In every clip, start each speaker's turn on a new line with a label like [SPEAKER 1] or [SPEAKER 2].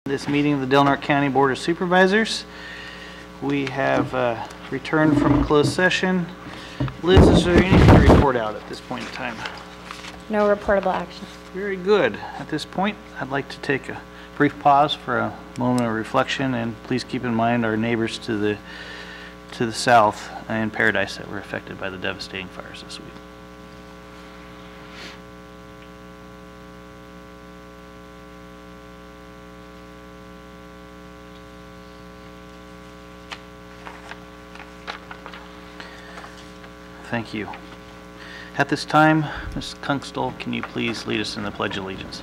[SPEAKER 1] This meeting of the Del Norte County Board of Supervisors. We have returned from closed session. Liz, is there anything to report out at this point in time?
[SPEAKER 2] No reportable action.
[SPEAKER 1] Very good. At this point, I'd like to take a brief pause for a moment of reflection, and please keep in mind our neighbors to the south in Paradise that were affected by the devastating fires this week. Thank you. At this time, Ms. Kunstl, can you please lead us in the Pledge of Allegiance?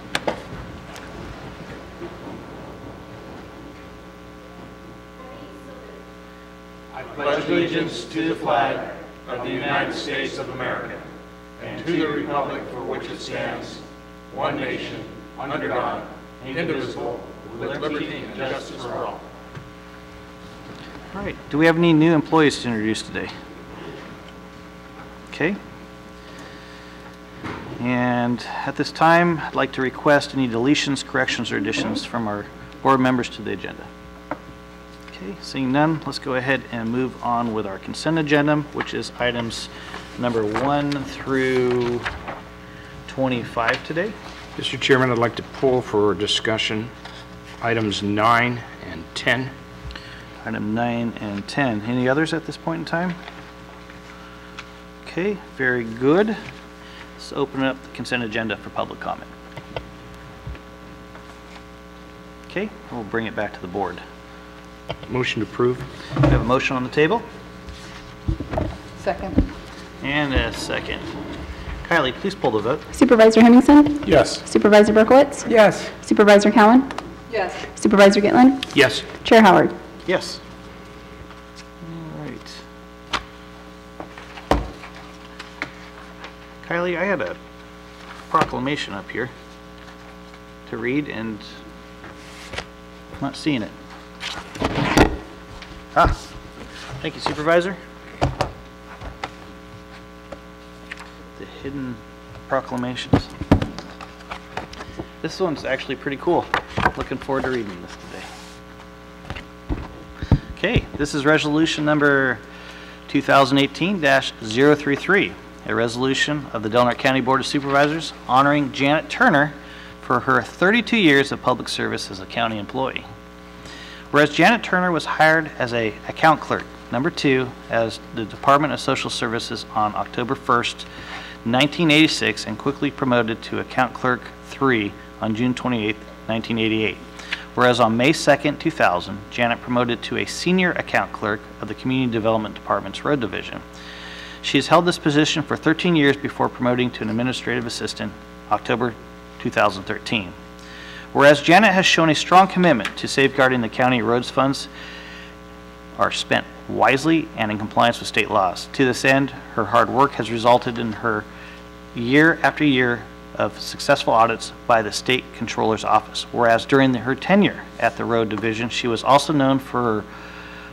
[SPEAKER 3] I pledge allegiance to the flag of the United States of America and to the republic for which it stands, one nation, under God, indivisible, with liberty and justice for all.
[SPEAKER 1] All right. Do we have any new employees to introduce today? Okay. And at this time, I'd like to request any deletions, corrections, or additions from our board members to the agenda. Okay, seeing none, let's go ahead and move on with our consent agenda, which is items number 1 through 25 today.
[SPEAKER 4] Mr. Chairman, I'd like to pull for discussion items 9 and 10.
[SPEAKER 1] Item 9 and 10. Any others at this point in time? Okay, very good. Let's open up the consent agenda for public comment. Okay, we'll bring it back to the board.
[SPEAKER 4] Motion to approve.
[SPEAKER 1] We have a motion on the table.
[SPEAKER 5] Second.
[SPEAKER 1] And a second. Kylie, please pull the vote.
[SPEAKER 6] Supervisor Henningsen?
[SPEAKER 4] Yes.
[SPEAKER 6] Supervisor Berkowitz?
[SPEAKER 5] Yes.
[SPEAKER 6] Supervisor Cowan?
[SPEAKER 5] Yes.
[SPEAKER 6] Supervisor Gitlin?
[SPEAKER 4] Yes.
[SPEAKER 6] Chair Howard?
[SPEAKER 1] Yes. All right. Kylie, I had a proclamation up here to read, and I'm not seeing it. Ah, thank you, Supervisor. The hidden proclamations. This one's actually pretty cool. Looking forward to reading this today. Okay, this is resolution number 2018-033, a resolution of the Del Norte County Board of Supervisors honoring Janet Turner for her 32 years of public service as a county employee. Whereas Janet Turner was hired as an account clerk, number 2, as the Department of Social Services on October 1st, 1986, and quickly promoted to account clerk 3 on June 28th, 1988. Whereas on May 2nd, 2000, Janet promoted to a senior account clerk of the Community Development Department's Road Division. She has held this position for 13 years before promoting to an administrative assistant October 2013. Whereas Janet has shown a strong commitment to safeguarding the county roads funds are spent wisely and in compliance with state laws. To this end, her hard work has resulted in her year after year of successful audits by the State Controller's Office. Whereas during her tenure at the Road Division, she was also known for her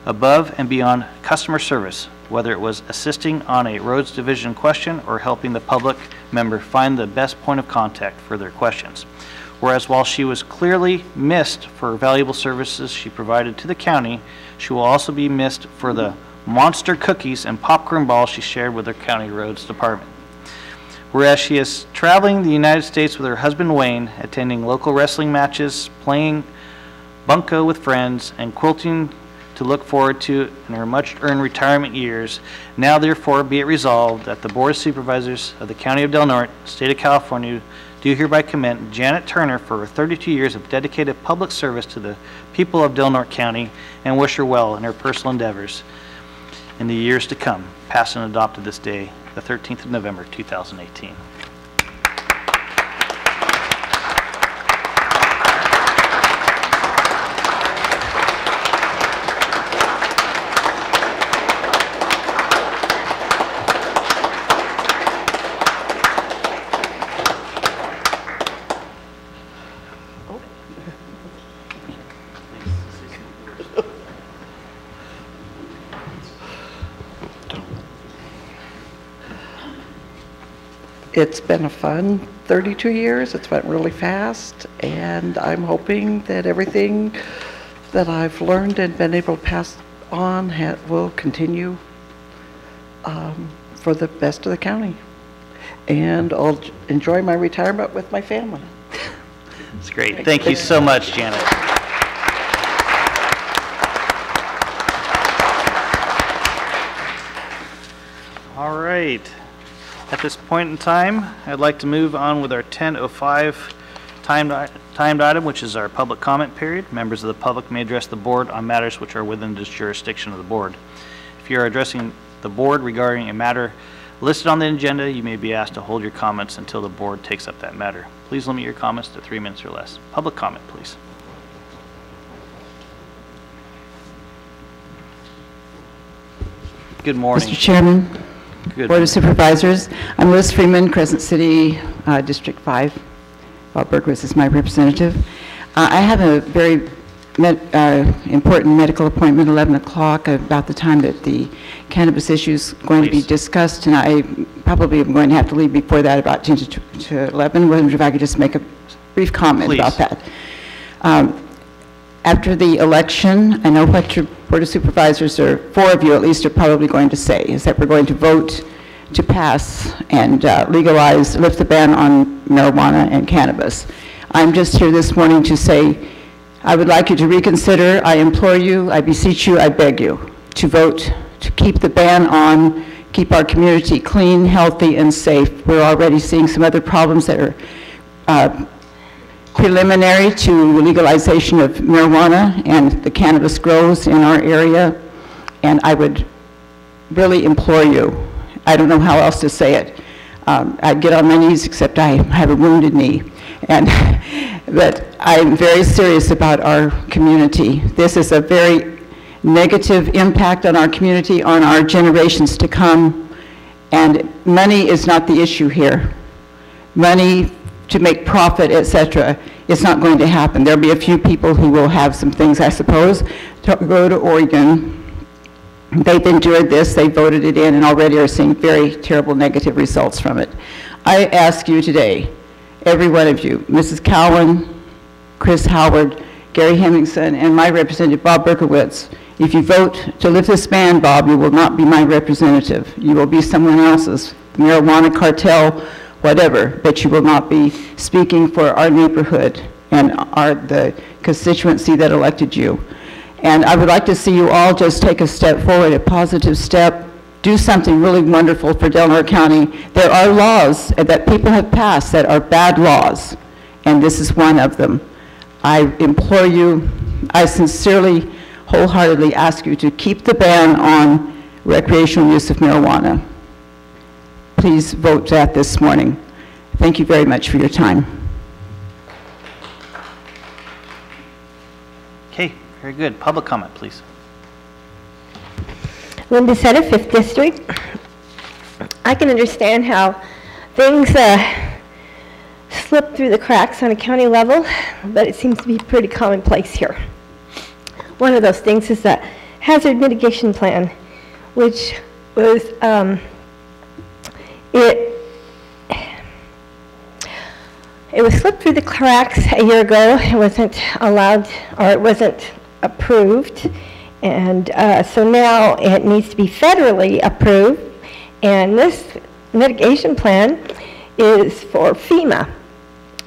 [SPEAKER 1] above and beyond customer service, whether it was assisting on a Roads Division question or helping the public member find the best point of contact for their questions. Whereas while she was clearly missed for valuable services she provided to the county, she will also be missed for the monster cookies and popcorn balls she shared with her county roads department. Whereas she is traveling the United States with her husband Wayne, attending local wrestling matches, playing bunco with friends, and quilting to look forward to in her much-earned retirement years, now therefore be it resolved that the Board of Supervisors of the County of Del Norte, State of California, do hereby commend Janet Turner for her 32 years of dedicated public service to the people of Del Norte County and wish her well in her personal endeavors in the years to come, passed and adopted this day, the 13th of November, 2018.
[SPEAKER 5] It's been a fun 32 years. It's went really fast, and I'm hoping that everything that I've learned and been able to pass on will continue for the best of the county. And I'll enjoy my retirement with my family.
[SPEAKER 1] That's great. Thank you so much, Janet. All right. At this point in time, I'd like to move on with our 10:05 timed item, which is our public comment period. Members of the public may address the board on matters which are within the jurisdiction of the board. If you are addressing the board regarding a matter listed on the agenda, you may be asked to hold your comments until the board takes up that matter. Please limit your comments to 3 minutes or less. Public comment, please. Good morning.
[SPEAKER 7] Mr. Chairman,
[SPEAKER 1] Good
[SPEAKER 7] Board of Supervisors, I'm Liz Freeman, Crescent City, District 5. Bob Berkowitz is my representative. I have a very important medical appointment, 11 o'clock, about the time that the cannabis issue is going to be discussed, and I probably am going to have to leave before that, about 10 to 11. I wonder if I could just make a brief comment about that. After the election, I know what your Board of Supervisors, or 4 of you at least, are probably going to say, is that we're going to vote to pass and legalize, lift the ban on marijuana and cannabis. I'm just here this morning to say, I would like you to reconsider. I implore you, I beseech you, I beg you to vote to keep the ban on, keep our community clean, healthy, and safe. We're already seeing some other problems that are preliminary to legalization of marijuana and the cannabis grows in our area. And I would really implore you, I don't know how else to say it. I'd get on my knees, except I have a wounded knee. But I'm very serious about our community. This is a very negative impact on our community, on our generations to come. And money is not the issue here. Money to make profit, etc., it's not going to happen. There'll be a few people who will have some things, I suppose, to go to Oregon. They've endured this, they voted it in, and already are seeing very terrible negative results from it. I ask you today, every one of you, Mrs. Cowan, Chris Howard, Gary Hemmingson, and my representative, Bob Berkowitz, if you vote to lift this ban, Bob, you will not be my representative. You will be someone else's, marijuana cartel, whatever, but you will not be speaking for our neighborhood and the constituency that elected you. And I would like to see you all just take a step forward, a positive step, do something really wonderful for Delaware County. There are laws that people have passed that are bad laws, and this is one of them. I implore you, I sincerely, wholeheartedly ask you to keep the ban on recreational use of marijuana. Please vote that this morning. Thank you very much for your time.
[SPEAKER 1] Okay, very good. Public comment, please.
[SPEAKER 8] Linda Setter, 5th District. I can understand how things slip through the cracks on a county level, but it seems to be pretty commonplace here. One of those things is the hazard mitigation plan, which was it was slipped through the cracks a year ago. It wasn't allowed, or it wasn't approved, and so now it needs to be federally approved, and this mitigation plan is for FEMA.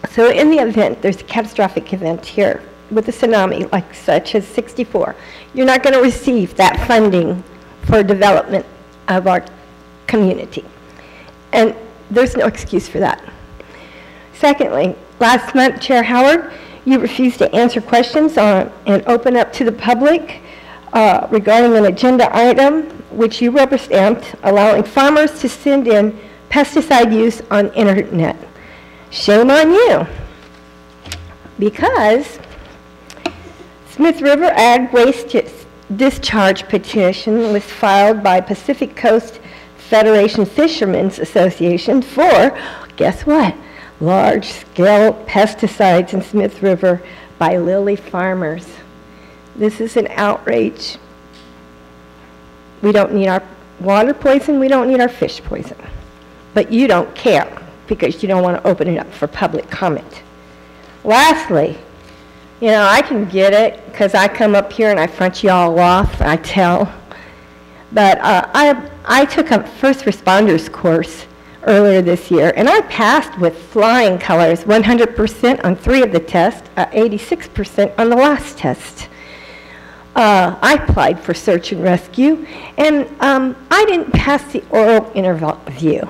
[SPEAKER 8] So in the event there's a catastrophic event here with a tsunami like such as 64, you're not going to receive that funding for development of our community. And there's no excuse for that. Secondly, last month, Chair Howard, you refused to answer questions on and open up to the public regarding an agenda item which you rubber stamped, allowing farmers to send in pesticide use on internet. Shame on you. Because Smith River Ag Waste Discharge petition was filed by Pacific Coast Federation Fishermen's Association for, guess what? Large-scale pesticides in Smith River by lily farmers. This is an outrage. We don't need our water poison, we don't need our fish poison. But you don't care. because you don't want to open it up for public comment. Lastly, you know, I can get it because I come up here and I front you all off, I tell. But I took a first responders course earlier this year, and I passed with flying colors, 100% on 3 of the tests, 86% on the last test. I applied for search and rescue, and I didn't pass the oral interview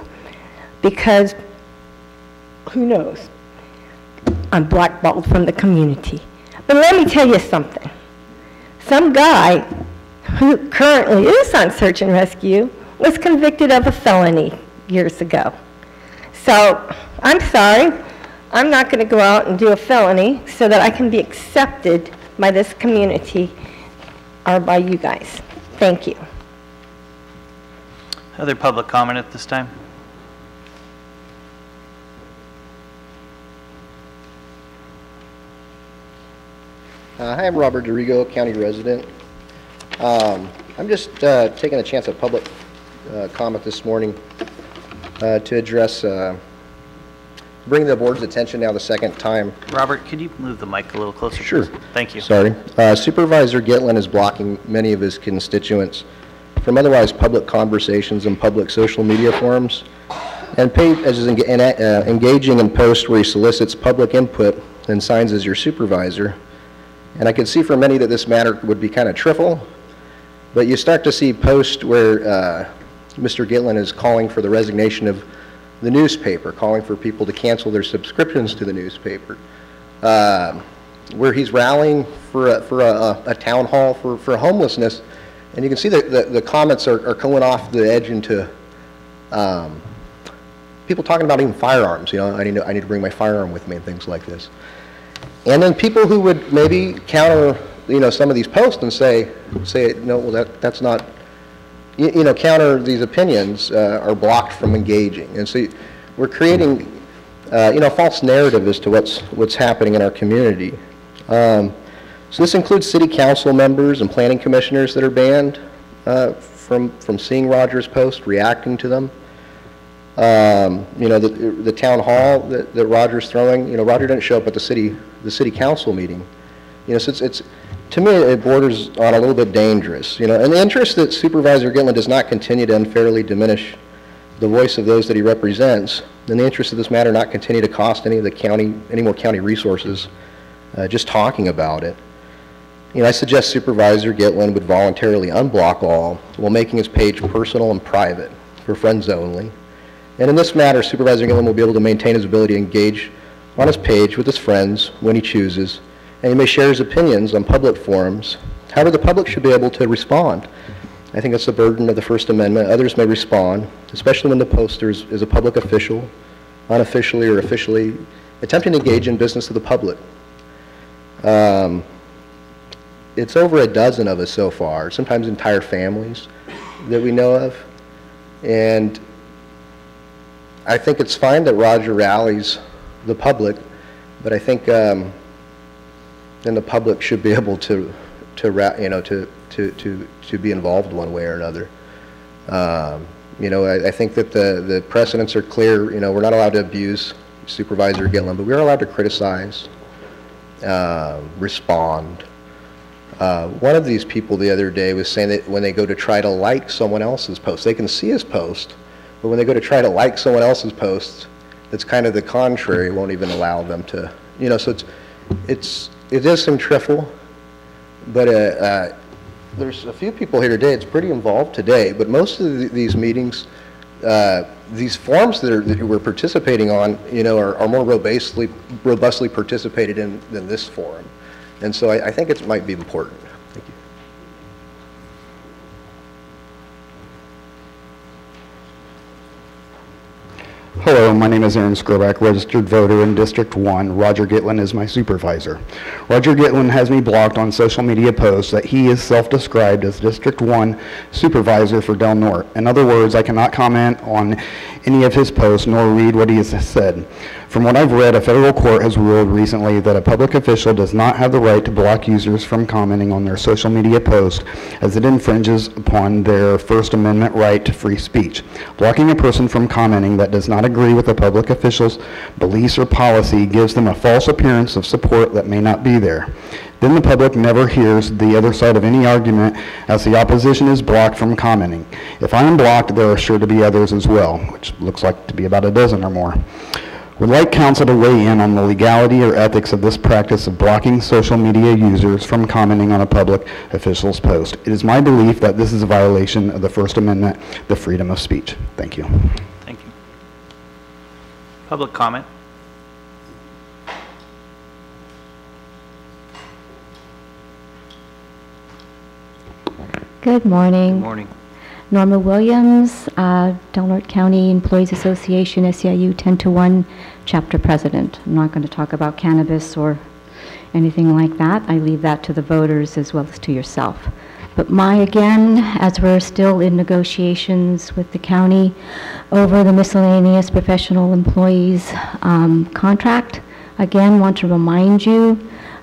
[SPEAKER 8] because, who knows, I'm blackballed from the community. But let me tell you something. Some guy who currently is on search and rescue was convicted of a felony years ago. So I'm sorry, I'm not going to go out and do a felony so that I can be accepted by this community or by you guys. Thank you.
[SPEAKER 1] Other public comment at this time?
[SPEAKER 9] Hi, I'm Robert Dorigo, county resident. I'm just taking a chance at public comment this morning to address, bring the board's attention now the second time.
[SPEAKER 1] Robert, could you move the mic a little closer?
[SPEAKER 9] Sure.
[SPEAKER 1] Please? Thank you.
[SPEAKER 9] Sorry. Supervisor Gitlin is blocking many of his constituents from otherwise public conversations and public social media forums, and engaging in posts where he solicits public input and signs as your supervisor. And I can see for many that this matter would be kind of trivial, but you start to see posts where Mr. Gitlin is calling for the resignation of the newspaper, calling for people to cancel their subscriptions to the newspaper, where he's rallying for a town hall for homelessness. And you can see that the comments are going off the edge into people talking about even firearms. You know, I need to bring my firearm with me and things like this. And then people who would maybe counter, you know, some of these posts and say, no, well, that's not, you know, counter these opinions are blocked from engaging. And so we're creating, you know, a false narrative as to what's happening in our community. So this includes city council members and planning commissioners that are banned from seeing Roger's posts, reacting to them. You know, the town hall that Roger's throwing, you know, Roger didn't show up at the city council meeting. You know, so it's to me, it borders on a little bit dangerous, you know. In the interest that Supervisor Gitlin does not continue to unfairly diminish the voice of those that he represents, in the interest of this matter not continue to cost any more county resources, just talking about it. You know, I suggest Supervisor Gitlin would voluntarily unblock all while making his page personal and private for friends only. And in this matter, Supervisor Gitlin will be able to maintain his ability to engage on his page with his friends when he chooses, and he may share his opinions on public forums. However, the public should be able to respond. I think that's the burden of the First Amendment. Others may respond, especially when the poster is a public official, unofficially or officially attempting to engage in business of the public. It's over a dozen of us so far, sometimes entire families that we know of. And I think it's fine that Roger rallies the public, but I think then the public should be able to be involved one way or another. You know, I think that the precedents are clear. You know, we're not allowed to abuse Supervisor Gitlin, but we are allowed to criticize, respond. One of these people the other day was saying that when they go to try to like someone else's post, they can see his post, but when they go to try to like someone else's post, that's kind of the contrary, won't even allow them to, you know, so it is some triffle, but there's a few people here today, it's pretty involved today, but most of these meetings, these forums that we're participating on, you know, are more robustly participated in than this forum. And so I think it might be important. Thank you.
[SPEAKER 10] Hello, my name is Aaron Skroback, registered voter in District 1. Roger Gitlin is my supervisor. Roger Gitlin has me blocked on social media posts that he is self-described as District 1 supervisor for Del Norte. In other words, I cannot comment on any of his posts nor read what he has said. From what I've read, a federal court has ruled recently that a public official does not have the right to block users from commenting on their social media post, as it infringes upon their First Amendment right to free speech. Blocking a person from commenting that does not agree with a public official's beliefs or policy gives them a false appearance of support that may not be there. Then the public never hears the other side of any argument, as the opposition is blocked from commenting. If I am blocked, there are sure to be others as well, which looks like to be about a dozen or more. Would like council to weigh in on the legality or ethics of this practice of blocking social media users from commenting on a public official's post. It is my belief that this is a violation of the First Amendment, the freedom of speech. Thank you.
[SPEAKER 1] Thank you. Public comment.
[SPEAKER 2] Good morning.
[SPEAKER 1] Good morning.
[SPEAKER 2] Norma Williams, Delaware County Employees Association, SEIU 10-1 chapter president. I'm not going to talk about cannabis or anything like that. I leave that to the voters as well as to yourself. But again, as we're still in negotiations with the county over the miscellaneous professional employees contract, again, want to remind you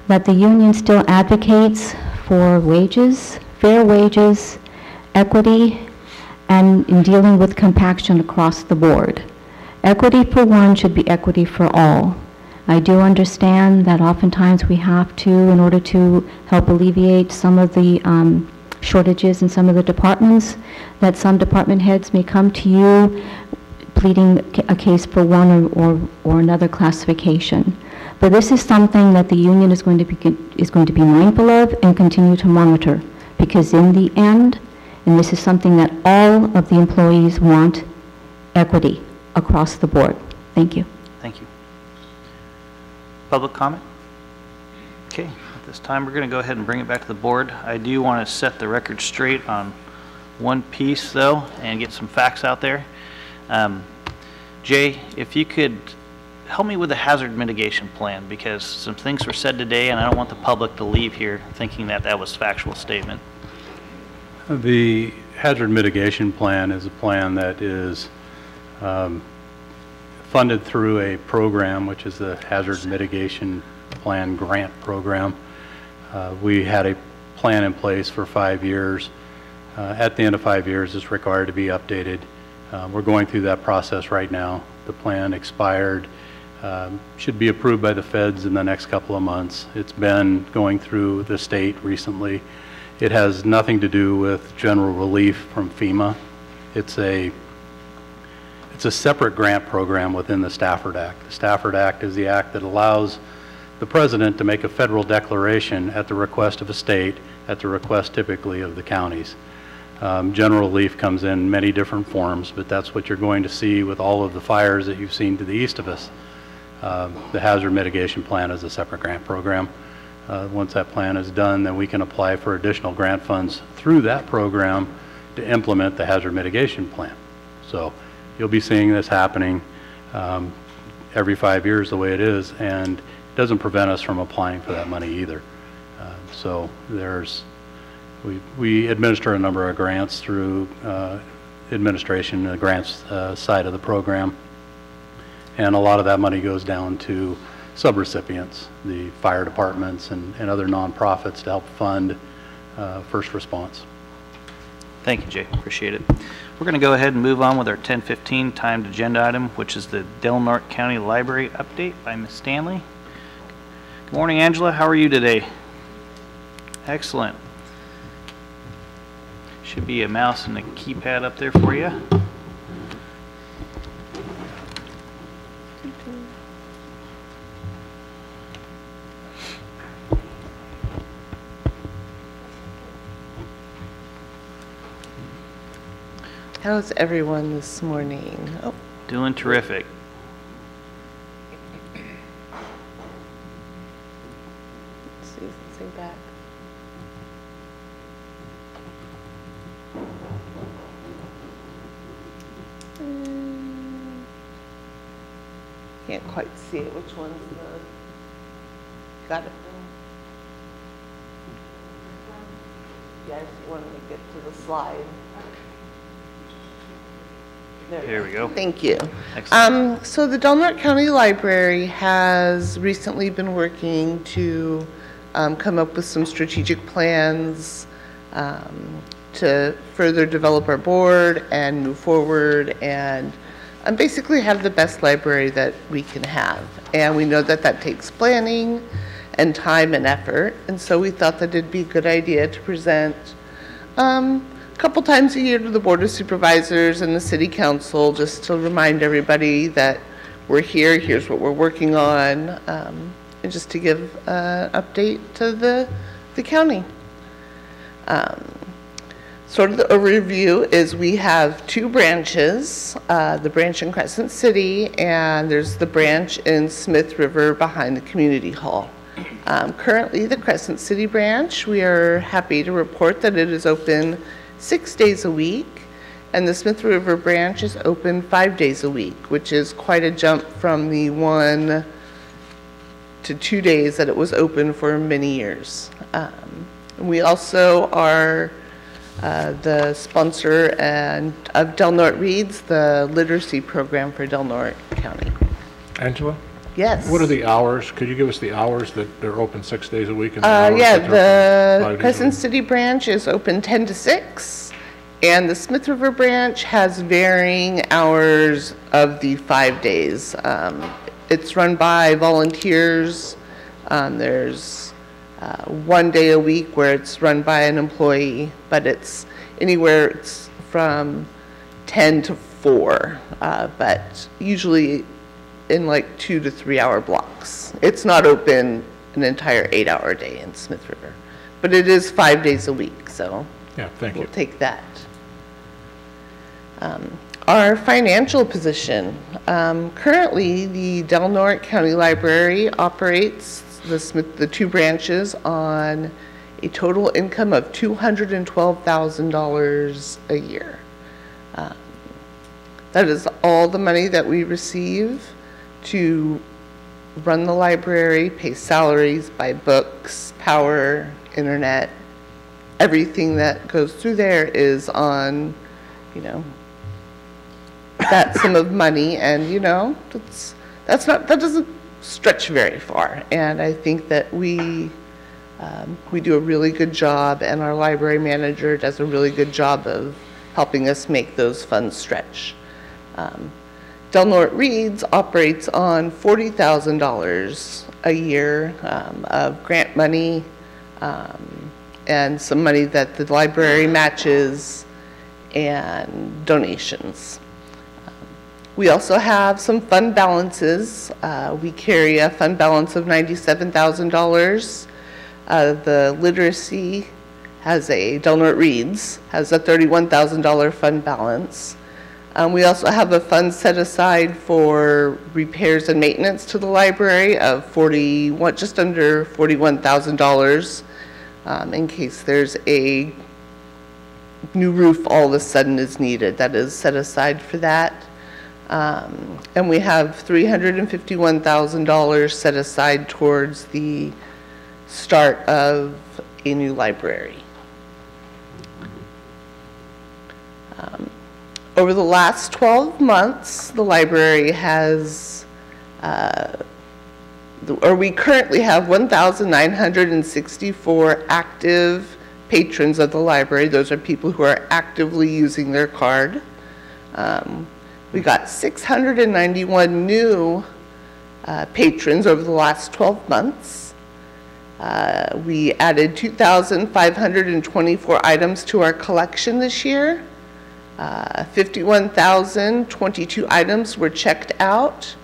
[SPEAKER 2] that the union still advocates for wages, fair wages, equity, and in dealing with compaction across the board. Equity for one should be equity for all. I do understand that oftentimes we have to, in order to help alleviate some of the shortages in some of the departments, that some department heads may come to you pleading a case for one or another classification. But this is something that the union is going to be mindful of and continue to monitor, because in the end, and this is something that all of the employees want, equity across the board. Thank you.
[SPEAKER 1] Thank you. Public comment? Okay, at this time, we're going to go ahead and bring it back to the board. I do want to set the record straight on one piece, though, and get some facts out there. Jay, if you could help me with the hazard mitigation plan, because some things were said today, and I don't want the public to leave here thinking that that was a factual statement.
[SPEAKER 11] The hazard mitigation plan is a plan that is funded through a program, which is the Hazard Mitigation Plan Grant Program. We had a plan in place for 5 years. At the end of 5 years, it's required to be updated. We're going through that process right now. The plan expired, should be approved by the feds in the next couple of months. It's been going through the state recently. It has nothing to do with general relief from FEMA. It's a separate grant program within the Stafford Act. The Stafford Act is the act that allows the president to make a federal declaration at the request of a state, at the request typically of the counties. General relief comes in many different forms, but that's what you're going to see with all of the fires that you've seen to the east of us. The hazard mitigation plan is a separate grant program. Once that plan is done, then we can apply for additional grant funds through that program to implement the hazard mitigation plan. So you'll be seeing this happening every 5 years the way it is, and it doesn't prevent us from applying for that money either. So we administer a number of grants through administration, the grants side of the program, and a lot of that money goes down to subrecipients, the fire departments and other nonprofits to help fund first response.
[SPEAKER 1] Thank you, Jay. Appreciate it. We're going to go ahead and move on with our 10:15 timed agenda item, which is the Delaware County Library update by Ms. Stanley. Good morning, Angela. How are you today? Excellent. Should be a mouse and a keypad up there for you.
[SPEAKER 12] How's everyone this morning? Oh.
[SPEAKER 1] Doing terrific.
[SPEAKER 12] Let's see something back. Can't quite see it. Which one's the... Got it? Yes, you want me to get to the slide.
[SPEAKER 1] Here we go.
[SPEAKER 13] Thank you.
[SPEAKER 1] Excellent.
[SPEAKER 13] So the Del Norte County Library has recently been working to come up with some strategic plans to further develop our board and move forward and basically have the best library that we can have. And we know that that takes planning and time and effort. And so we thought that it'd be a good idea to present a couple times a year to the Board of Supervisors and the City Council, just to remind everybody that we're here, here's what we're working on, and just to give an update to the county. Sort of the overview is we have two branches, the branch in Crescent City, and there's the branch in Smith River behind the community hall. Currently, the Crescent City branch, we are happy to report that it is open 6 days a week, and the Smith River branch is open 5 days a week, which is quite a jump from the 1 to 2 days that it was open for many years. We also are the sponsor of Del Norte Reads, the literacy program for Del Norte County.
[SPEAKER 3] Angela?
[SPEAKER 13] Yes.
[SPEAKER 3] What are the hours? Could you give us the hours that they're open 6 days a week? And the hours
[SPEAKER 13] Yeah,
[SPEAKER 3] that they're open 5 days
[SPEAKER 13] the
[SPEAKER 3] a
[SPEAKER 13] Crescent
[SPEAKER 3] week?
[SPEAKER 13] City branch is open 10 to 6, and the Smith River branch has varying hours of the 5 days. It's run by volunteers. There's 1 day a week where it's run by an employee, but it's anywhere it's from 10 to 4, but usually in like 2 to 3 hour blocks. It's not open an entire 8-hour day in Smith River, but it is 5 days a week, so
[SPEAKER 3] Yeah, thank you.
[SPEAKER 13] we'll take that. Our financial position. Currently, the Del Norte County Library operates the two branches on a total income of $212,000 a year. That is all the money that we receive to run the library, pay salaries, buy books, power, internet. Everything that goes through there is on, that sum of money, and that doesn't stretch very far. And I think that we do a really good job, and our library manager does a really good job of helping us make those funds stretch. Del Norte Reads operates on $40,000 a year of grant money and some money that the library matches and donations. We also have some fund balances. We carry a fund balance of $97,000. The literacy Del Norte Reads has a $31,000 fund balance. We also have a fund set aside for repairs and maintenance to the library of just under $41,000 in case there's a new roof all of a sudden is needed. That is set aside for that. And we have $351,000 set aside towards the start of a new library. Over the last 12 months, the library has, we currently have 1,964 active patrons of the library. Those are people who are actively using their card. We got 691 new patrons over the last 12 months. We added 2,524 items to our collection this year. 51,022 items were checked out,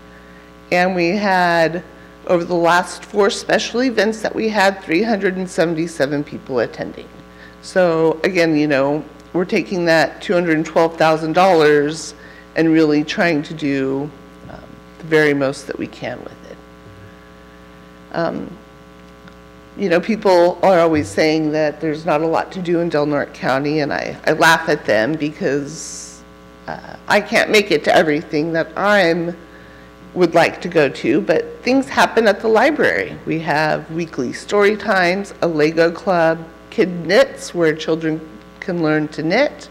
[SPEAKER 13] and we had, over the last 4 special events that we had, 377 people attending. So again, we're taking that $212,000 and really trying to do the very most that we can with it. People are always saying that there's not a lot to do in Del Norte County, and I laugh at them because I can't make it to everything that I would like to go to, but things happen at the library. We have weekly story times, a Lego club, kid knits where children can learn to knit,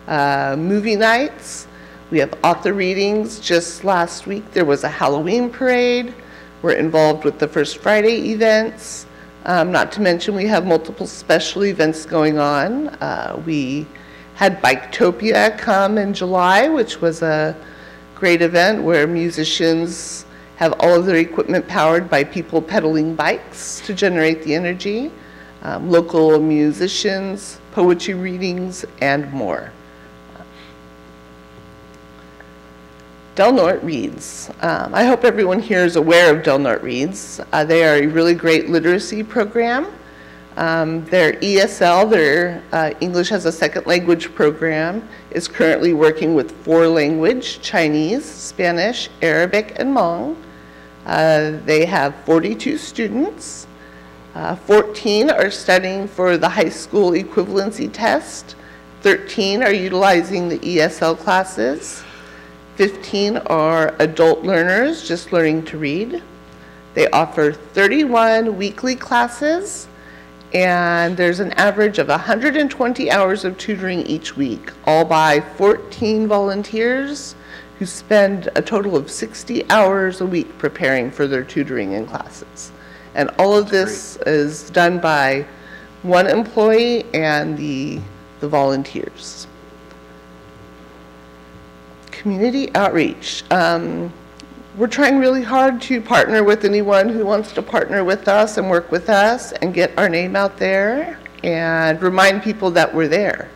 [SPEAKER 13] movie nights. We have author readings. Just last week, there was a Halloween parade. We're involved with the First Friday events. Not to mention, we have multiple special events going on. We had Biketopia come in July, which was a great event where musicians have all of their equipment powered by people pedaling bikes to generate the energy. Local musicians, poetry readings, and more. Del Norte Reads. I hope everyone here is aware of Del Norte Reads. They are a really great literacy program. Their ESL, their English as a Second Language program, is currently working with 4 languages: Chinese, Spanish, Arabic, and Hmong. They have 42 students. 14 are studying for the high school equivalency test. 13 are utilizing the ESL classes. 15 are adult learners just learning to read. They offer 31 weekly classes, and there's an average of 120 hours of tutoring each week, all by 14 volunteers who spend a total of 60 hours a week preparing for their tutoring and classes. And all of this is done by one employee and the volunteers. Community outreach. We're trying really hard to partner with anyone who wants to partner with us and work with us and get our name out there and remind people that we're there.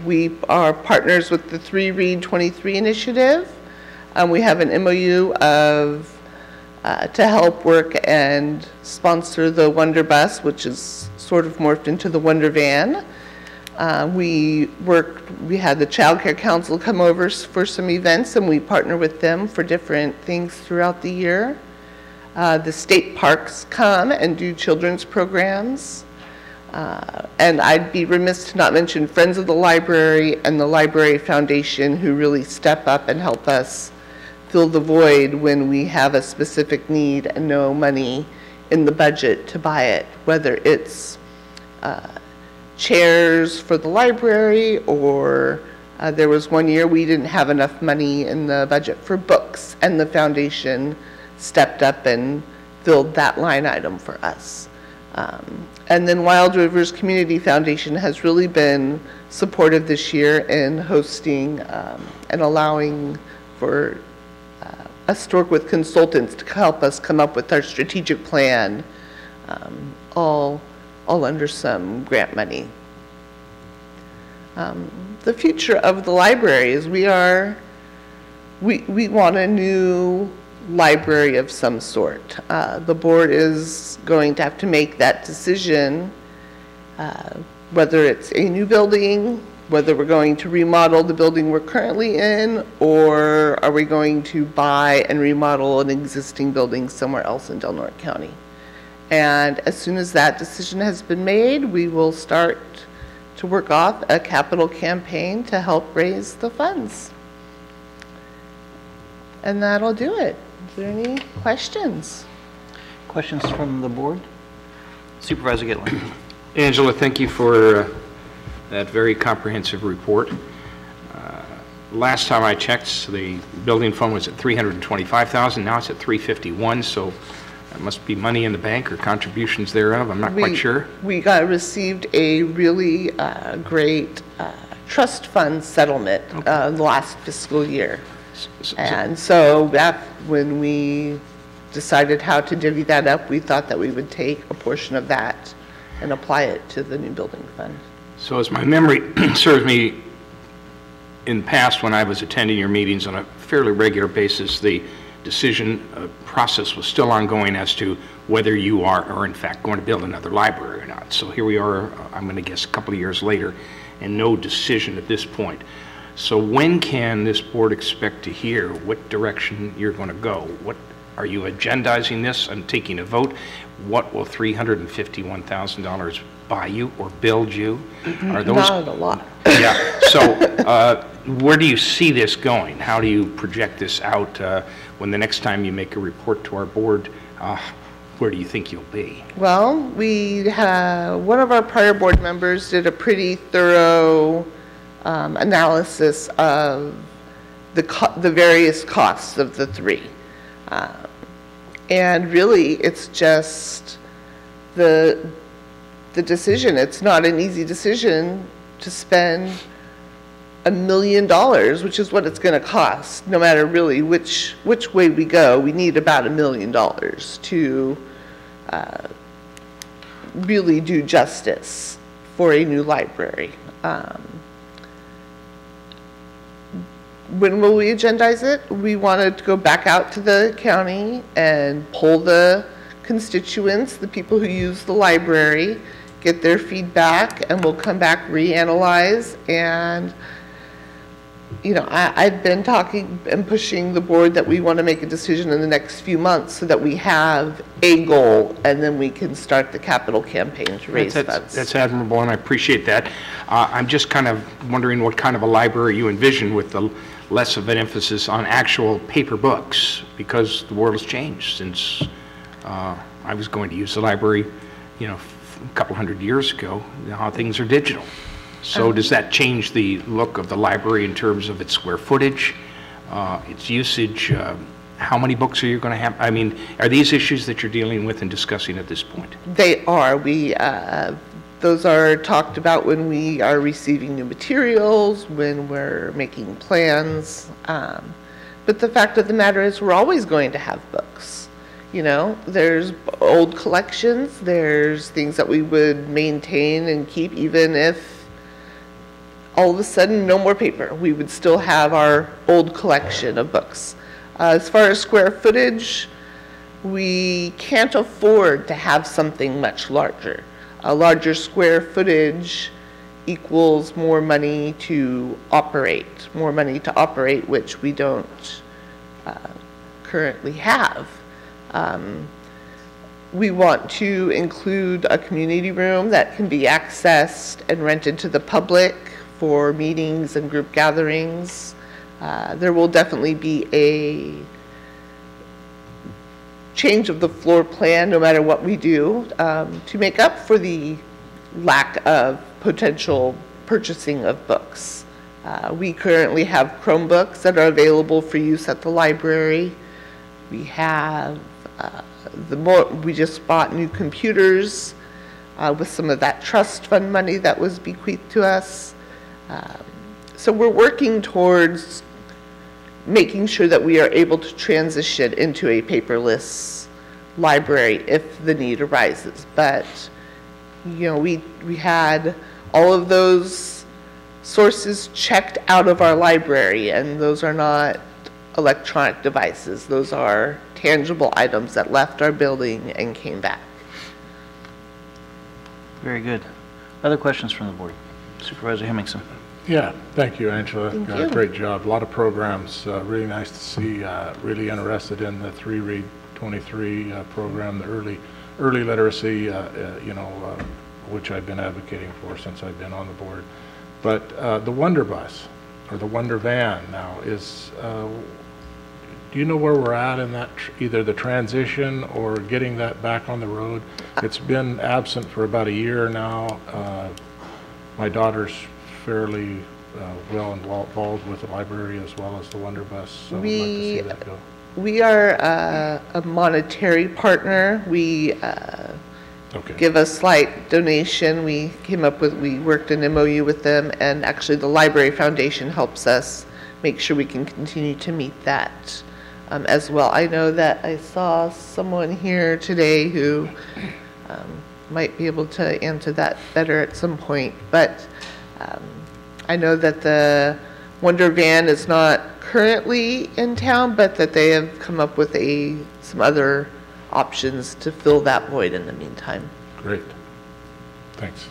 [SPEAKER 13] We are partners with the 3 Read 23 initiative. We have an MOU to help work and sponsor the Wonder Bus, which is sort of morphed into the Wonder Van. We had the Child Care Council come over for some events, and we partner with them for different things throughout the year. The state parks come and do children's programs. And I'd be remiss to not mention Friends of the Library and the Library Foundation, who really step up and help us fill the void when we have a specific need and no money in the budget to buy it, whether it's chairs for the library, or there was one year we didn't have enough money in the budget for books, and the foundation stepped up and filled that line item for us. And then Wild Rivers Community Foundation has really been supportive this year in hosting and allowing for us to work with consultants to help us come up with our strategic plan, all under some grant money. The future of the library is we want a new library of some sort. The board is going to have to make that decision, whether it's a new building, whether we're going to remodel the building we're currently in, or are we going to buy and remodel an existing building somewhere else in Del Norte County. And as soon as that decision has been made, we will start to work off a capital campaign to help raise the funds. And that'll do it. Is there any questions?
[SPEAKER 1] Questions from the board? Supervisor Gitlin.
[SPEAKER 4] Angela, thank you for that very comprehensive report. Last time I checked, the building fund was at $325,000. Now it's at $351,000. So that must be money in the bank or contributions thereof. I'm not quite sure.
[SPEAKER 13] We received a really great trust fund settlement last fiscal year. And so when we decided how to divvy that up, we thought that we would take a portion of that and apply it to the new building fund.
[SPEAKER 4] So as my memory serves me, in the past when I was attending your meetings on a fairly regular basis, the decision process was still ongoing as to whether you are in fact going to build another library or not. So here we are, I'm going to guess a couple of years later, and no decision at this point. So when can this board expect to hear what direction you're going to go? What are you agendizing this and taking a vote? What will $351,000 buy you or build you? Are those
[SPEAKER 13] not a lot?
[SPEAKER 4] Yeah. So where do you see this going? How do you project this out when the next time you make a report to our board? Where do you think you'll be?
[SPEAKER 13] Well, one of our prior board members did a pretty thorough analysis of the various costs of the three. And really, it's just the decision. It's not an easy decision to spend $1 million, which is what it's going to cost, no matter really which way we go. We need about $1 million to really do justice for a new library. When will we agendize it? We wanted to go back out to the county and poll the constituents, the people who use the library, get their feedback, and we'll come back, reanalyze. And you know, I've been talking and pushing the board that we want to make a decision in the next few months so that we have a goal, and then we can start the capital campaign to raise funds.
[SPEAKER 4] That's admirable, and I appreciate that. I'm just kind of wondering what kind of a library you envision with the less of an emphasis on actual paper books, because the world has changed since I was going to use the library, you know, a couple hundred years ago. Now things are digital. So does that change the look of the library in terms of its square footage, its usage? How many books are you going to have? I mean, are these issues that you're dealing with and discussing at this point?
[SPEAKER 13] They are. Those are talked about when we are receiving new materials, when we're making plans. But the fact of the matter is we're always going to have books. You know, there's old collections, there's things that we would maintain and keep even if all of a sudden no more paper. We would still have our old collection of books. As far as square footage, we can't afford to have something much larger. A larger square footage equals more money to operate, which we don't currently have. We want to include a community room that can be accessed and rented to the public for meetings and group gatherings. There will definitely be a change of the floor plan no matter what we do to make up for the lack of potential purchasing of books. We currently have Chromebooks that are available for use at the library. We have we just bought new computers with some of that trust fund money that was bequeathed to us. So we're working towards making sure that we are able to transition into a paperless library if the need arises. But, you know, we had all of those sources checked out of our library, and those are not electronic devices. Those are tangible items that left our building and came back.
[SPEAKER 1] Very good. Other questions from the board? Supervisor Hemmingson.
[SPEAKER 3] Yeah, thank you, Angela.
[SPEAKER 13] Thank you.
[SPEAKER 3] Great job. A lot of programs. Really nice to see. Really interested in the 3-Read 23 program, the early literacy, which I've been advocating for since I've been on the board. But the Wonder Bus, or the Wonder Van now, is, do you know where we're at in that, either the transition or getting that back on the road? It's been absent for about a year now. My daughter's fairly well involved with the library as well as the Wonder Bus, so I'd like to see that go.
[SPEAKER 13] We are a monetary partner. We give a slight donation. We worked an MOU with them, and actually the Library Foundation helps us make sure we can continue to meet that as well. I know that I saw someone here today who might be able to answer that better at some point, but I know that the Wonder Van is not currently in town, but that they have come up with some other options to fill that void in the meantime.
[SPEAKER 3] Great. Thanks.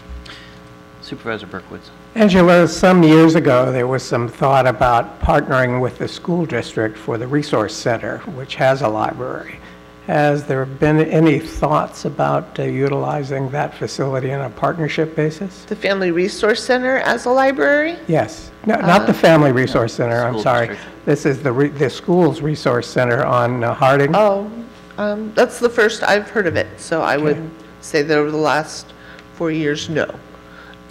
[SPEAKER 1] Supervisor Berkowitz.
[SPEAKER 14] Angela, some years ago, there was some thought about partnering with the school district for the resource center, which has a library. Has there been any thoughts about utilizing that facility on a partnership basis?
[SPEAKER 13] The Family Resource Center as a library?
[SPEAKER 14] Yes. No, not the Family Resource Center, I'm sorry. District. This is the school's resource center on Harding.
[SPEAKER 13] Oh, that's the first I've heard of it, so I would say that over the last 4 years, no.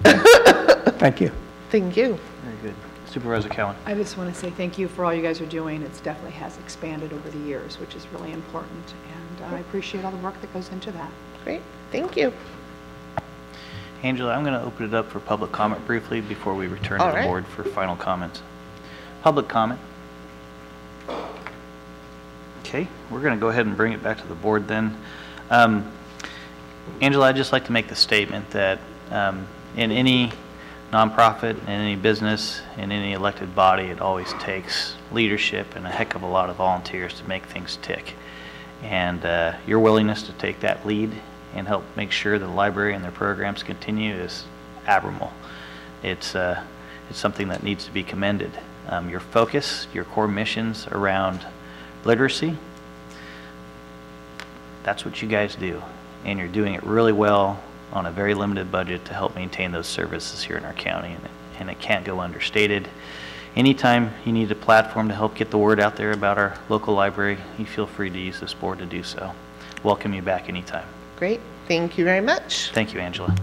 [SPEAKER 14] Thank you.
[SPEAKER 13] Thank you.
[SPEAKER 1] Very good. Supervisor Cowan.
[SPEAKER 15] I just want to say thank you for all you guys are doing. It definitely has expanded over the years, which is really important, and I appreciate all the work that goes into that.
[SPEAKER 13] Great, thank you.
[SPEAKER 1] Angela, I'm going to open it up for public comment briefly before we return to
[SPEAKER 13] All
[SPEAKER 1] the
[SPEAKER 13] right.
[SPEAKER 1] board for final comments. Public comment. Okay, we're going to go ahead and bring it back to the board then. Angela, I'd just like to make the statement that in any nonprofit, in any business, in any elected body, it always takes leadership and a heck of a lot of volunteers to make things tick. And your willingness to take that lead and help make sure the library and their programs continue is admirable. It's something that needs to be commended. Your focus, your core missions around literacy, that's what you guys do. And you're doing it really well on a very limited budget to help maintain those services here in our county, and it can't go understated. Anytime you need a platform to help get the word out there about our local library, you feel free to use this board to do so. Welcome you back anytime.
[SPEAKER 13] Great, thank you very much.
[SPEAKER 1] Thank you, Angela.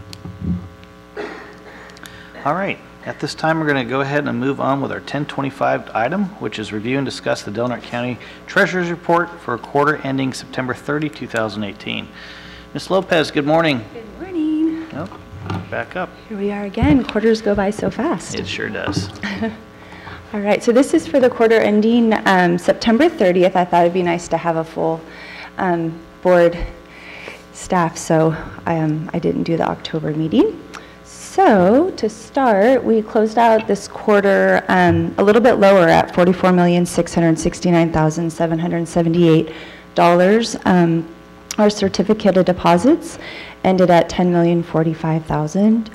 [SPEAKER 1] All right, at this time we're going to go ahead and move on with our 1025 item, which is review and discuss the Delaware County Treasurer's Report for a quarter ending September 30, 2018. Ms. Lopez, good morning.
[SPEAKER 6] Good morning.
[SPEAKER 1] Oh, back up.
[SPEAKER 6] Here we are again. Quarters go by so fast.
[SPEAKER 1] It sure does.
[SPEAKER 6] All right, so this is for the quarter ending September 30th. I thought it'd be nice to have a full board staff, so I didn't do the October meeting. So to start, we closed out this quarter a little bit lower at $44,669,778. Our certificate of deposits ended at $10,045,000.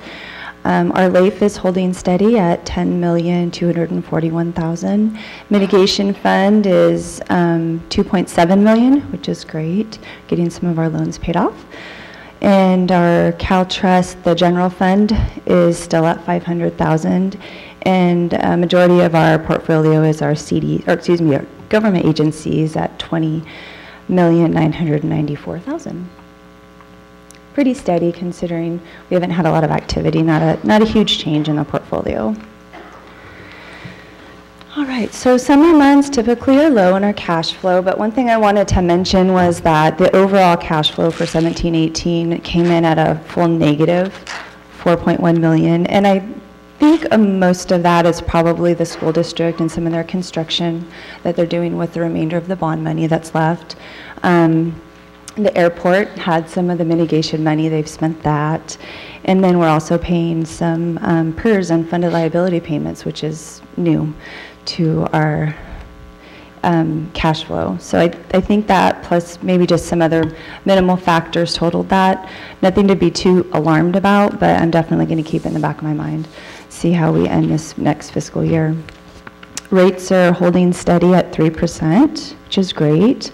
[SPEAKER 6] Our LAIF is holding steady at $10,241,000. Mitigation fund is $2.7 million, which is great, getting some of our loans paid off. And our CalTrust, the general fund, is still at $500,000. And a majority of our portfolio is our our government agencies at $20,994,000. Pretty steady considering we haven't had a lot of activity, not a huge change in the portfolio. All right, so summer months typically are low in our cash flow, but one thing I wanted to mention was that the overall cash flow for 17-18 came in at a full negative $4.1 million, and I think most of that is probably the school district and some of their construction that they're doing with the remainder of the bond money that's left. The airport had some of the mitigation money, they've spent that. And then we're also paying some PERS unfunded liability payments, which is new to our cash flow. So I think that plus maybe just some other minimal factors totaled that. Nothing to be too alarmed about, but I'm definitely going to keep it in the back of my mind, see how we end this next fiscal year. Rates are holding steady at 3%, which is great.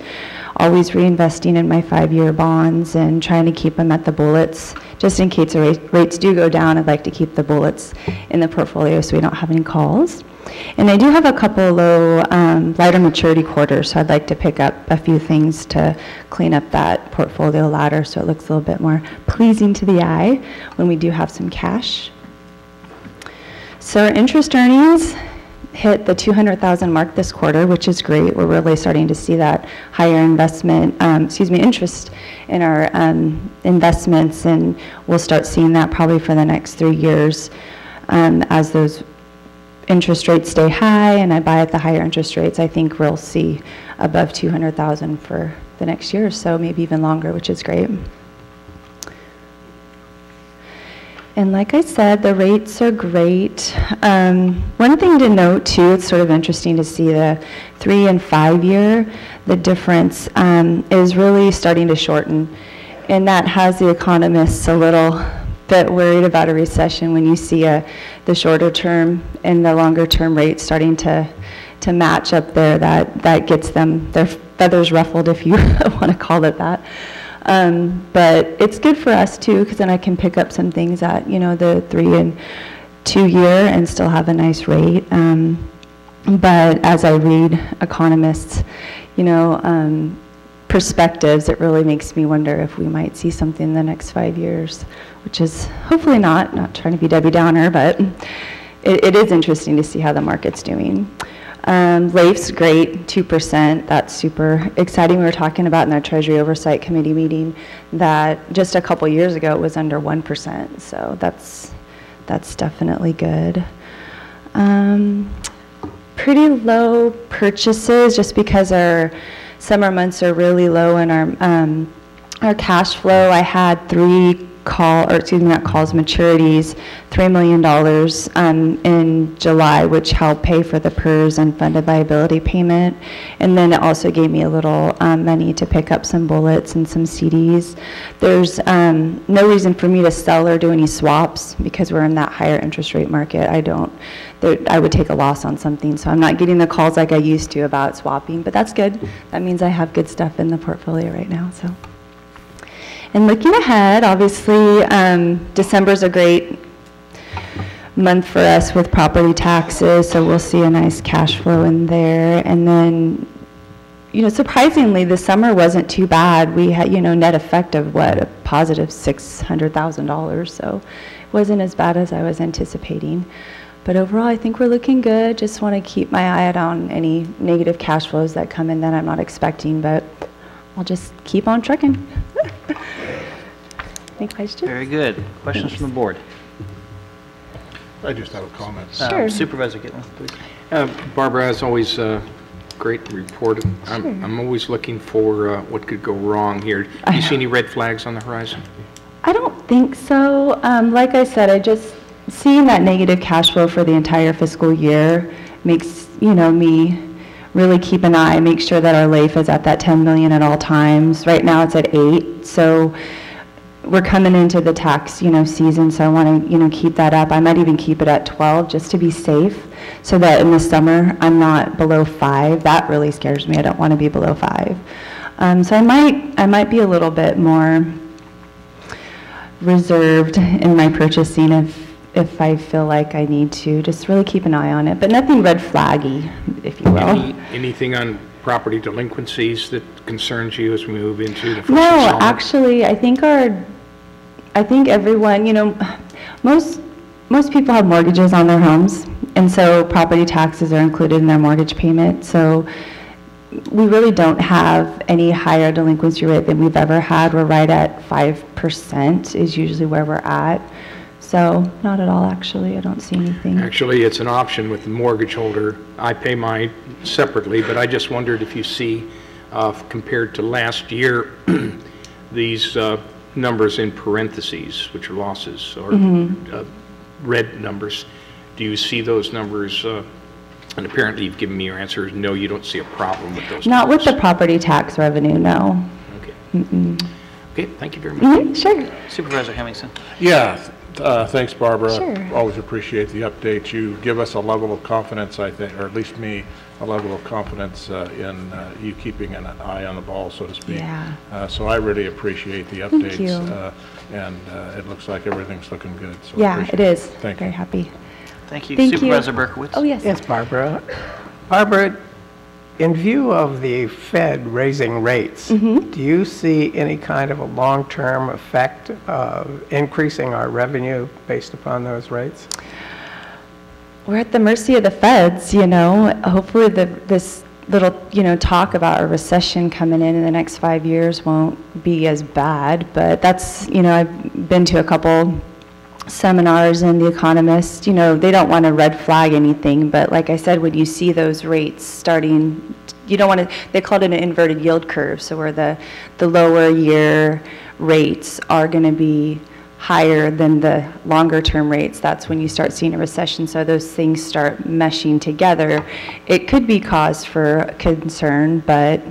[SPEAKER 6] Always reinvesting in my 5-year bonds and trying to keep them at the bullets. Just in case the rates do go down, I'd like to keep the bullets in the portfolio so we don't have any calls. And I do have a couple low, lighter maturity quarters, so I'd like to pick up a few things to clean up that portfolio ladder so it looks a little bit more pleasing to the eye when we do have some cash. So our interest earnings hit the 200,000 mark this quarter, which is great. We're really starting to see that higher investment, interest in our investments, and we'll start seeing that probably for the next 3 years as those interest rates stay high and I buy at the higher interest rates. I think we'll see above 200,000 for the next year or so, maybe even longer, which is great. And like I said, the rates are great. One thing to note too, it's sort of interesting to see the 3 and 5 year, the difference is really starting to shorten. And that has the economists a little bit worried about a recession when you see the shorter term and the longer term rates starting to match up there. That gets them their feathers ruffled, if you want to call it that. But it's good for us too, because then I can pick up some things at, the 3 and 2 year and still have a nice rate. But as I read economists, perspectives, it really makes me wonder if we might see something in the next 5 years, which is hopefully not trying to be Debbie Downer, but it is interesting to see how the market's doing. LAIF's great, 2%. That's super exciting. We were talking about in our Treasury Oversight Committee meeting that just a couple years ago it was under 1%. So that's definitely good. Pretty low purchases just because our summer months are really low in our cash flow. I had maturities, $3 million in July, which helped pay for the PERS unfunded liability payment. And then it also gave me a little money to pick up some bullets and some CDs. There's no reason for me to sell or do any swaps because we're in that higher interest rate market. I would take a loss on something. So I'm not getting the calls like I used to about swapping, but that's good. That means I have good stuff in the portfolio right now. So. And looking ahead, obviously, December's a great month for us with property taxes, so we'll see a nice cash flow in there. And then, surprisingly, the summer wasn't too bad. We had, net effect of a positive $600,000, so it wasn't as bad as I was anticipating. But overall, I think we're looking good. Just want to keep my eye out on any negative cash flows that come in that I'm not expecting, but I'll just keep on trucking. Any questions?
[SPEAKER 1] Very good. Questions from the board?
[SPEAKER 3] I just have a comment.
[SPEAKER 6] Sure.
[SPEAKER 1] Supervisor Gitlin, please.
[SPEAKER 4] Barbara, as always, great report. I'm always looking for what could go wrong here. Do you see any red flags on the horizon?
[SPEAKER 6] I don't think so. Like I said, seeing that negative cash flow for the entire fiscal year makes, me really keep an eye, make sure that our LAIF is at that 10 million at all times. Right now it's at 8, so we're coming into the tax, season, so I want to, keep that up. I might even keep it at 12 just to be safe, so that in the summer I'm not below 5. That really scares me. I don't want to be below 5. So I might be a little bit more reserved in my purchasing if I feel like I need to. Just really keep an eye on it, but nothing red flaggy, if you will.
[SPEAKER 4] Anything on property delinquencies that concerns you as we move into the first
[SPEAKER 6] No,
[SPEAKER 4] installment?
[SPEAKER 6] actually, I think everyone, most people have mortgages on their homes, and so property taxes are included in their mortgage payment. So we really don't have any higher delinquency rate than we've ever had. We're right at 5% is usually where we're at. So not at all, actually. I don't see anything.
[SPEAKER 4] Actually, it's an option with the mortgage holder. I pay mine separately, but I just wondered if you see, compared to last year, these numbers in parentheses, which are losses, or red numbers. Do you see those numbers? And apparently you've given me your answer. No, you don't see a problem with those
[SPEAKER 6] Not
[SPEAKER 4] numbers.
[SPEAKER 6] with the property tax revenue, no.
[SPEAKER 4] Okay.
[SPEAKER 6] Mm-mm.
[SPEAKER 4] Okay, thank you very much.
[SPEAKER 6] Sure.
[SPEAKER 1] Supervisor Hemmingson.
[SPEAKER 3] Yeah, thanks, Barbara.
[SPEAKER 6] Sure.
[SPEAKER 3] Always appreciate the updates. You give us a level of confidence, I think, or at least me, a level of confidence in you keeping an eye on the ball, so to speak.
[SPEAKER 6] Yeah.
[SPEAKER 3] So I really appreciate the updates.
[SPEAKER 6] Thank you.
[SPEAKER 3] And it looks like everything's looking good. So
[SPEAKER 6] Yeah, it is.
[SPEAKER 3] Thank
[SPEAKER 6] Very
[SPEAKER 3] you.
[SPEAKER 6] happy.
[SPEAKER 1] Thank you.
[SPEAKER 6] Thank
[SPEAKER 1] Supervisor
[SPEAKER 6] you.
[SPEAKER 1] Berkowitz.
[SPEAKER 6] Oh, yes.
[SPEAKER 14] Yes, Barbara. Barbara, in view of the Fed raising rates, do you see any kind of a long-term effect of increasing our revenue based upon those rates?
[SPEAKER 6] We're at the mercy of the feds, Hopefully this little, talk about a recession coming in the next 5 years won't be as bad. But that's, I've been to a couple seminars and The Economist, they don't want to red flag anything. But like I said, when you see those rates starting, you don't want to, they called it an inverted yield curve. So where the lower year rates are going to be higher than the longer term rates, that's when you start seeing a recession. So those things start meshing together. It could be cause for concern, but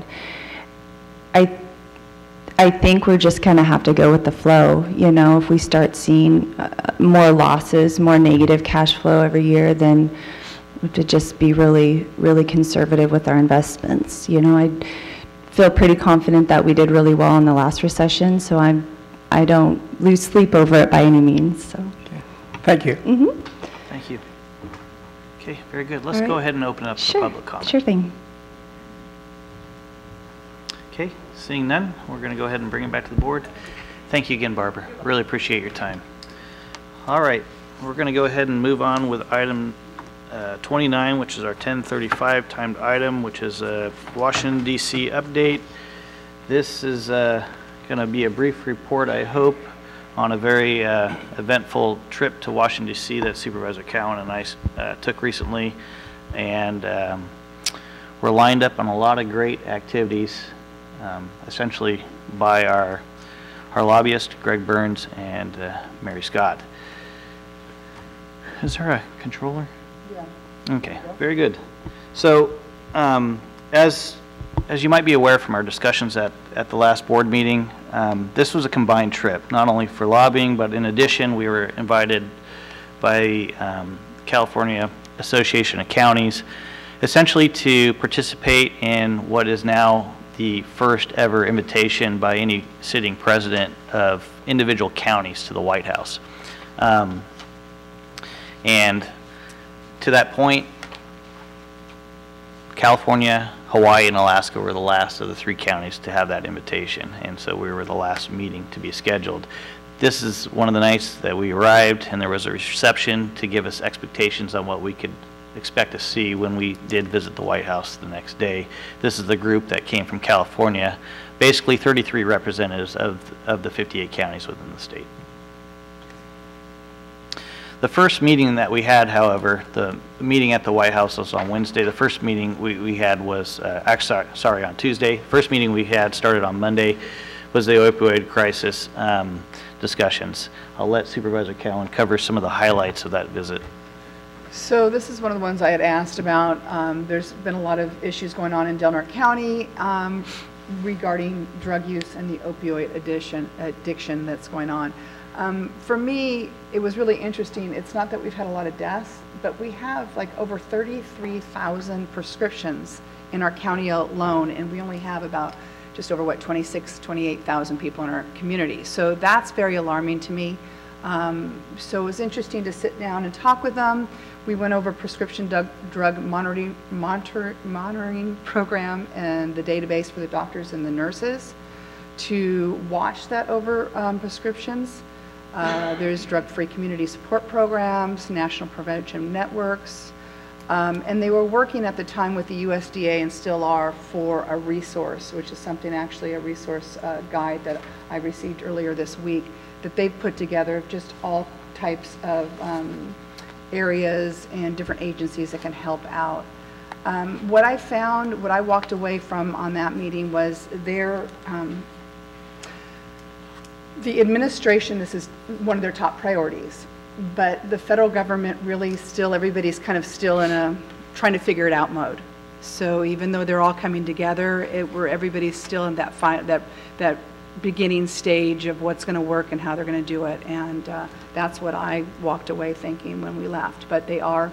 [SPEAKER 6] I think we're just going to have to go with the flow. If we start seeing more losses, more negative cash flow every year, then we have to just be really, really conservative with our investments. I feel pretty confident that we did really well in the last recession, so I don't lose sleep over it by any means. So.
[SPEAKER 14] Okay. Thank you.
[SPEAKER 1] Thank you. Okay, very good. Let's go ahead and open up for public comment.
[SPEAKER 6] Sure thing.
[SPEAKER 1] Okay, seeing none, we're going to go ahead and bring it back to the board. Thank you again, Barbara. Really appreciate your time. All right, we're going to go ahead and move on with item 29, which is our 10:35 timed item, which is a Washington, D.C. update. This is going to be a brief report, I hope, on a very eventful trip to Washington, D.C. that Supervisor Cowan and I took recently. And we're lined up on a lot of great activities, essentially by our lobbyist, Greg Burns, and Mary Scott. Is there a controller? Yeah. Okay, very good. So, as you might be aware from our discussions at the last board meeting, this was a combined trip, not only for lobbying, but in addition, we were invited by California Association of Counties, essentially to participate in what is now the first ever invitation by any sitting president of individual counties to the White House. And to that point, California, Hawaii, and Alaska were the last of the 3 counties to have that invitation, and so we were the last meeting to be scheduled. This is one of the nights that we arrived, and there was a reception to give us expectations on what we could expect to see when we did visit the White House the next day. This is the group that came from California, basically 33 representatives of the 58 counties within the state. The first meeting that we had, however, the meeting at the White House was on Wednesday. The first meeting we had was, actually, on Tuesday. First meeting we had started on Monday was the opioid crisis discussions. I'll let Supervisor Cowan cover some of the highlights of that visit.
[SPEAKER 15] So this is one of the ones I had asked about. There's been a lot of issues going on in Del Norte County regarding drug use and the opioid addiction that's going on. For me, it was really interesting. It's not that we've had a lot of deaths, but we have like over 33,000 prescriptions in our county alone, and we only have about just over, 28,000 people in our community. So that's very alarming to me. So it was interesting to sit down and talk with them. We went over prescription drug monitoring program and the database for the doctors and the nurses to watch that over prescriptions. There's drug-free community support programs, national prevention networks, and they were working at the time with the USDA and still are for a resource, which is something, actually a resource guide that I received earlier this week that they've put together of just all types of areas and different agencies that can help out. What I found, what I walked away from on that meeting was the administration, this is one of their top priorities, but the federal government really still, everybody's kind of still in a trying to figure it out mode. So even though they're all coming together, everybody's still in that beginning stage of what's going to work and how they're going to do it, and that's what I walked away thinking when we left. But they are,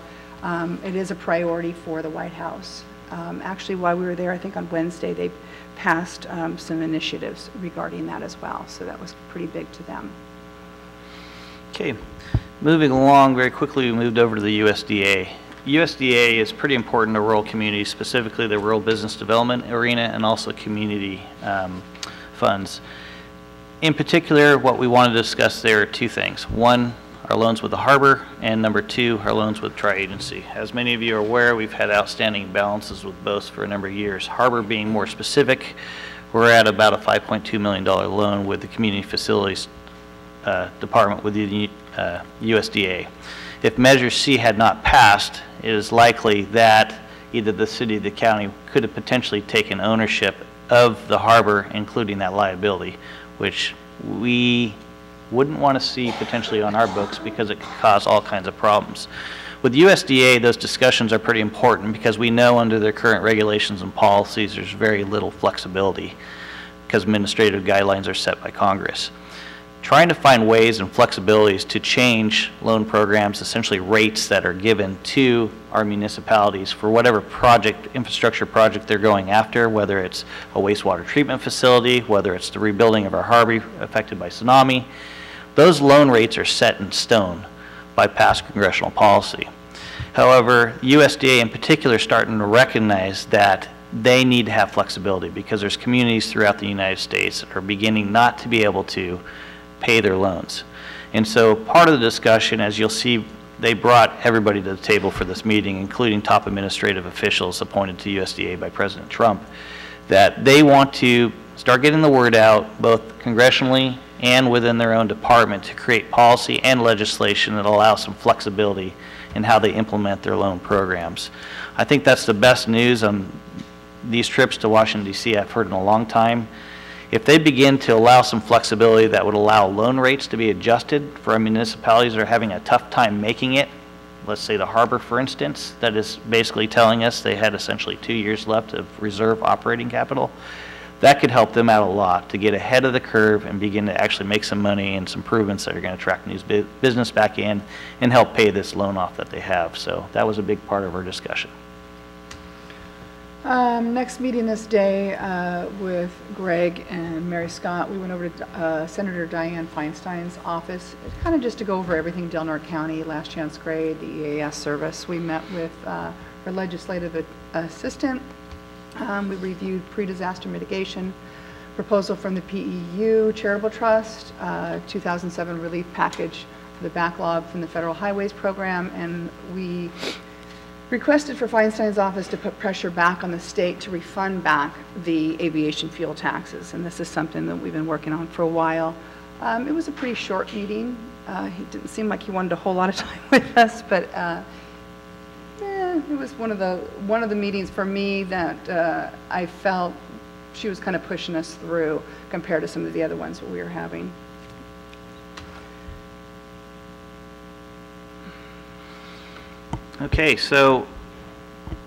[SPEAKER 15] it is a priority for the White House. Actually, while we were there, I think on Wednesday, they passed some initiatives regarding that as well, so that was pretty big to them.
[SPEAKER 1] Okay, moving along very quickly, we moved over to the USDA. USDA is pretty important to rural communities, specifically the rural business development arena and also community funds. In particular, what we want to discuss there are 2 things. One, our loans with the harbor, and number 2, our loans with tri-agency. As many of you are aware, we've had outstanding balances with both for a number of years. Harbor being more specific, we're at about a $5.2 million loan with the Community Facilities Department with the USDA. If Measure C had not passed, it is likely that either the city or the county could have potentially taken ownership of the harbor, including that liability, which we wouldn't want to see potentially on our books because it could cause all kinds of problems. With USDA, those discussions are pretty important because we know under their current regulations and policies there's very little flexibility because administrative guidelines are set by Congress. Trying to find ways and flexibilities to change loan programs, essentially rates that are given to our municipalities for whatever project, infrastructure project they're going after, whether it's a wastewater treatment facility, whether it's the rebuilding of our harbor affected by tsunami. Those loan rates are set in stone by past congressional policy. However, USDA in particular is starting to recognize that they need to have flexibility because there's communities throughout the United States that are beginning not to be able to pay their loans. And so part of the discussion, as you'll see, they brought everybody to the table for this meeting, including top administrative officials appointed to USDA by President Trump, that they want to start getting the word out, both congressionally and within their own department, to create policy and legislation that allows some flexibility in how they implement their loan programs. I think that's the best news on these trips to Washington, D.C. I've heard in a long time. If they begin to allow some flexibility that would allow loan rates to be adjusted for our municipalities that are having a tough time making it, let's say the harbor, for instance, that is basically telling us they had essentially 2 years left of reserve operating capital, that could help them out a lot to get ahead of the curve and begin to actually make some money and some improvements that are going to attract new business back in and help pay this loan off that they have. So that was a big part of our discussion.
[SPEAKER 15] Next meeting this day with Greg and Mary Scott, we went over to Senator Dianne Feinstein's office, kind of just to go over everything Del Norte County, last chance grade, the EAS service. We met with her legislative assistant. We reviewed pre-disaster mitigation proposal from the PEU Charitable Trust, 2007 relief package for the backlog from the Federal Highways Program, and we requested for Feinstein's office to put pressure back on the state to refund back the aviation fuel taxes, and this is something that we've been working on for a while. It was a pretty short meeting. He didn't seem like he wanted a whole lot of time with us, but it was one of the meetings for me that I felt she was kind of pushing us through compared to some of the other ones that we were having.
[SPEAKER 1] Okay, so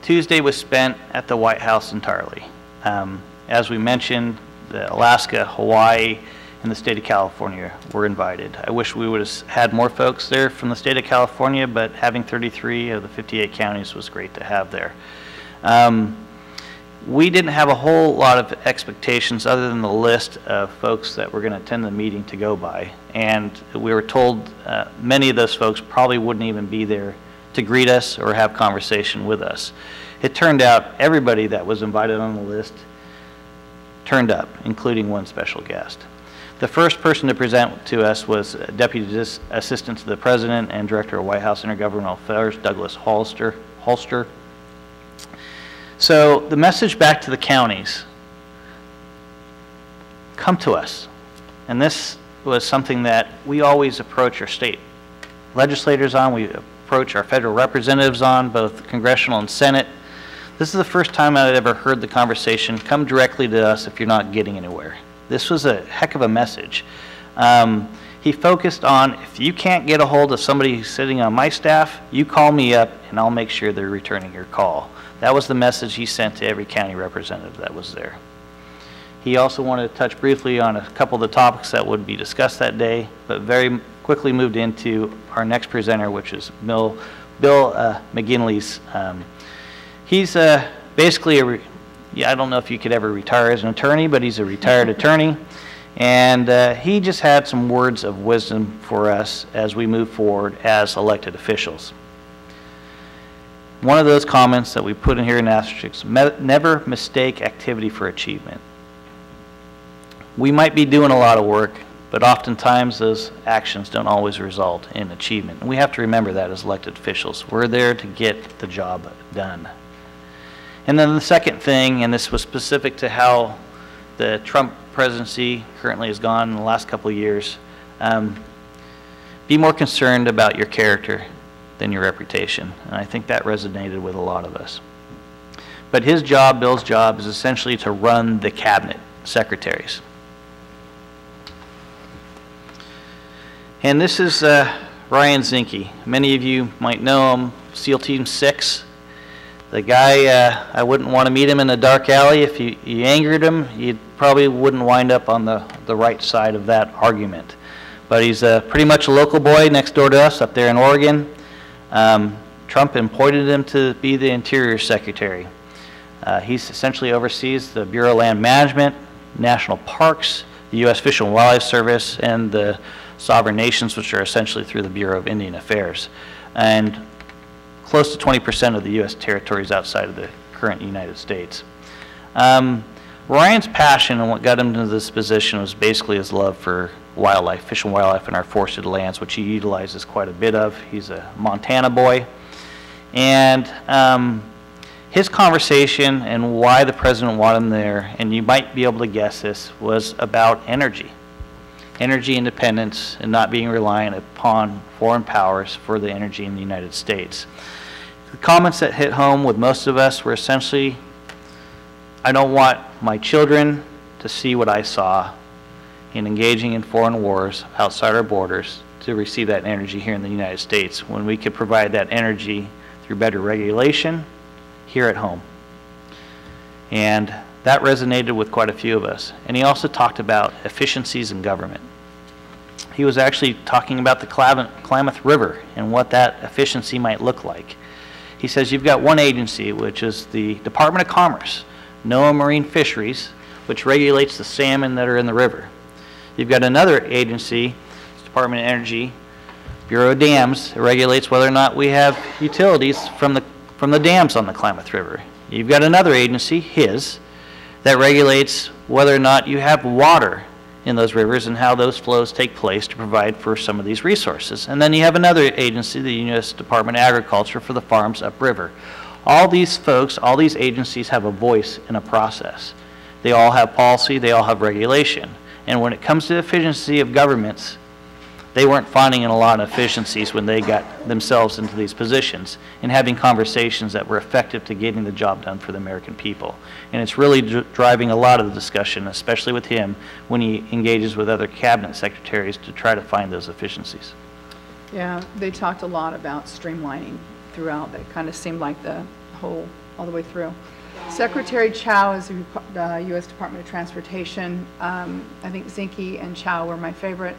[SPEAKER 1] Tuesday was spent at the White House entirely. As we mentioned, Alaska, Hawaii, and the state of California were invited. I wish we would have had more folks there from the state of California, but having 33 of the 58 counties was great to have there. We didn't have a whole lot of expectations other than the list of folks that were going to attend the meeting to go by, and we were told many of those folks probably wouldn't even be there to greet us or have conversation with us. It turned out everybody that was invited on the list turned up, including one special guest. The first person to present to us was Deputy Assistant to the President and Director of White House Intergovernmental Affairs, Douglas Holster. So the message back to the counties, come to us. And this was something that we always approach our state legislators on, we approach our federal representatives on, both congressional and Senate. This is the first time I've ever heard the conversation, come directly to us if you're not getting anywhere. This was a heck of a message. He focused on, if you can't get a hold of somebody who's sitting on my staff, you call me up and I'll make sure they're returning your call. That was the message he sent to every county representative that was there. He also wanted to touch briefly on a couple of the topics that would be discussed that day, but very quickly moved into our next presenter, which is Bill McGinley's. He's basically I don't know if you could ever retire as an attorney, but he's a retired attorney. And he just had some words of wisdom for us as we move forward as elected officials. One of those comments that we put in here in asterisks, never mistake activity for achievement. We might be doing a lot of work, but oftentimes those actions don't always result in achievement. And we have to remember that as elected officials. We're there to get the job done. And then the second thing, and this was specific to how the Trump presidency currently has gone in the last couple of years, be more concerned about your character than your reputation. And I think that resonated with a lot of us. But his job, Bill's job, is essentially to run the cabinet secretaries. And this is Ryan Zinke. Many of you might know him, SEAL Team 6. The guy, I wouldn't want to meet him in a dark alley. If you angered him, you probably wouldn't wind up on the right side of that argument. But he's pretty much a local boy next door to us up there in Oregon. Trump appointed him to be the Interior Secretary. He essentially oversees the Bureau of Land Management, National Parks, the U.S. Fish and Wildlife Service, and the sovereign nations, which are essentially through the Bureau of Indian Affairs. And close to 20% of the U.S. territories outside of the current United States. Ryan's passion and what got him into this position was basically his love for wildlife, fish and wildlife in our forested lands, which he utilizes quite a bit of. He's a Montana boy. And his conversation and why the president wanted him there, and you might be able to guess this, was about energy. Energy independence and not being reliant upon foreign powers for the energy in the United States. The comments that hit home with most of us were essentially, I don't want my children to see what I saw in engaging in foreign wars outside our borders to receive that energy here in the United States, when we could provide that energy through better regulation here at home. And that resonated with quite a few of us. And he also talked about efficiencies in government. He was actually talking about the Klamath River and what that efficiency might look like. He says you've got one agency, which is the Department of Commerce, NOAA Marine Fisheries, which regulates the salmon that are in the river. You've got another agency, Department of Energy, Bureau of Dams, that regulates whether or not we have utilities from the dams on the Klamath River. You've got another agency, his, that regulates whether or not you have water in those rivers and how those flows take place to provide for some of these resources. And then you have another agency, the U.S. Department of Agriculture, for the farms upriver. All these folks, all these agencies have a voice in a process. They all have policy, they all have regulation. And when it comes to efficiency of governments, they weren't finding a lot of efficiencies when they got themselves into these positions and having conversations that were effective to getting the job done for the American people. And it's really driving a lot of the discussion, especially with him, when he engages with other cabinet secretaries to try to find those efficiencies.
[SPEAKER 15] Yeah, they talked a lot about streamlining throughout. That kind of seemed like the whole, all the way through. Secretary Chow is the U.S. Department of Transportation. I think Zinke and Chow were my favorite.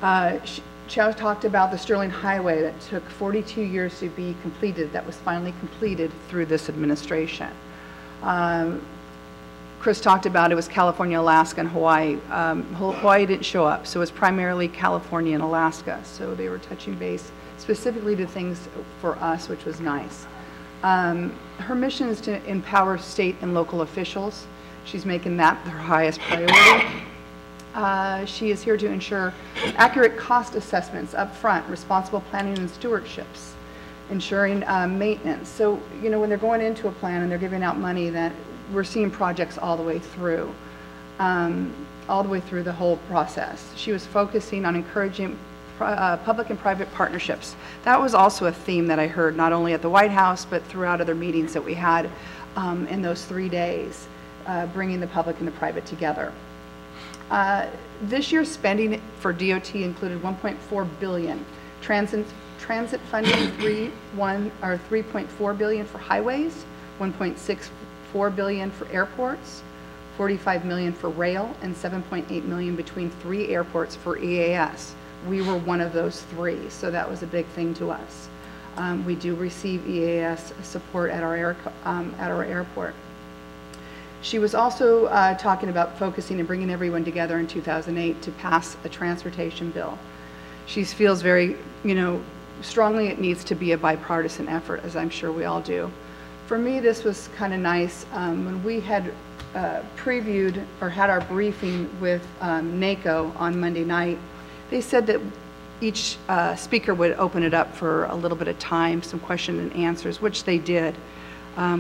[SPEAKER 15] Chow talked about the Sterling Highway that took 42 years to be completed, that was finally completed through this administration. Chris talked about it was California, Alaska, and Hawaii. Hawaii didn't show up, so it was primarily California and Alaska. So they were touching base specifically to things for us, which was nice. Her mission is to empower state and local officials. She's making that her highest priority. She is here to ensure accurate cost assessments up front, responsible planning and stewardships, ensuring maintenance. So, you know, when they're going into a plan and they're giving out money, that we're seeing projects all the way through the whole process. She was focusing on encouraging public and private partnerships. That was also a theme that I heard not only at the White House, but throughout other meetings that we had in those 3 days, bringing the public and the private together. This year's spending for DOT included $1.4 billion. Transit funding, $3.4 billion for highways, $1.64 billion for airports, $45 million for rail, and $7.8 million between 3 airports for EAS. We were one of those 3, so that was a big thing to us. We do receive EAS support at our airport. She was also talking about focusing and bringing everyone together in 2008 to pass a transportation bill. She feels very, strongly it needs to be a bipartisan effort, as I'm sure we all do. For me, this was kind of nice. When we had previewed or had our briefing with NACO on Monday night, they said that each speaker would open it up for a little bit of time, some question and answers, which they did.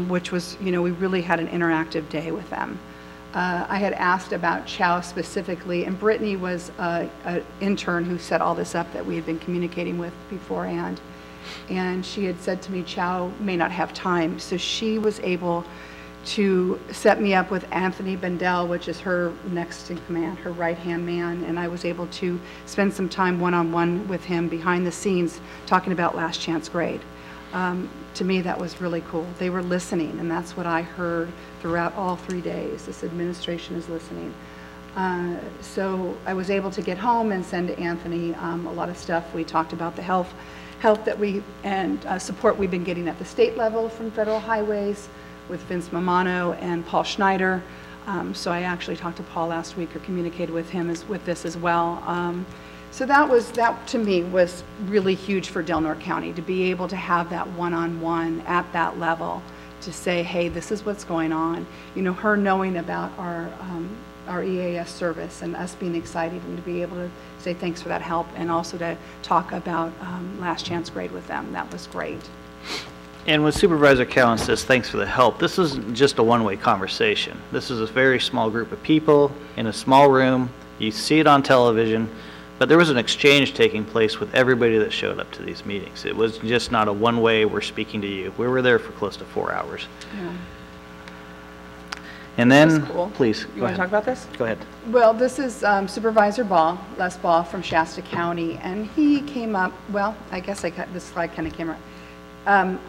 [SPEAKER 15] Which was, we really had an interactive day with them. I had asked about Chow specifically, and Brittany was an intern who set all this up that we had been communicating with beforehand. And she had said to me, Chow may not have time. So she was able to set me up with Anthony Bendel, which is her next in command, her right-hand man. And I was able to spend some time one-on-one with him behind the scenes talking about last chance grade. To me, that was really cool. They were listening, and that's what I heard throughout all 3 days. This administration is listening. So I was able to get home and send to Anthony a lot of stuff. We talked about the health that and support we've been getting at the state level from Federal Highways with Vince Mamano and Paul Schneider. So I actually talked to Paul last week or communicated with him with this as well. So that to me was really huge for Del Norte County, to be able to have that one-on-one at that level to say, hey, this is what's going on. You know, her knowing about our EAS service and us being excited and to be able to say thanks for that help, and also to talk about last chance grade with them. That was great.
[SPEAKER 1] And when Supervisor Cowan says thanks for the help, this isn't just a one-way conversation. This is a very small group of people in a small room. You see it on television, but there was an exchange taking place with everybody that showed up to these meetings. It was just not a one-way, we're speaking to you. We were there for close to 4 hours.
[SPEAKER 15] Yeah.
[SPEAKER 1] And then,
[SPEAKER 15] That's cool.
[SPEAKER 1] please,
[SPEAKER 15] You want to talk about this?
[SPEAKER 1] Go ahead.
[SPEAKER 15] Well, this is Supervisor Les Ball from Shasta County, and he came up, well, I guess this slide kind of came up.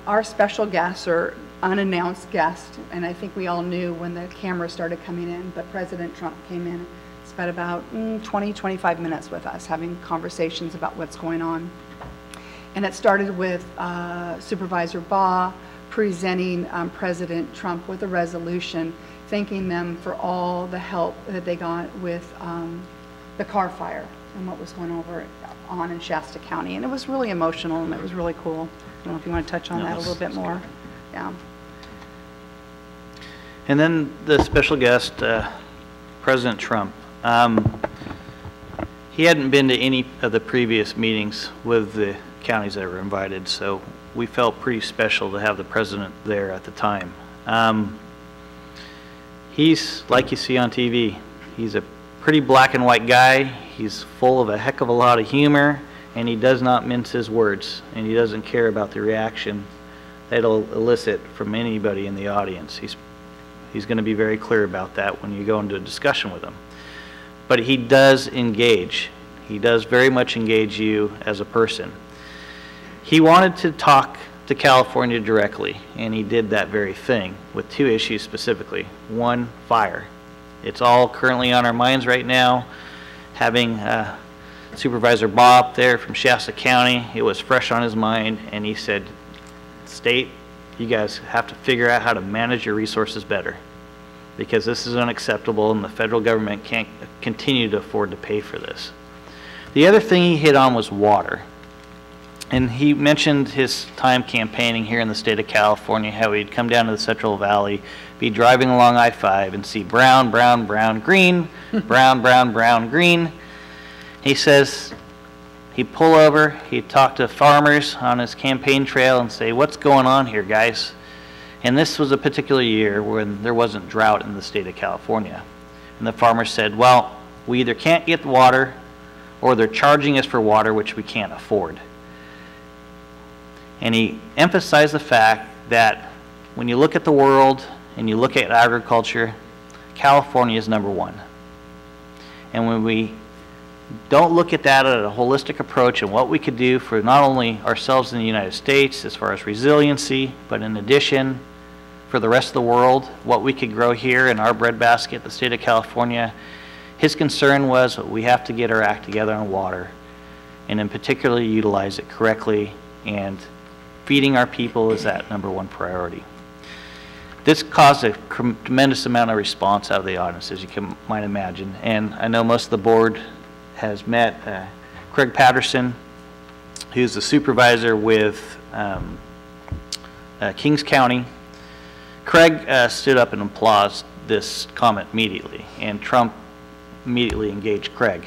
[SPEAKER 15] Our special guest, or unannounced guest, and I think we all knew when the camera started coming in, but President Trump came in, spent about 20, 25 minutes with us, having conversations about what's going on. And it started with Supervisor Baugh presenting President Trump with a resolution thanking them for all the help that they got with the car fire and what was going on in Shasta County. And it was really emotional, and it was really cool. I don't know if you want to touch on that a little bit more. Yeah.
[SPEAKER 1] And then the special guest, President Trump. He hadn't been to any of the previous meetings with the counties that were invited, so we felt pretty special to have the president there at the time. He's like you see on TV. He's a pretty black and white guy. He's full of a heck of a lot of humor, and he does not mince his words, and he doesn't care about the reaction that it'll elicit from anybody in the audience. He's going to be very clear about that when you go into a discussion with him. But he does engage. He does very much engage you as a person. He wanted to talk to California directly, and he did that very thing with 2 issues specifically. One, fire. It's all currently on our minds right now. Having Supervisor Bob there from Shasta County, it was fresh on his mind, and he said, State, you guys have to figure out how to manage your resources better, because this is unacceptable and the federal government can't continue to afford to pay for this. The other thing he hit on was water. And he mentioned his time campaigning here in the state of California, how he'd come down to the Central Valley, be driving along I-5 and see brown, brown, brown, green, brown, brown, brown, green. He says he'd pull over, he'd talk to farmers on his campaign trail and say, what's going on here, guys? And this was a particular year when there wasn't drought in the state of California. And the farmers said, well, we either can't get the water, or they're charging us for water, which we can't afford. And he emphasized the fact that when you look at the world and you look at agriculture, California is #1. And when we don't look at that at a holistic approach and what we could do for not only ourselves in the United States as far as resiliency, but in addition for the rest of the world, what we could grow here in our breadbasket, the state of California, his concern was we have to get our act together on water, and in particular utilize it correctly, and feeding our people is that #1 priority. This caused a tremendous amount of response out of the audience, as you might imagine. And I know most of the board has met Craig Patterson, who's the supervisor with Kings County. Craig stood up and applauded this comment immediately, and Trump immediately engaged Craig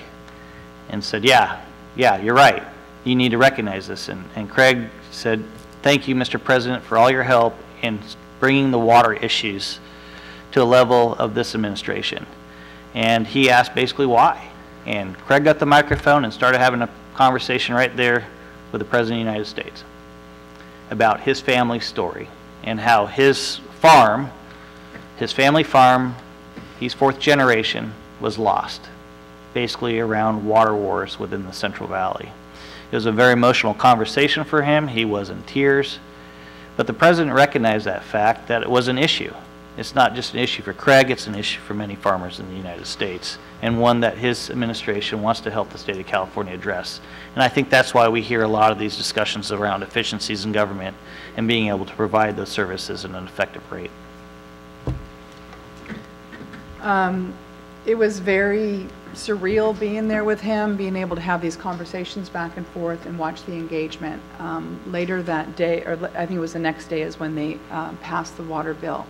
[SPEAKER 1] and said, yeah, you're right. You need to recognize this. And Craig said, thank you, Mr. President, for all your help in bringing the water issues to a level of this administration. And he asked basically why. And Craig got the microphone and started having a conversation right there with the President of the United States about his family story and how his farm, his family farm, he's 4th generation, was lost, basically around water wars within the Central Valley. It was a very emotional conversation for him. He was in tears. But the president recognized that fact, that it was an issue. It's not just an issue for Craig, it's an issue for many farmers in the United States, and one that his administration wants to help the state of California address. And I think that's why we hear a lot of these discussions around efficiencies in government and being able to provide those services at an effective rate.
[SPEAKER 15] It was very surreal being there with him, being able to have these conversations back and forth and watch the engagement. Later that day, or I think it was the next day, is when they passed the water bill.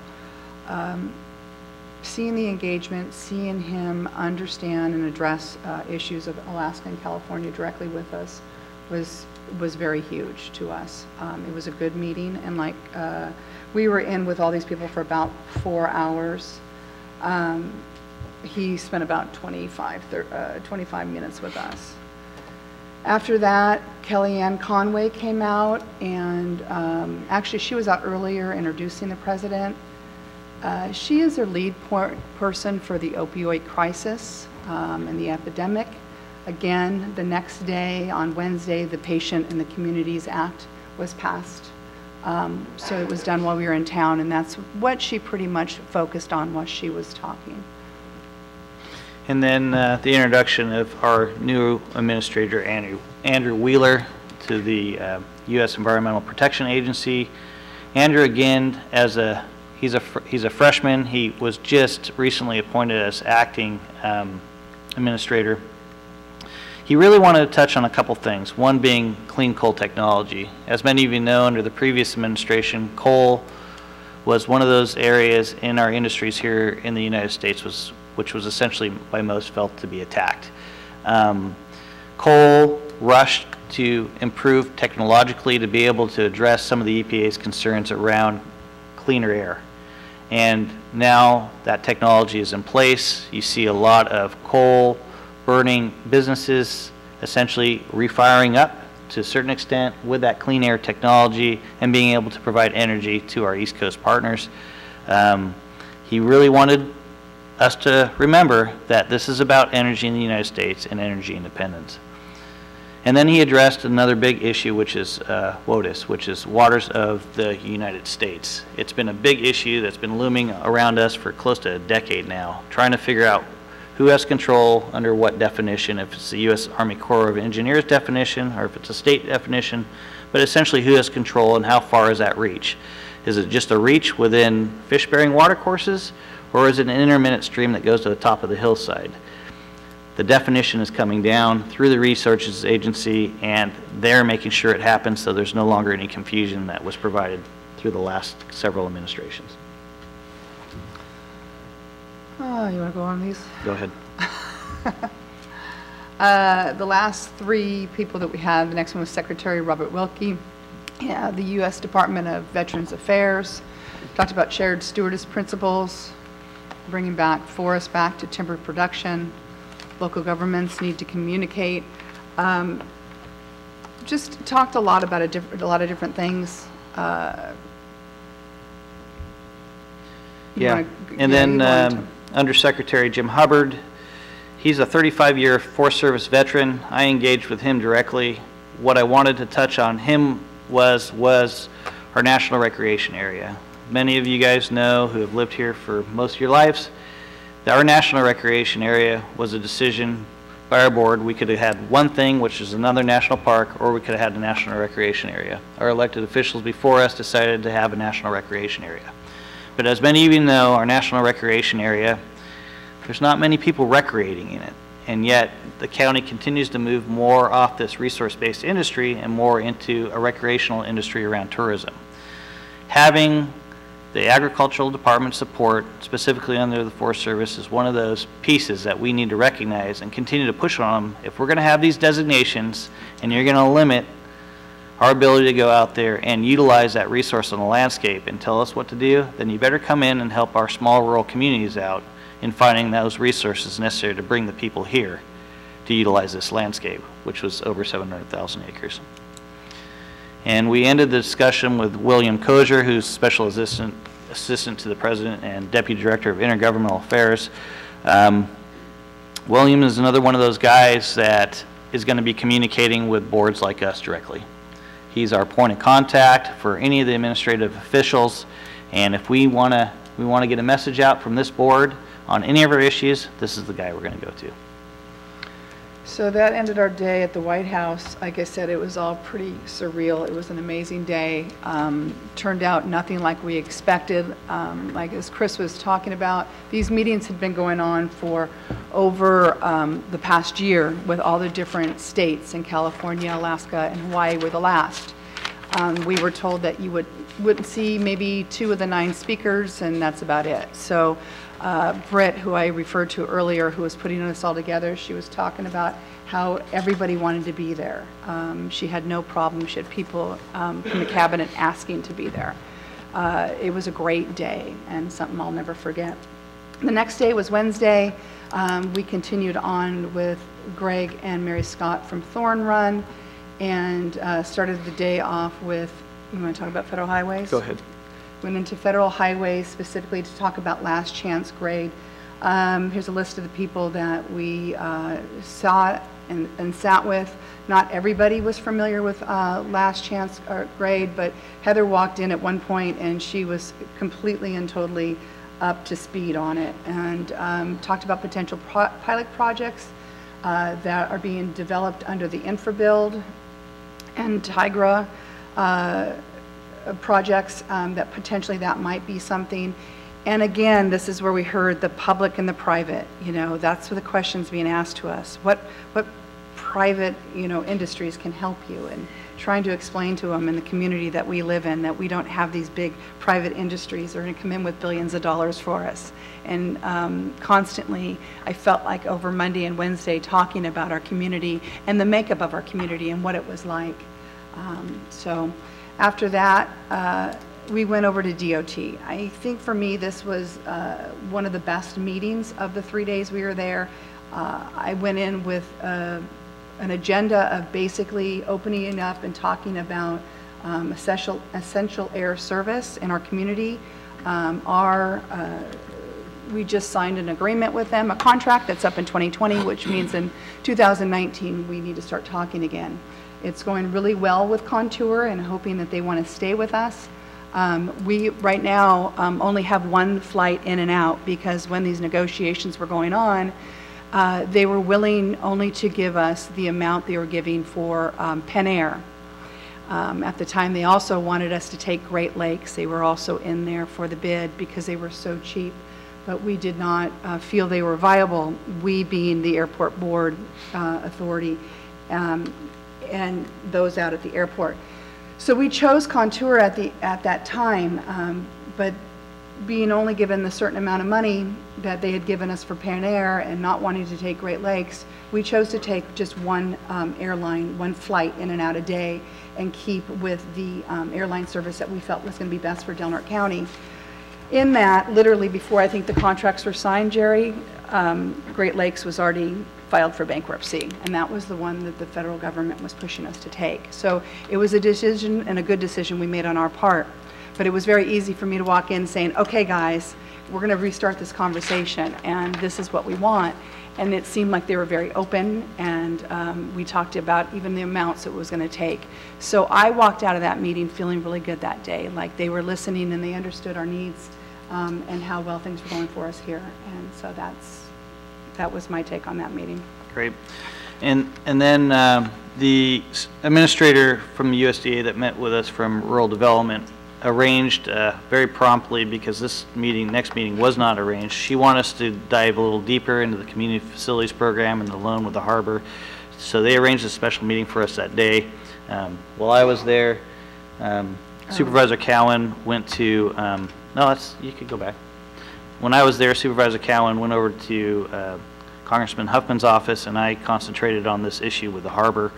[SPEAKER 15] Seeing the engagement, seeing him understand and address issues of Alaska and California directly with us was very huge to us. It was a good meeting, and like we were in with all these people for about 4 hours. He spent about 25 minutes with us. After that, Kellyanne Conway came out, and actually she was out earlier introducing the president. She is their lead person for the opioid crisis and the epidemic. Again, the next day, on Wednesday, the Patient in the Communities Act was passed. So it was done while we were in town, and that's what she pretty much focused on while she was talking.
[SPEAKER 1] And then the introduction of our new administrator, Andrew Wheeler, to the U.S. Environmental Protection Agency. Andrew, again, he's a freshman. He was just recently appointed as acting administrator. He really wanted to touch on a couple things, one being clean coal technology. As many of you know, under the previous administration, coal was one of those areas in our industries here in the United States which was essentially by most felt to be attacked. Coal rushed to improve technologically to be able to address some of the EPA's concerns around cleaner air. And now that technology is in place. You see a lot of coal burning businesses essentially refiring up to a certain extent with that clean air technology and being able to provide energy to our East Coast partners. He really wanted us to remember that this is about energy in the United States and energy independence. And then he addressed another big issue, which is WOTUS, which is Waters of the United States. It's been a big issue that's been looming around us for close to a decade now, trying to figure out who has control under what definition, if it's the U.S. Army Corps of Engineers definition or if it's a state definition, but essentially who has control and how far does that reach? Is it just a reach within fish-bearing watercourses, or is it an intermittent stream that goes to the top of the hillside? The definition is coming down through the Resources Agency, and they're making sure it happens so there's no longer any confusion that was provided through the last several administrations.
[SPEAKER 15] Oh, you want to go on these?
[SPEAKER 1] Go ahead.
[SPEAKER 15] The last three people that we had, the next one was Secretary Robert Wilkie, the U.S. Department of Veterans Affairs. Talked about shared stewardess principles, bringing back forests back to timber production. Local governments need to communicate. Just talked a lot about a lot of different things.
[SPEAKER 1] And then Under Secretary Jim Hubbard, he's a 35-year Forest Service veteran. I engaged with him directly. What I wanted to touch on him was our national recreation area. Many of you guys know, who have lived here for most of your lives, that our national recreation area was a decision by our board. We could have had one thing, which is another national park, or we could have had a national recreation area. Our elected officials before us decided to have a national recreation area. But as many of you know, our national recreation area, there's not many people recreating in it. And yet, the county continues to move more off this resource-based industry and more into a recreational industry around tourism. Having the agricultural department support, specifically under the Forest Service, is one of those pieces that we need to recognize and continue to push on them. If we're going to have these designations and you're going to limit our ability to go out there and utilize that resource on the landscape and tell us what to do, then you better come in and help our small rural communities out in finding those resources necessary to bring the people here to utilize this landscape, which was over 700,000 acres. And we ended the discussion with William Kozier, who's Special Assistant to the President and Deputy Director of Intergovernmental Affairs. William is another one of those guys that is going to be communicating with boards like us directly. He's our point of contact for any of the administrative officials, and if we want to get a message out from this board on any of our issues, this is the guy we're going to go to.
[SPEAKER 15] So that ended our day at the White House. Like I said, it was all pretty surreal. It was an amazing day. Turned out nothing like we expected. Like as Chris was talking about, these meetings had been going on for over the past year with all the different states, and California, Alaska, and Hawaii were the last. We were told that you wouldn't see maybe 2 of the 9 speakers, and that's about it. So Britt, who I referred to earlier, who was putting this all together, she was talking about how everybody wanted to be there. She had no problem. She had people from the cabinet asking to be there. It was a great day and something I'll never forget. The next day was Wednesday. We continued on with Greg and Mary Scott from Thorn Run and started the day off with, you want to talk about federal highways?
[SPEAKER 1] Go ahead.
[SPEAKER 15] Went into federal highways specifically to talk about last chance grade. Here's a list of the people that we saw and sat with. Not everybody was familiar with last chance grade, but Heather walked in at one point and she was completely and totally up to speed on it, and talked about potential pilot projects that are being developed under the InfraBuild and TIGRA projects, that potentially that might be something. And again, this is where we heard the public and the private, you know, that's where the questions being asked to us. What private, you know, industries can help you, and trying to explain to them in the community that we live in that we don't have these big private industries that are going to come in with billions of dollars for us. And constantly, I felt like over Monday and Wednesday talking about our community and the makeup of our community and what it was like. So after that, we went over to DOT. I think for me, this was one of the best meetings of the 3 days we were there. I went in with an agenda of basically opening it up and talking about essential air service in our community. We just signed an agreement with them, a contract that's up in 2020, which means in 2019 we need to start talking again. It's going really well with Contour and hoping that they want to stay with us. We right now only have 1 flight in and out, because when these negotiations were going on, they were willing only to give us the amount they were giving for Penn Air. At the time, they also wanted us to take Great Lakes. They were also in there for the bid because they were so cheap, but we did not feel they were viable, we being the airport board authority and those out at the airport. So we chose Contour at that time, but being only given the certain amount of money that they had given us for Pan Air and not wanting to take Great Lakes, we chose to take just 1 airline, 1 flight in and out a day, and keep with the airline service that we felt was going to be best for Del Norte County. In that, literally before I think the contracts were signed, Jerry, Great Lakes was already filed for bankruptcy, and that was the one that the federal government was pushing us to take. So it was a decision, and a good decision we made on our part. But it was very easy for me to walk in saying, okay guys, we're going to restart this conversation and this is what we want. And it seemed like they were very open, and we talked about even the amounts it was going to take. So I walked out of that meeting feeling really good that day, like they were listening and they understood our needs and how well things were going for us here. And so that was my take on that meeting.
[SPEAKER 1] Great. And then the administrator from the USDA that met with us from Rural Development arranged very promptly, because this next meeting was not arranged. She wanted us to dive a little deeper into the community facilities program and the loan with the harbor. So they arranged a special meeting for us that day. While I was there, Supervisor Cowan went to, you could go back. When I was there, Supervisor Cowan went over to Congressman Huffman's office, and I concentrated on this issue with the harbor,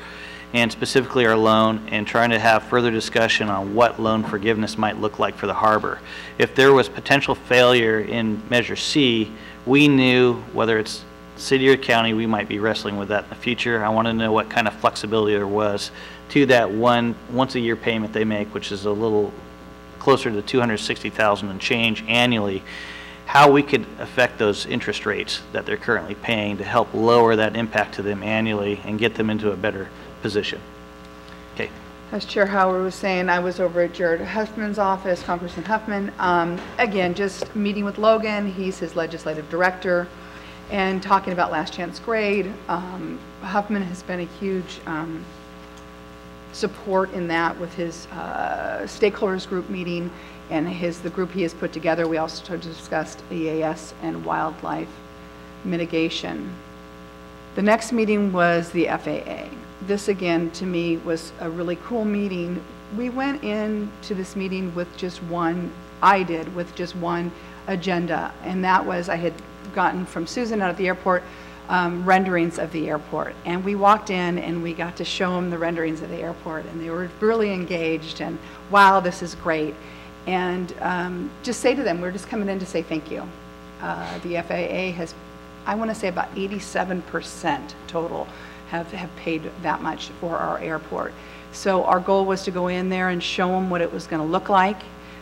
[SPEAKER 1] and specifically our loan, and trying to have further discussion on what loan forgiveness might look like for the harbor. If there was potential failure in Measure C, we knew whether it's city or county, we might be wrestling with that in the future. I want to know what kind of flexibility there was to that once a year payment they make, which is a little closer to $260,000 and change annually, how we could affect those interest rates that they're currently paying to help lower that impact to them annually and get them into a better position. Okay.
[SPEAKER 15] As Chair Howard was saying, I was over at Jared Huffman's office, Congressman Huffman. Again, just meeting with Logan. He's his legislative director. and talking about last chance grade. Huffman has been a huge support in that with his stakeholders group meeting and the group he has put together. We also discussed EAS and wildlife mitigation. The next meeting was the FAA. This again to me was a really cool meeting. We went into this meeting with just one, I did, with just one agenda, and that was I had gotten from Susan out at the airport renderings of the airport, and we walked in and we got to show them the renderings of the airport, and they were really engaged and wow, this is great. And just say to them, we're just coming in to say thank you. The FAA has, I want to say about 87% total have paid that much for our airport. So our goal was to go in there and show them what it was going to look like,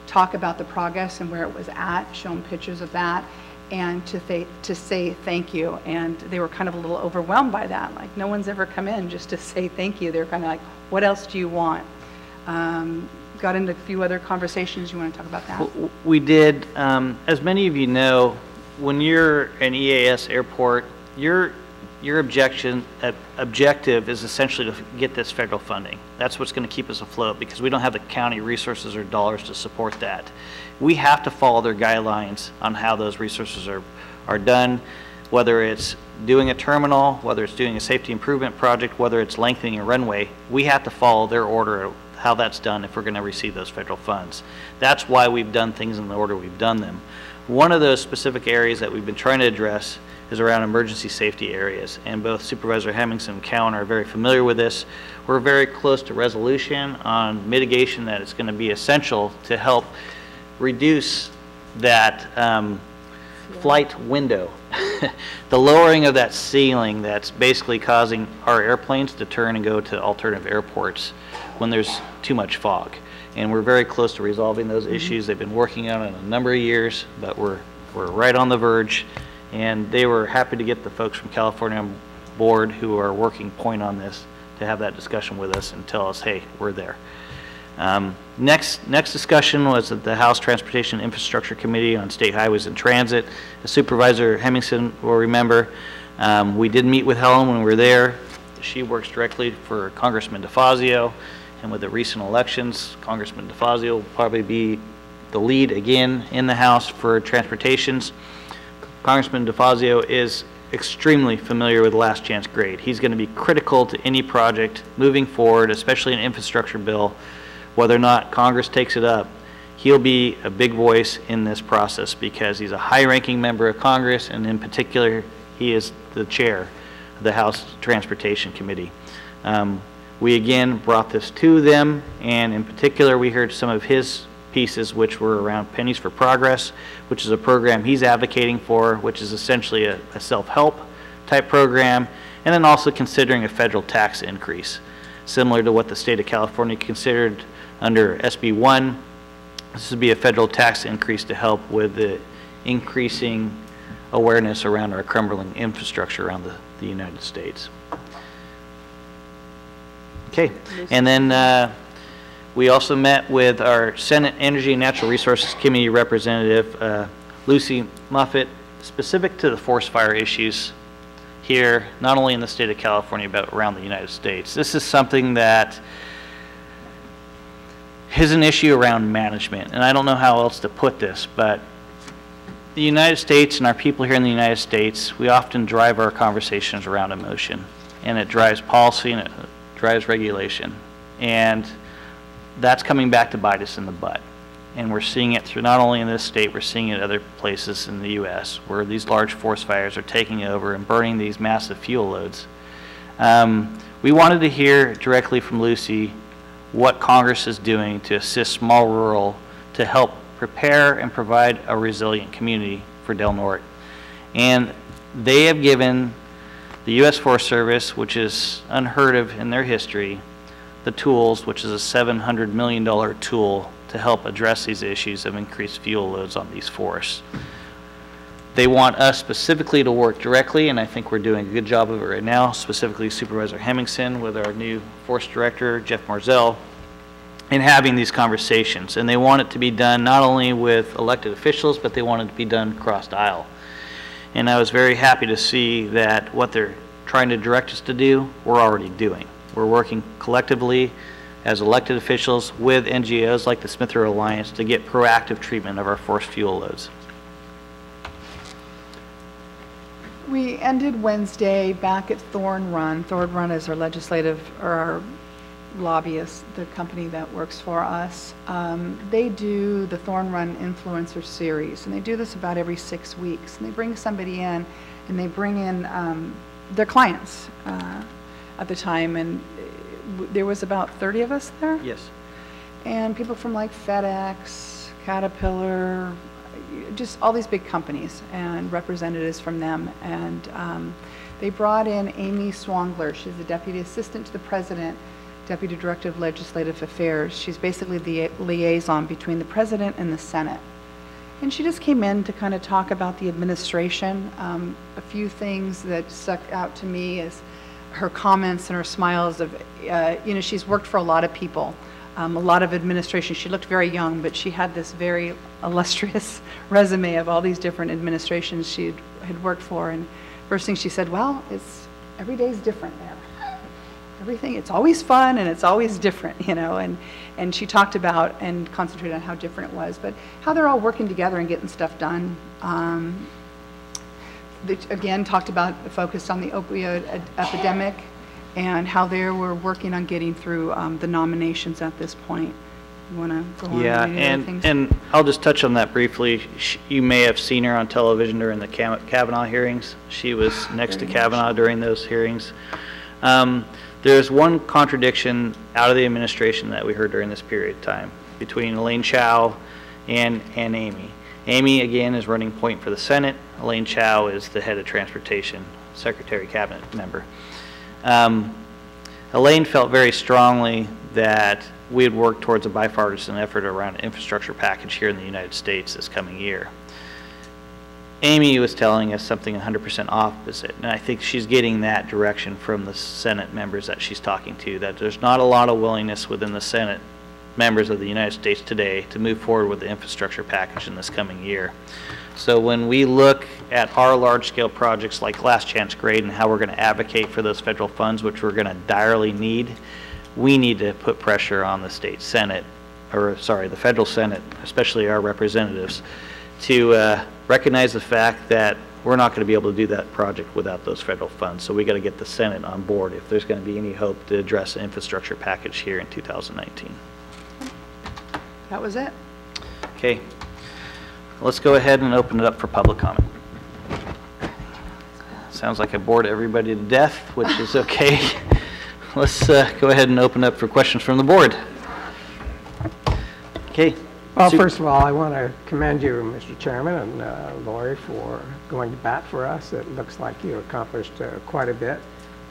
[SPEAKER 15] talk about the progress and where it was at, show them pictures of that, and to say thank you. And they were kind of a little overwhelmed by that. Like, no one's ever come in just to say thank you. They're kind of like, what else do you want? Got into a few other conversations. You want to talk about that?
[SPEAKER 1] We did. As many of you know, when you're an EAS airport, your objective is essentially to get this federal funding. That's what's going to keep us afloat, because we don't have the county resources or dollars to support that. We have to follow their guidelines on how those resources are done, whether it's doing a terminal, whether it's doing a safety improvement project, whether it's lengthening a runway. We have to follow their order of how that's done if we're going to receive those federal funds. That's why we've done things in the order we've done them. One of those specific areas that we've been trying to address is around emergency safety areas, and both Supervisor Hemmingson and Cowan are very familiar with this. We're very close to resolution on mitigation that is going to be essential to help reduce that flight window, the lowering of that ceiling that's basically causing our airplanes to turn and go to alternative airports when there's too much fog. And we're very close to resolving those issues. They've been working on it a number of years, but we're right on the verge. And they were happy to get the folks from California on board who are working point on this to have that discussion with us and tell us, hey, we're there. Next discussion was at the House Transportation Infrastructure Committee on State Highways and Transit. As Supervisor Hemmingson will remember, we did meet with Helen when we were there. She works directly for Congressman DeFazio, and with the recent elections, Congressman DeFazio will probably be the lead again in the House for transportations. Congressman DeFazio is extremely familiar with last chance grade. He's going to be critical to any project moving forward, especially an infrastructure bill. Whether or not Congress takes it up, he'll be a big voice in this process because he's a high-ranking member of Congress, and in particular, he is the chair of the House Transportation Committee. We again brought this to them, and in particular, we heard some of his pieces, which were around Pennies for Progress, which is a program he's advocating for, which is essentially a self-help type program, and then also considering a federal tax increase, similar to what the state of California considered under SB 1. This would be a federal tax increase to help with the increasing awareness around our crumbling infrastructure around the United States. Okay, and then we also met with our Senate Energy and Natural Resources Committee representative, Lucy Muffett, specific to the forest fire issues here, not only in the state of California, but around the United States. This is something that is an issue around management, and I don't know how else to put this, but the United States and our people here in the United States, we often drive our conversations around emotion, and it drives policy and it drives regulation, and that's coming back to bite us in the butt. And we're seeing it through not only in this state, we're seeing it in other places in the U.S. where these large forest fires are taking over and burning these massive fuel loads. We wanted to hear directly from Lucy what Congress is doing to assist small rural to help prepare and provide a resilient community for Del Norte. And they have given the U.S. Forest Service, which is unheard of in their history, the tools, which is a $700 million tool to help address these issues of increased fuel loads on these forests. They want us specifically to work directly, and I think we're doing a good job of it right now, specifically Supervisor Hemmingson with our new Forest Director, Jeff Marzell, in having these conversations. And they want it to be done not only with elected officials, but they want it to be done across the aisle. And I was very happy to see that what they're trying to direct us to do, we're already doing. We're working collectively as elected officials with NGOs like the Smith River Alliance to get proactive treatment of our forced fuel loads.
[SPEAKER 15] We ended Wednesday back at Thorn Run. Thorn Run is our legislative, or our lobbyist, the company that works for us. They do the Thorn Run Influencer Series, and they do this about every 6 weeks. And they bring somebody in, and they bring in their clients at the time, and there was about 30 of us there.
[SPEAKER 1] Yes.
[SPEAKER 15] And people from like FedEx, Caterpillar, just all these big companies, and representatives from them. And they brought in Amy Swangler. She's the Deputy Assistant to the President, Deputy Director of Legislative Affairs. She's basically the liaison between the President and the Senate. And she just came in to kind of talk about the administration. A few things that stuck out to me is her comments and her smiles of, you know, she's worked for a lot of people, a lot of administration. She looked very young, but she had this very illustrious resume of all these different administrations she had worked for. And first thing she said, well, every day's different there. Everything, it's always fun and it's always different, you know, and she talked about and concentrated on how different it was, but how they're all working together and getting stuff done. They, again, talked about the focus on the opioid epidemic and how they were working on getting through the nominations at this point. You want to go on?
[SPEAKER 1] Yeah, and I'll just touch on that briefly. You may have seen her on television during the Kavanaugh hearings. She was next to Kavanaugh during those hearings. There's one contradiction out of the administration that we heard during this period of time between Elaine Chao and Amy. Amy, again, is running point for the Senate. Elaine Chao is the head of transportation, secretary, cabinet member. Elaine felt very strongly that we had worked towards a bipartisan effort around an infrastructure package here in the United States this coming year. Amy was telling us something 100% opposite, and I think she's getting that direction from the Senate members that she's talking to, that there's not a lot of willingness within the Senate members of the United States today to move forward with the infrastructure package in this coming year. So when we look at our large-scale projects like Last Chance Grade and how we're going to advocate for those federal funds, which we're going to direly need, we need to put pressure on the state Senate, or sorry, the federal Senate, especially our representatives, to recognize the fact that we're not going to be able to do that project without those federal funds. So we got to get the Senate on board if there's going to be any hope to address the infrastructure package here in 2019.
[SPEAKER 15] That was it.
[SPEAKER 1] Okay. Let's go ahead and open it up for public comment. Sounds like I bored everybody to death, which is okay. Let's go ahead and open up for questions from the board. Okay.
[SPEAKER 14] Well, first of all, I want to commend you, Mr. Chairman, and Lori, for going to bat for us. It looks like you accomplished quite a bit.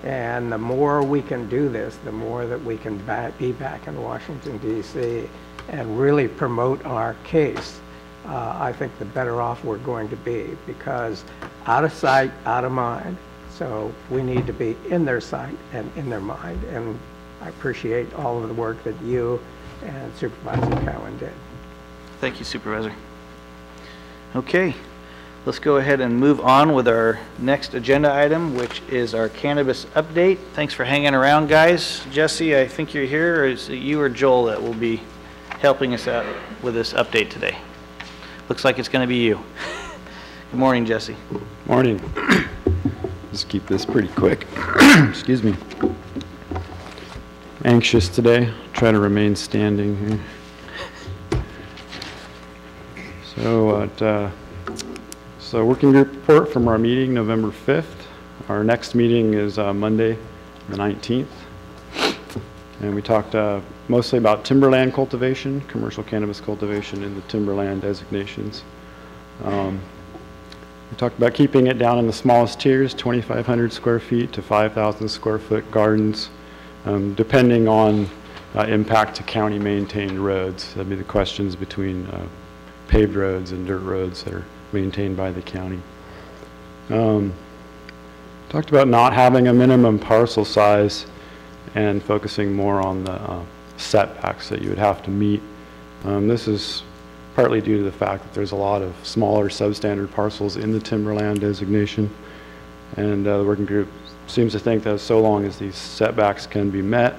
[SPEAKER 14] And the more we can do this, the more that we can be back in Washington, D.C. and really promote our case. I think the better off we're going to be, because out of sight, out of mind. So we need to be in their sight and in their mind. And I appreciate all of the work that you and Supervisor Cowan did.
[SPEAKER 1] Thank you, Supervisor. Okay, let's go ahead and move on with our next agenda item, which is our cannabis update. Thanks for hanging around, guys. Jesse, I think you're here, or is it you or Joel that will be helping us out with this update today? Looks like it's going to be you. Good morning, Jesse.
[SPEAKER 16] Morning. Let's keep this pretty quick. Excuse me. Anxious today. Try to remain standing here. So working group report from our meeting November 5th. Our next meeting is Monday the 19th. And we talked mostly about timberland cultivation, commercial cannabis cultivation in the timberland designations. We talked about keeping it down in the smallest tiers, 2,500 square feet to 5,000 square foot gardens, depending on impact to county maintained roads. That'd be the questions between paved roads and dirt roads that are maintained by the county. Talked about not having a minimum parcel size and focusing more on the setbacks that you would have to meet. This is partly due to the fact that there's a lot of smaller substandard parcels in the timberland designation. And the working group seems to think that so long as these setbacks can be met,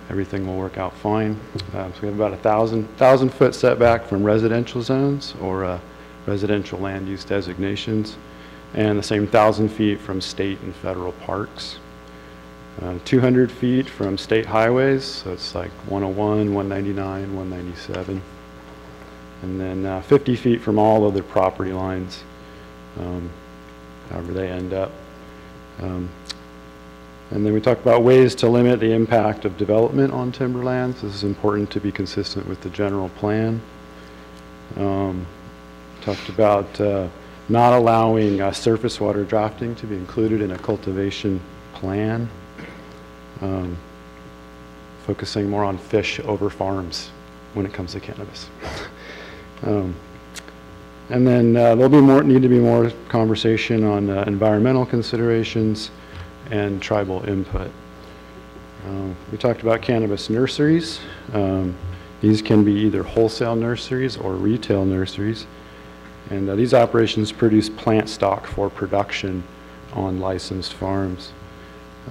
[SPEAKER 16] everything will work out fine. So we have about 1,000 foot setback from residential zones or residential land use designations, and the same 1,000 feet from state and federal parks. 200 feet from state highways, so it's like 101, 199, 197. And then 50 feet from all other property lines, however they end up. And then we talk about ways to limit the impact of development on timberlands. This is important to be consistent with the general plan. Talked about not allowing surface water drafting to be included in a cultivation plan. Focusing more on fish over farms when it comes to cannabis. And then there'll be need to be more conversation on environmental considerations and tribal input. We talked about cannabis nurseries. These can be either wholesale nurseries or retail nurseries. And these operations produce plant stock for production on licensed farms.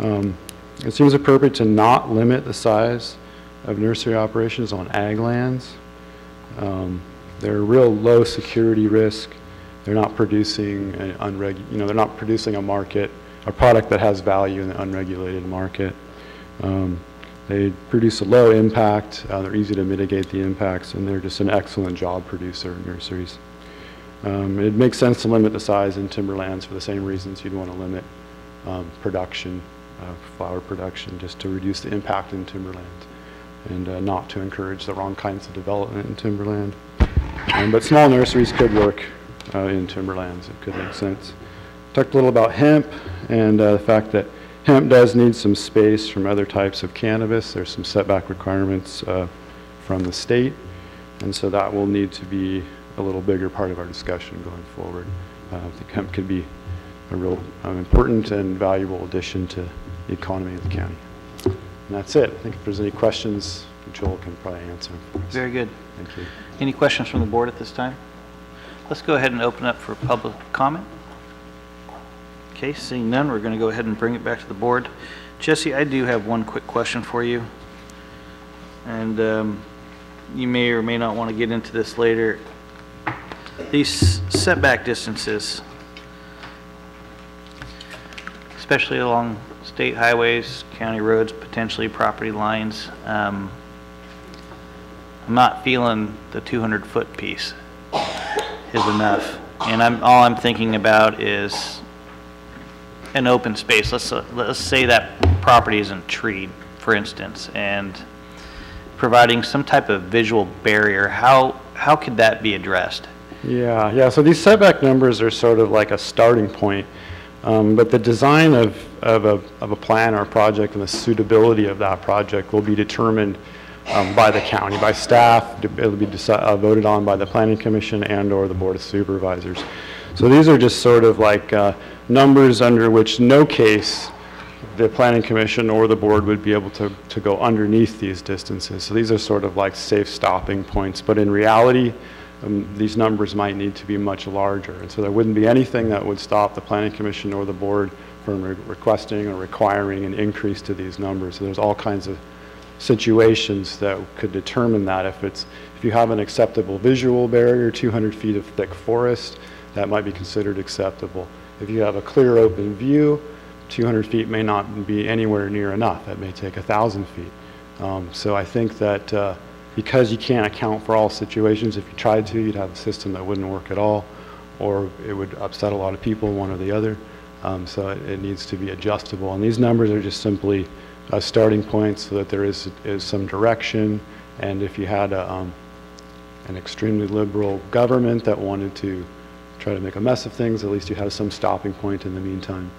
[SPEAKER 16] It seems appropriate to not limit the size of nursery operations on ag lands. They're a real low security risk. They're not producing they're not producing a product that has value in the unregulated market. They produce a low impact. They're easy to mitigate the impacts, and they're just an excellent job producer, nurseries. It makes sense to limit the size in timberlands for the same reasons you'd want to limit production, flower production, just to reduce the impact in timberland and not to encourage the wrong kinds of development in timberland. But small nurseries could work in timberlands. It could make sense. Talked a little about hemp and the fact that hemp does need some space from other types of cannabis. There's some setback requirements from the state, and so that will need to be a little bigger part of our discussion going forward. I think hemp could be a real important and valuable addition to the economy of the county. And that's it. I think if there's any questions, Joel can probably answer them for us.
[SPEAKER 1] Very good.
[SPEAKER 16] Thank you.
[SPEAKER 1] Any questions from the board at this time? Let's go ahead and open up for public comment. Okay, seeing none, we're going to go ahead and bring it back to the board. Jesse, I do have one quick question for you. And you may or may not want to get into this later. These setback distances, especially along state highways, county roads, potentially property lines, I'm not feeling the 200-foot piece is enough. And all I'm thinking about is an open space. Let's say that property isn't treed, for instance, and providing some type of visual barrier. How could that be addressed?
[SPEAKER 16] Yeah. So these setback numbers are sort of like a starting point, but the design of a plan or a project and the suitability of that project will be determined by the county, by staff. It'll be voted on by the Planning Commission and/or the Board of Supervisors. So these are just sort of like numbers under which no case the Planning Commission or the board would be able to go underneath these distances. So these are sort of like safe stopping points, but in reality, these numbers might need to be much larger. And so there wouldn't be anything that would stop the Planning Commission or the board from requesting or requiring an increase to these numbers. So there's all kinds of situations that could determine that. If you have an acceptable visual barrier, 200 feet of thick forest, that might be considered acceptable. If you have a clear open view, 200 feet may not be anywhere near enough. That may take 1,000 feet. So I think that because you can't account for all situations, if you tried to, you'd have a system that wouldn't work at all, or it would upset a lot of people, one or the other. So it needs to be adjustable. And these numbers are just simply starting points so that there is some direction. And if you had an extremely liberal government that wanted to try to make a mess of things, at least you have some stopping point in the meantime.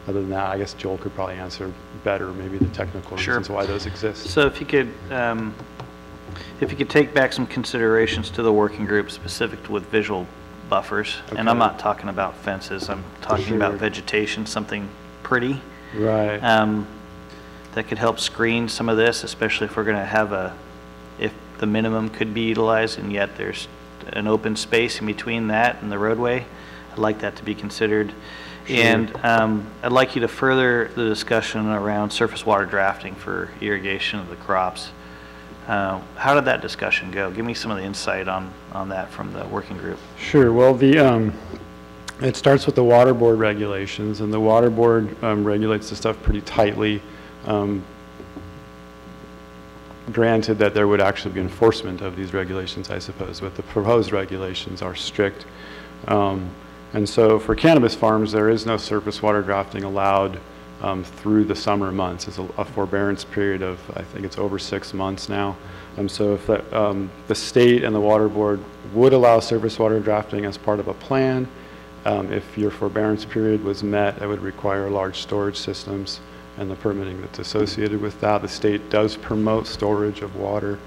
[SPEAKER 16] Other than that, I guess Joel could probably answer better maybe the technical reasons why those exist.
[SPEAKER 1] So if you could take back some considerations to the working group specific with visual buffers, and I'm not talking about fences, I'm talking about vegetation, something pretty. Right. That could help screen some of this, especially if we're going to have if the minimum could be utilized, and yet there's an open space in between that and the roadway. I'd like that to be considered. Sure. And I'd like you to further the discussion around surface water drafting for irrigation of the crops. How did that discussion go? Give me some of the insight on that from the working group.
[SPEAKER 16] Sure. Well, it starts with the water board regulations, and the water board regulates the stuff pretty tightly. Granted that there would actually be enforcement of these regulations, I suppose, but the proposed regulations are strict. And so for cannabis farms, there is no surface water drafting allowed through the summer months. It's a forbearance period of, I think it's over 6 months now. So if the state and the water board would allow surface water drafting as part of a plan, if your forbearance period was met, it would require large storage systems and the permitting that's associated with that. The state does promote storage of water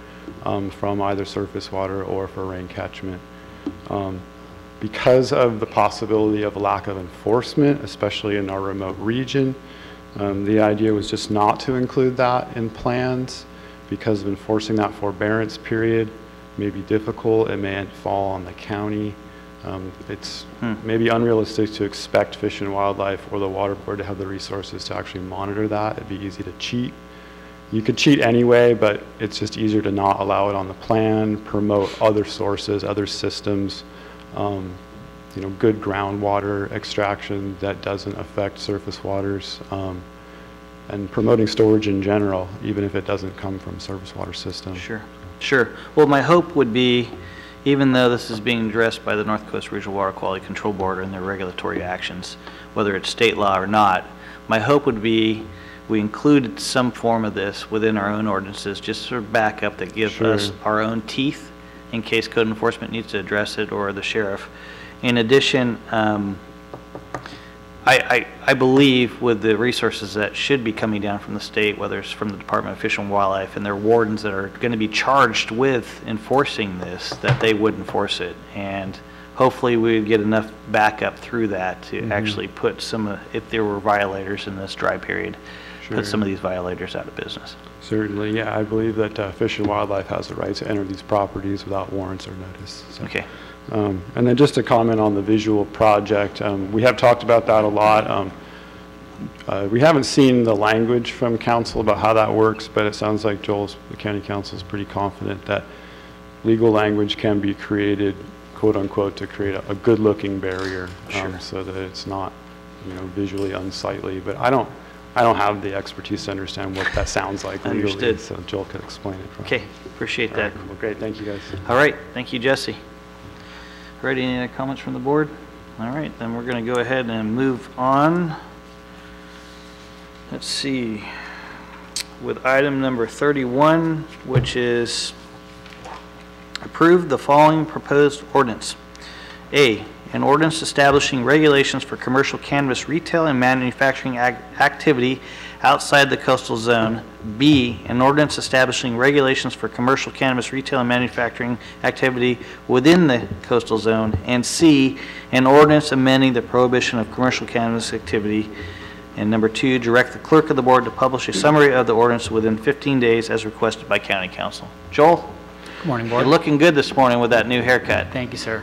[SPEAKER 16] from either surface water or for rain catchment. Because of the possibility of lack of enforcement, especially in our remote region, the idea was just not to include that in plans because of enforcing that forbearance period may be difficult. It may fall on the county. It's maybe unrealistic to expect Fish and Wildlife or the water board to have the resources to actually monitor that. It'd be easy to cheat. You could cheat anyway, but it's just easier to not allow it on the plan, promote other sources, other systems, you know, good groundwater extraction that doesn't affect surface waters, and promoting storage in general, even if it doesn't come from surface water system.
[SPEAKER 1] Sure, sure. Well, my hope would be, even though this is being addressed by the North Coast Regional Water Quality Control Board and their regulatory actions, whether it's state law or not, my hope would be we included some form of this within our own ordinances, just sort of backup that give us our own teeth in case code enforcement needs to address it or the sheriff. In addition, I believe with the resources that should be coming down from the state, whether it's from the Department of Fish and Wildlife and their wardens that are going to be charged with enforcing this, that they would enforce it. And hopefully we would get enough backup through that to actually put some, if there were violators in this dry period, put some of these violators out of business.
[SPEAKER 16] Certainly, yeah. I believe that Fish and Wildlife has the right to enter these properties without warrants or notice. So.
[SPEAKER 1] Okay.
[SPEAKER 16] And then just to comment on the visual project, we have talked about that a lot. We haven't seen the language from council about how that works, but it sounds like the county council is pretty confident that legal language can be created, quote unquote, to create a good looking barrier, so that it's not, you know, visually unsightly. But I don't have the expertise to understand what that sounds like legally.
[SPEAKER 1] Understood.
[SPEAKER 16] So Joel could explain it.
[SPEAKER 1] Okay, appreciate that.
[SPEAKER 16] Right. Well, great, thank you guys.
[SPEAKER 1] All right, thank you, Jesse. Ready, any other comments from the board? All right, then we're going to go ahead and move on. Let's see, with item number 31, which is approve the following proposed ordinance. A, an ordinance establishing regulations for commercial cannabis retail and manufacturing activity outside the coastal zone. B, an ordinance establishing regulations for commercial cannabis retail and manufacturing activity within the coastal zone. And C, an ordinance amending the prohibition of commercial cannabis activity. And number 2, direct the clerk of the board to publish a summary of the ordinance within 15 days as requested by county council. Joel?
[SPEAKER 17] Good morning, board.
[SPEAKER 1] You're looking good this morning with that new haircut.
[SPEAKER 17] Thank you, sir.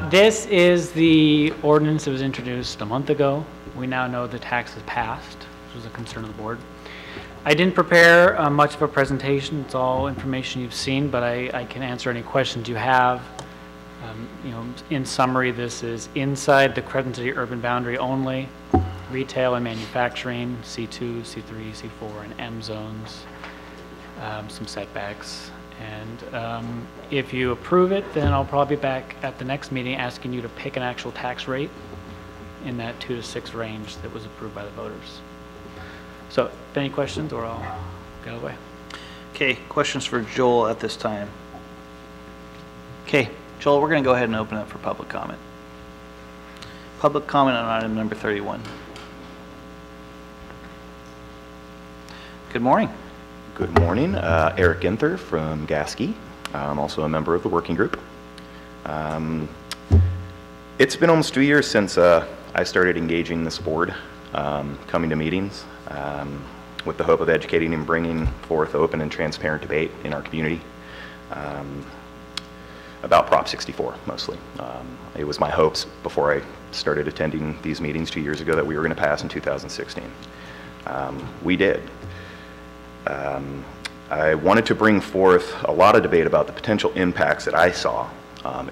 [SPEAKER 17] This is the ordinance that was introduced a month ago. We now know the tax has passed, which was a concern of the board. I didn't prepare much of a presentation. It's all information you've seen, but I can answer any questions you have. You know, in summary, this is inside the Crescent City urban boundary only, retail and manufacturing, C2, C3, C4, and M zones, some setbacks. And if you approve it, then I'll probably be back at the next meeting asking you to pick an actual tax rate in that 2 to 6 range that was approved by the voters. So, if any questions, or I'll get away.
[SPEAKER 1] Okay, questions for Joel at this time? Okay, Joel, we're going to go ahead and open up for public comment. Public comment on item number 31. Good morning.
[SPEAKER 18] Good morning. Eric Ginther from Gasky. I'm also a member of the working group. It's been almost 2 years since I started engaging this board, coming to meetings. with the hope of educating and bringing forth open and transparent debate in our community about Prop 64, mostly. It was my hopes before I started attending these meetings 2 years ago that we were going to pass in 2016. We did. I wanted to bring forth a lot of debate about the potential impacts that I saw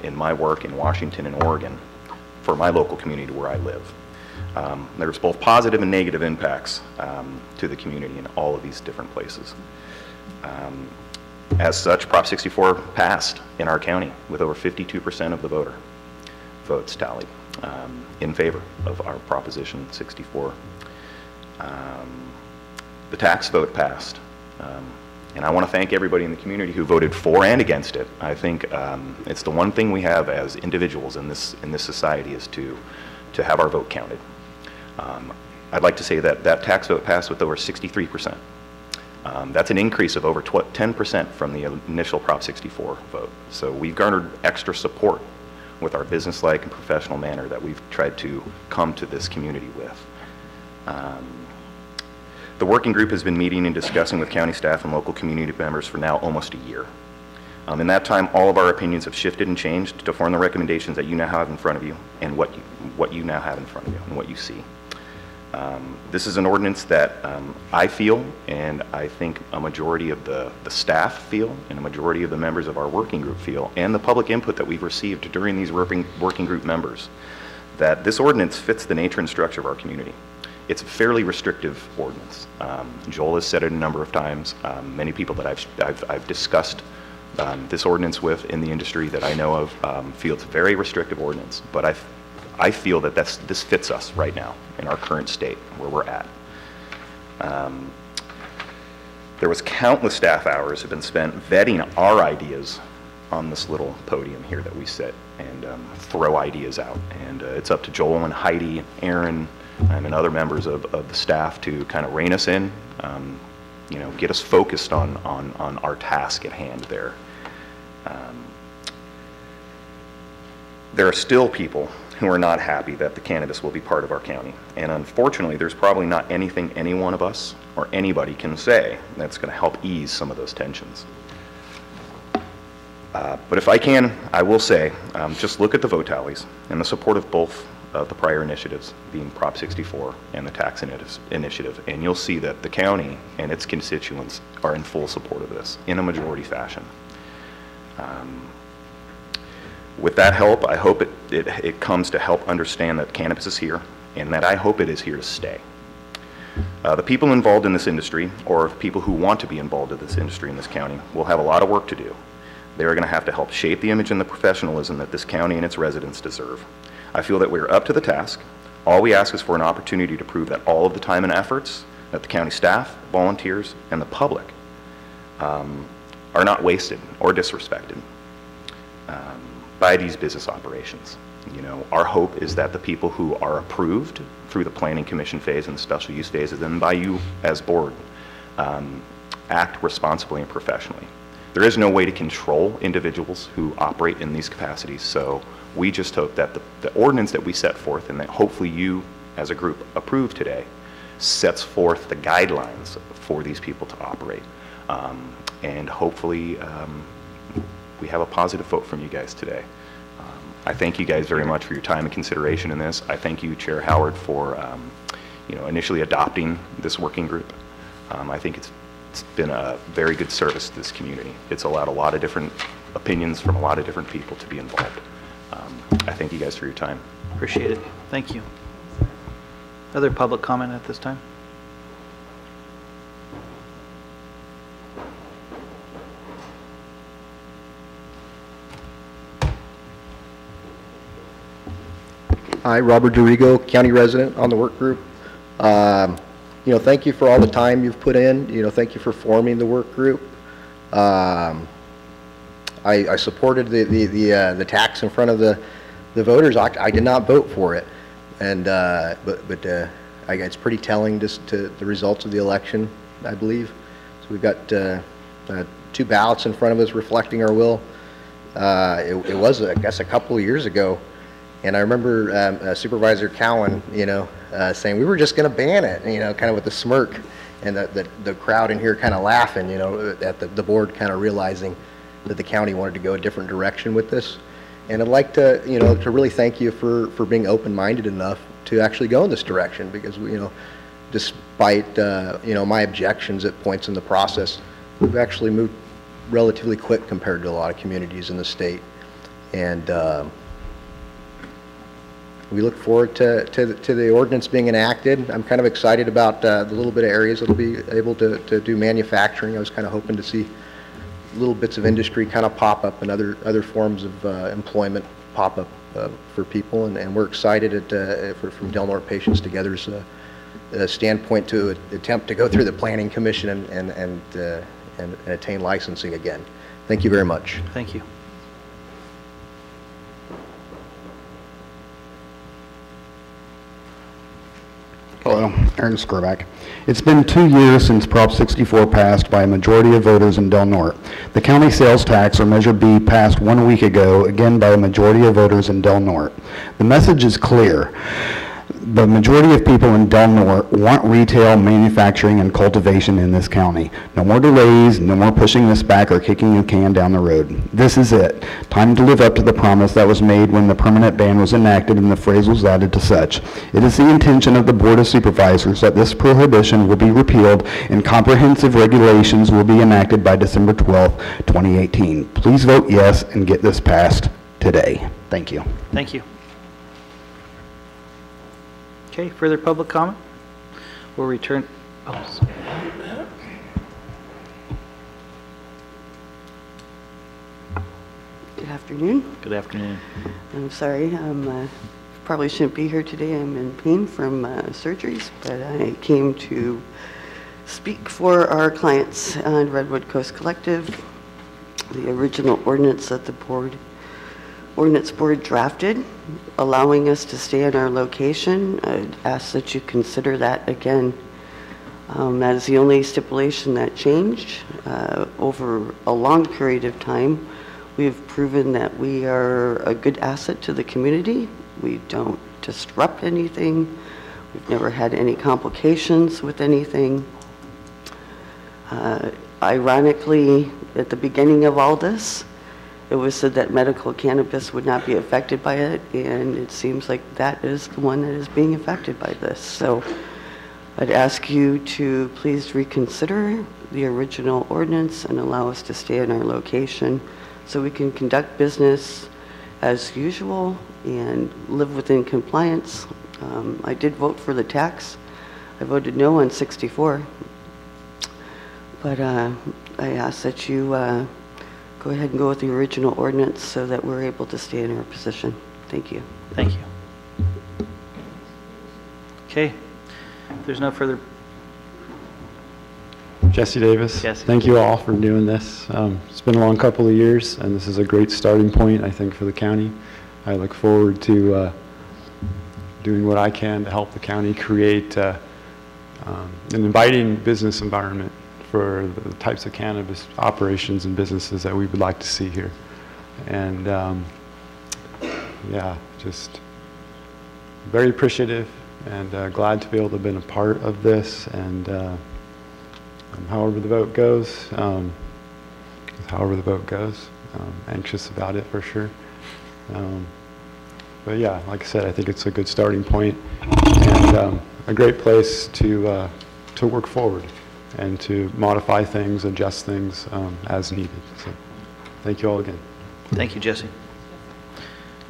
[SPEAKER 18] in my work in Washington and Oregon for my local community where I live. There's both positive and negative impacts to the community in all of these different places. As such, Prop 64 passed in our county with over 52% of the votes tallied in favor of our Proposition 64. The tax vote passed. And I want to thank everybody in the community who voted for and against it. I think it's the one thing we have as individuals in this society is to have our vote counted. I'd like to say that that tax vote passed with over 63%. That's an increase of over 10% from the initial Prop 64 vote. So we've garnered extra support with our business-like and professional manner that we've tried to come to this community with. The working group has been meeting and discussing with county staff and local community members for now almost a year. In that time, all of our opinions have shifted and changed to form the recommendations that you now have in front of you and what you now have in front of you and what you see. This is an ordinance that I feel, and I think a majority of the staff feel, and a majority of the members of our working group feel, and the public input that we've received during these working group members, that this ordinance fits the nature and structure of our community. It's a fairly restrictive ordinance. Joel has said it a number of times. Many people that I've discussed this ordinance with in the industry that I know of feel it's a very restrictive ordinance, but I feel that this fits us right now in our current state where we're at. There was countless staff hours have been spent vetting our ideas on this little podium here that we sit and throw ideas out. And it's up to Joel and Heidi, Aaron, and other members of the staff to kind of rein us in, you know, get us focused on our task at hand there. There are still people who are not happy that the cannabis will be part of our county. And unfortunately, there's probably not anything any one of us or anybody can say that's going to help ease some of those tensions. But if I can, I will say, just look at the vote tallies and the support of both of the prior initiatives, being Prop 64 and the tax initiative, and you'll see that the county and its constituents are in full support of this in a majority fashion. With that help, I hope it comes to help understand that cannabis is here, and that I hope it is here to stay. The people involved in this industry, or people who want to be involved in this industry in this county, will have a lot of work to do. They're going to have to help shape the image and the professionalism that this county and its residents deserve. I feel that we're up to the task. All we ask is for an opportunity to prove that all of the time and efforts that the county staff, volunteers, and the public are not wasted or disrespected by these business operations. You know, our hope is that the people who are approved through the planning commission phase and the special use phases, and by you as board, act responsibly and professionally. There is no way to control individuals who operate in these capacities, so we just hope that the ordinance that we set forth and that hopefully you as a group approve today sets forth the guidelines for these people to operate. And hopefully we have a positive vote from you guys today. I thank you guys very much for your time and consideration in this. I thank you, Chair Howard, for you know, initially adopting this working group. I think it's been a very good service to this community. It's allowed a lot of different opinions from a lot of different people to be involved. I thank you guys for your time.
[SPEAKER 1] Appreciate it. Thank you. Other public comment at this time?
[SPEAKER 9] Hi, Robert Dorigo, county resident on the work group. You know, thank you for all the time you've put in. You know, thank you for forming the work group. I supported the tax in front of the voters. I did not vote for it, and it's pretty telling just to the results of the election, I believe. So we've got 2 ballots in front of us reflecting our will. It was, I guess, a couple of years ago. And I remember Supervisor Cowan, you know, saying we were just going to ban it, you know, kind of with a smirk, and the crowd in here kind of laughing, you know, at the board kind of realizing that the county wanted to go a different direction with this. And I'd like to, you know, to really thank you for being open-minded enough to actually go in this direction, because, you know, despite, you know, my objections at points in the process, we've actually moved relatively quick compared to a lot of communities in the state. And we look forward to the ordinance being enacted. I'm kind of excited about the little bit of areas that'll be able to do manufacturing. I was kind of hoping to see little bits of industry kind of pop up and other forms of employment pop up for people, and we're excited from Del Norte Patients Together's standpoint to attempt to go through the Planning Commission and attain licensing again. Thank you very much.
[SPEAKER 1] Thank you.
[SPEAKER 10] Hello, Aaron Skurback. It's been 2 years since Prop 64 passed by a majority of voters in Del Norte. The county sales tax, or Measure B, passed 1 week ago, again by a majority of voters in Del Norte. The message is clear. The majority of people in Del Norte want retail, manufacturing, and cultivation in this county. No more delays, no more pushing this back or kicking a can down the road. This is it. Time to live up to the promise that was made when the permanent ban was enacted and the phrase was added to such. It is the intention of the Board of Supervisors that this prohibition will be repealed and comprehensive regulations will be enacted by December 12, 2018. Please vote yes and get this passed today. Thank you.
[SPEAKER 1] Thank you. Okay, further public comment? We'll return. Oh, sorry.
[SPEAKER 19] Good afternoon.
[SPEAKER 1] Good afternoon.
[SPEAKER 19] I'm sorry, probably shouldn't be here today. I'm in pain from surgeries, but I came to speak for our clients on Redwood Coast Collective. The original ordinance that the ordinance board drafted, allowing us to stay in our location. I'd ask that you consider that again. That is the only stipulation that changed. Over a long period of time, we have proven that we are a good asset to the community. We don't disrupt anything. We've never had any complications with anything. Ironically, at the beginning of all this, it was said that medical cannabis would not be affected by it, and it seems like that is the one that is being affected by this. So I'd ask you to please reconsider the original ordinance and allow us to stay in our location so we can conduct business as usual and live within compliance. I did vote for the tax. I voted no on 64. But I ask that you go ahead and go with the original ordinance so that we're able to stay in our position. Thank you.
[SPEAKER 1] Thank you. Okay. If there's no further.
[SPEAKER 16] Jesse Davis.
[SPEAKER 1] Jesse.
[SPEAKER 16] Thank you all for doing this. It's been a long couple of years, and this is a great starting point, I think, for the county. I look forward to doing what I can to help the county create an inviting business environment for the types of cannabis operations and businesses that we would like to see here. And yeah, just very appreciative and glad to be able to have been a part of this. And however the vote goes, anxious about it for sure. But yeah, like I said, I think it's a good starting point and a great place to work forward and to modify things, adjust things as needed. So thank you all again.
[SPEAKER 1] Thank you, Jesse.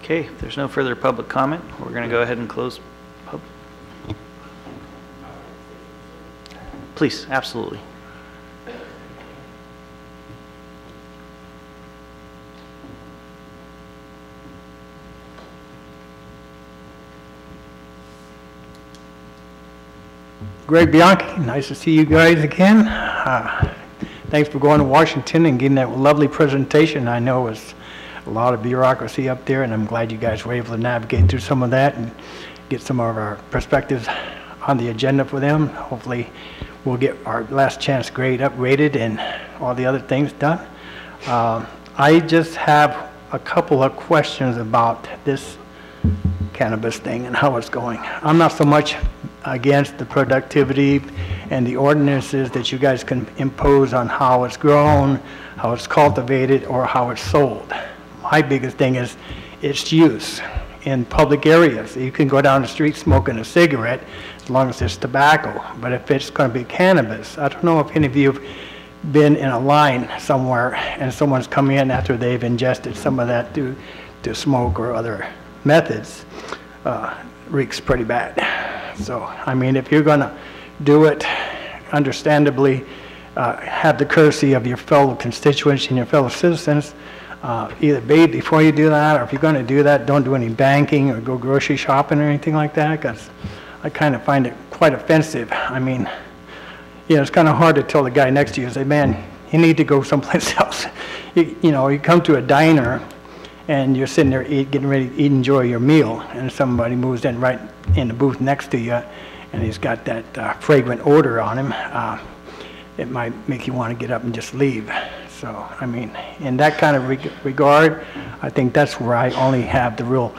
[SPEAKER 1] Okay, if there's no further public comment, we're going to go ahead and close. Please, absolutely.
[SPEAKER 14] Greg Bianchi, nice to see you guys again. Thanks for going to Washington and getting that lovely presentation. I know it's a lot of bureaucracy up there, and I'm glad you guys were able to navigate through some of that and get some of our perspectives on the agenda for them. Hopefully, we'll get our last chance grade upgraded and all the other things done. I just have a couple of questions about this cannabis thing and how it's going. I'm not so much
[SPEAKER 20] against the productivity and the ordinances that you guys can impose on how it's grown, how it's cultivated, or how it's sold. My biggest thing is its use in public areas. You can go down the street smoking a cigarette as long as it's tobacco, but if it's going to be cannabis, I don't know if any of you have been in a line somewhere and someone's come in after they've ingested some of that to smoke or other methods. Reeks pretty bad. So, I mean, if you're going to do it, understandably, have the courtesy of your fellow constituents and your fellow citizens. Either bathe before you do that, or if you're going to do that, don't do any banking or go grocery shopping or anything like that, because I kind of find it quite offensive. I mean, you know, it's kind of hard to tell the guy next to you, say, man, you need to go someplace else. You know, you come to a diner and you're sitting there getting ready to enjoy your meal, and somebody moves in right in the booth next to you, and he's got that fragrant odor on him. It might make you want to get up and just leave. So, I mean, in that kind of regard, I think that's where I only have the real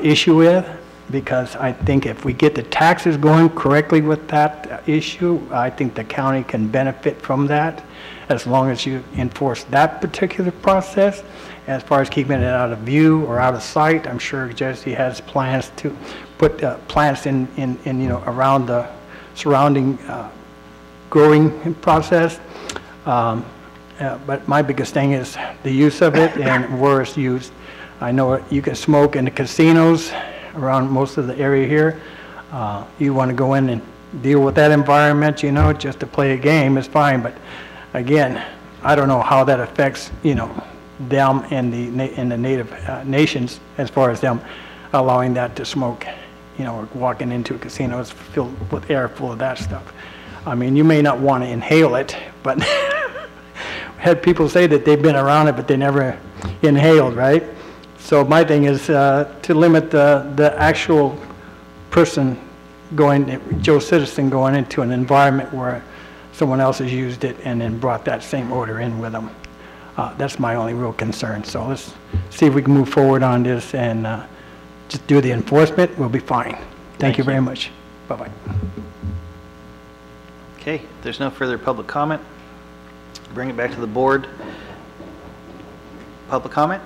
[SPEAKER 20] issue with, because I think if we get the taxes going correctly with that issue, I think the county can benefit from that, as long as you enforce that particular process. As far as keeping it out of view or out of sight, I'm sure Jesse has plans to put plants in you know, around the surrounding growing process. But my biggest thing is the use of it and where it's used. I know you can smoke in the casinos around most of the area here. You want to go in and deal with that environment, you know, just to play a game is fine. But again, I don't know how that affects, you know, them and the native nations, as far as them allowing that to smoke, you know, or walking into a casino is filled with air full of that stuff. I mean, you may not want to inhale it, but had people say that they've been around it, but they never inhaled, right? So my thing is to limit the actual person Joe Citizen going into an environment where someone else has used it and then brought that same odor in with them. That's my only real concern. So let's see if we can move forward on this and just do the enforcement. We'll be fine. Thank you very much. Bye-bye.
[SPEAKER 1] Okay, if there's no further public comment, bring it back to the board. Public comment?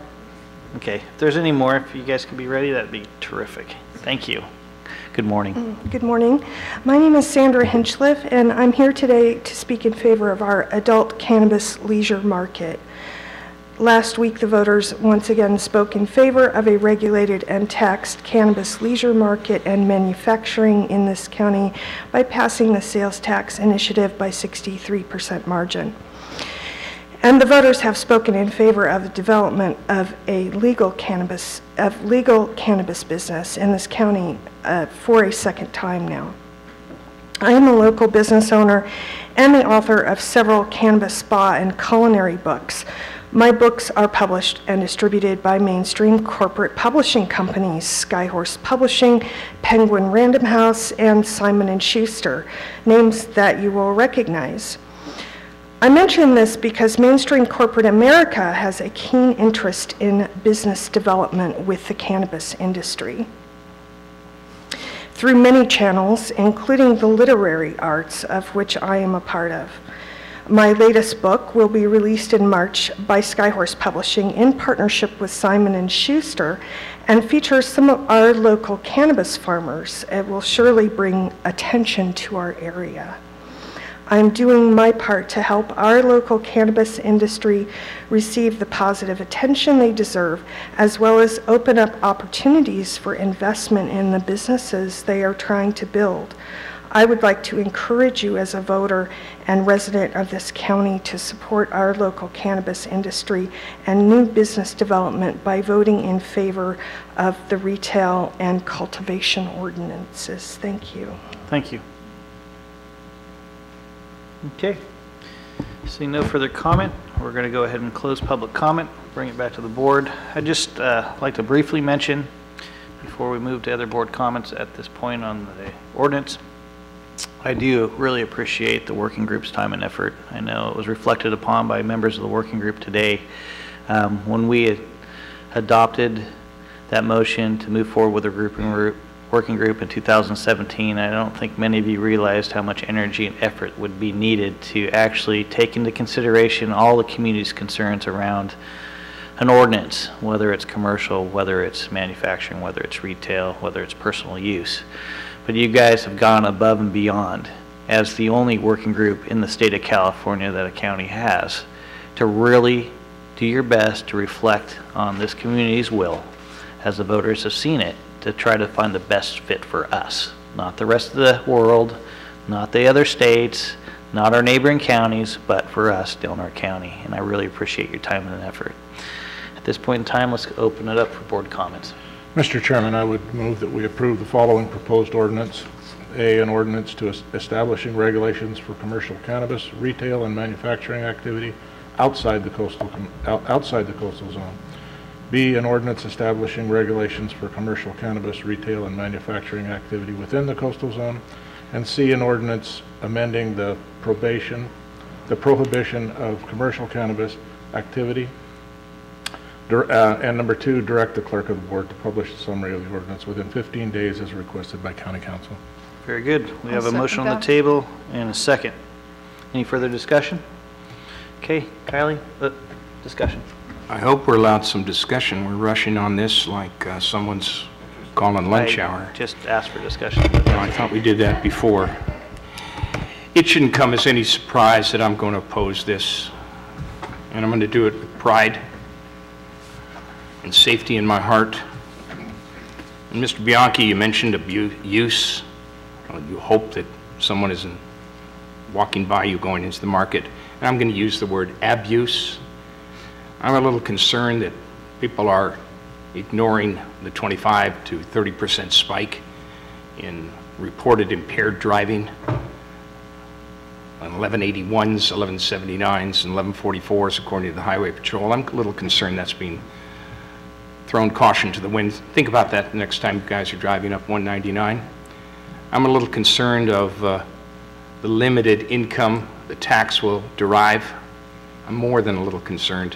[SPEAKER 1] Okay, if there's any more, if you guys can be ready, that'd be terrific. Thank you. Good morning.
[SPEAKER 21] Good morning. My name is Sandra Hinchliff, and I'm here today to speak in favor of our adult cannabis leisure market. Last week, the voters once again spoke in favor of a regulated and taxed cannabis leisure market and manufacturing in this county by passing the sales tax initiative by 63% margin. And the voters have spoken in favor of the development of a legal cannabis business in this county for a second time now. I am a local business owner and the author of several cannabis spa and culinary books. My books are published and distributed by mainstream corporate publishing companies, Skyhorse Publishing, Penguin Random House, and Simon & Schuster, names that you will recognize. I mention this because mainstream corporate America has a keen interest in business development with the cannabis industry. Through many channels, including the literary arts, of which I am a part of. My latest book will be released in March by Skyhorse Publishing in partnership with Simon & Schuster and features some of our local cannabis farmers. It will surely bring attention to our area. I'm doing my part to help our local cannabis industry receive the positive attention they deserve, as well as open up opportunities for investment in the businesses they are trying to build. I would like to encourage you as a voter and resident of this county to support our local cannabis industry and new business development by voting in favor of the retail and cultivation ordinances. Thank you.
[SPEAKER 1] Thank you. Okay. Seeing no further comment, we're going to go ahead and close public comment, bring it back to the board. I'd just like to briefly mention, before we move to other board comments at this point on the ordinance, I do really appreciate the working group's time and effort. I know it was reflected upon by members of the working group today. When we adopted that motion to move forward with the working working group in 2017. I don't think many of you realized how much energy and effort would be needed to actually take into consideration all the community's concerns around an ordinance, whether it's commercial, whether it's manufacturing, whether it's retail, whether it's personal use. But you guys have gone above and beyond as the only working group in the state of California that a county has to really do your best to reflect on this community's will as the voters have seen it, to try to find the best fit for us, not the rest of the world, not the other states, not our neighboring counties, but for us, Del Norte County. And I really appreciate your time and effort. At this point in time, let's open it up for board comments.
[SPEAKER 3] Mr. Chairman, I would move that we approve the following proposed ordinance. A, an ordinance to establishing regulations for commercial cannabis, retail and manufacturing activity outside the coastal zone. B, an ordinance establishing regulations for commercial cannabis, retail and manufacturing activity within the coastal zone. And C, an ordinance amending the prohibition of commercial cannabis activity. And number 2, direct the clerk of the board to publish a summary of the ordinance within 15 days as requested by county council.
[SPEAKER 1] Very good. We have a motion on the table and a second. Any further discussion? Okay, Kylie, discussion.
[SPEAKER 4] I hope we're allowed some discussion. We're rushing on this like someone's calling lunch hour.
[SPEAKER 1] Just asked for discussion.
[SPEAKER 4] No, I thought we did that before. It shouldn't come as any surprise that I'm going to oppose this, and I'm going to do it with pride and safety in my heart. And Mr. Bianchi, you mentioned use. You hope that someone isn't walking by you going into the market. And I'm going to use the word abuse. I'm a little concerned that people are ignoring the 25 to 30% spike in reported impaired driving on 1181s, 1179s, and 1144s according to the Highway Patrol. I'm a little concerned that's being thrown caution to the wind. Think about that the next time you guys are driving up 199. I'm a little concerned of the limited income the tax will derive. I'm more than a little concerned.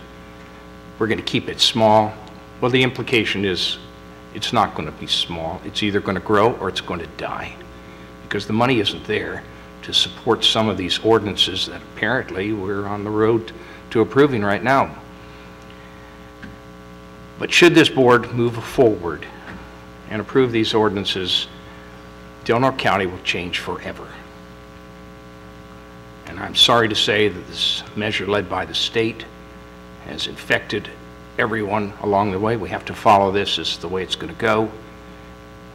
[SPEAKER 4] We're going to keep it small. Well, the implication is it's not going to be small. It's either going to grow or it's going to die, because the money isn't there to support some of these ordinances that apparently we're on the road to approving right now. But should this board move forward and approve these ordinances, Del Norte County will change forever. And I'm sorry to say that this measure led by the state has infected everyone along the way. We have to follow this as the way it's going to go.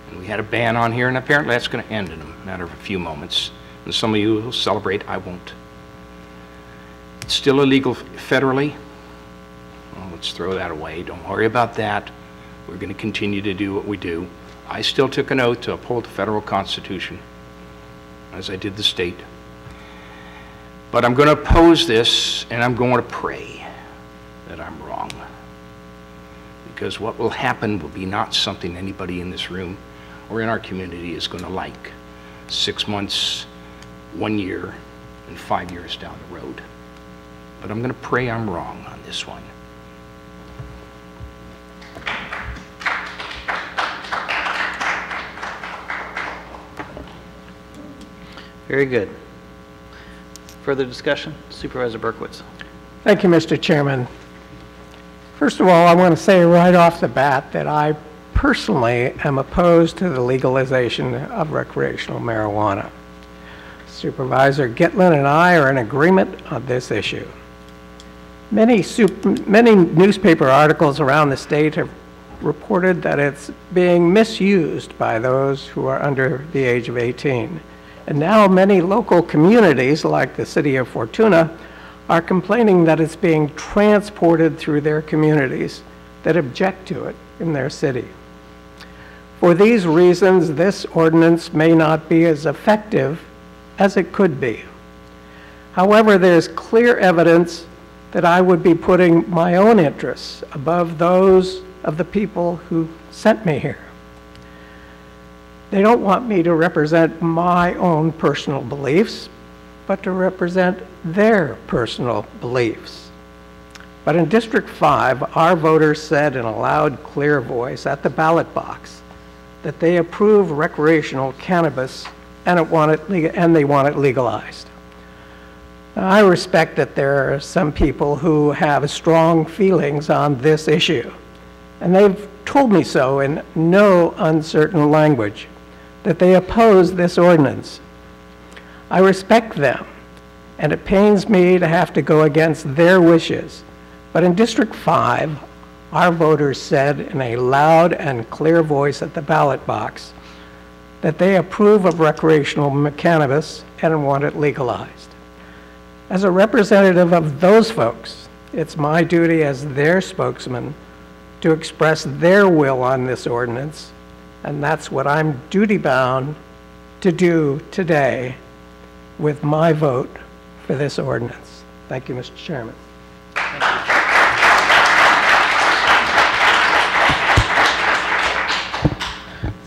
[SPEAKER 4] And we had a ban on here, and apparently that's going to end in a matter of a few moments. And some of you will celebrate, I won't. It's still illegal federally. Well, let's throw that away. Don't worry about that. We're going to continue to do what we do. I still took an oath to uphold the federal Constitution, as I did the state. But I'm going to oppose this, and I'm going to pray that I'm wrong. Because what will happen will be not something anybody in this room or in our community is going to like 6 months, 1 year, and 5 years down the road. But I'm going to pray I'm wrong on this one.
[SPEAKER 1] Very good. Further discussion? Supervisor Berkowitz.
[SPEAKER 14] Thank you, Mr. Chairman. First of all, I want to say right off the bat that I personally am opposed to the legalization of recreational marijuana. Supervisor Gitlin and I are in agreement on this issue. Many newspaper articles around the state have reported that it's being misused by those who are under the age of 18. And now many local communities, like the city of Fortuna, are complaining that it's being transported through their communities that object to it in their city. For these reasons, this ordinance may not be as effective as it could be. However, there's clear evidence that I would be putting my own interests above those of the people who sent me here. They don't want me to represent my own personal beliefs, but to represent their personal beliefs. But in District 5, our voters said in a loud, clear voice at the ballot box that they approve recreational cannabis and they want it legalized. I respect that there are some people who have strong feelings on this issue, and they've told me so in no uncertain language, that they oppose this ordinance. I respect them, and it pains me to have to go against their wishes. But in District 5, our voters said in a loud and clear voice at the ballot box that they approve of recreational cannabis and want it legalized. As a representative of those folks, it's my duty as their spokesman to express their will on this ordinance, and that's what I'm duty-bound to do today with my vote for this ordinance. Thank you, Mr. Chairman.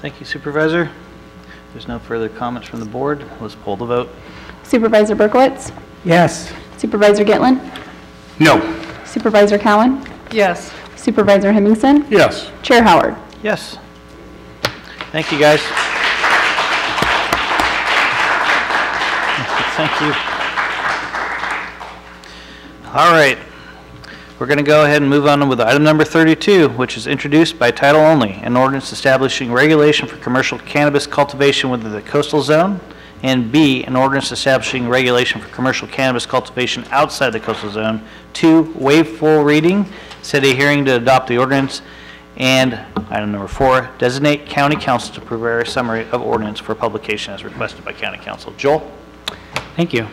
[SPEAKER 1] Thank you, Supervisor. There's no further comments from the board. Let's poll the vote.
[SPEAKER 5] Supervisor Berkowitz?
[SPEAKER 14] Yes.
[SPEAKER 5] Supervisor Gitlin?
[SPEAKER 4] No.
[SPEAKER 5] Supervisor Cowan?
[SPEAKER 15] Yes.
[SPEAKER 5] Supervisor Hemmingson?
[SPEAKER 4] Yes.
[SPEAKER 5] Chair Howard?
[SPEAKER 1] Yes. Thank you, guys. Thank you. All right. We're going to go ahead and move on with item number 32, which is introduced by title only, an ordinance establishing regulation for commercial cannabis cultivation within the coastal zone, and B, an ordinance establishing regulation for commercial cannabis cultivation outside the coastal zone. 2, waive full reading, set a hearing to adopt the ordinance, and item number 4, designate county council to prepare a summary of ordinance for publication as requested by county council. Joel?
[SPEAKER 17] Thank you.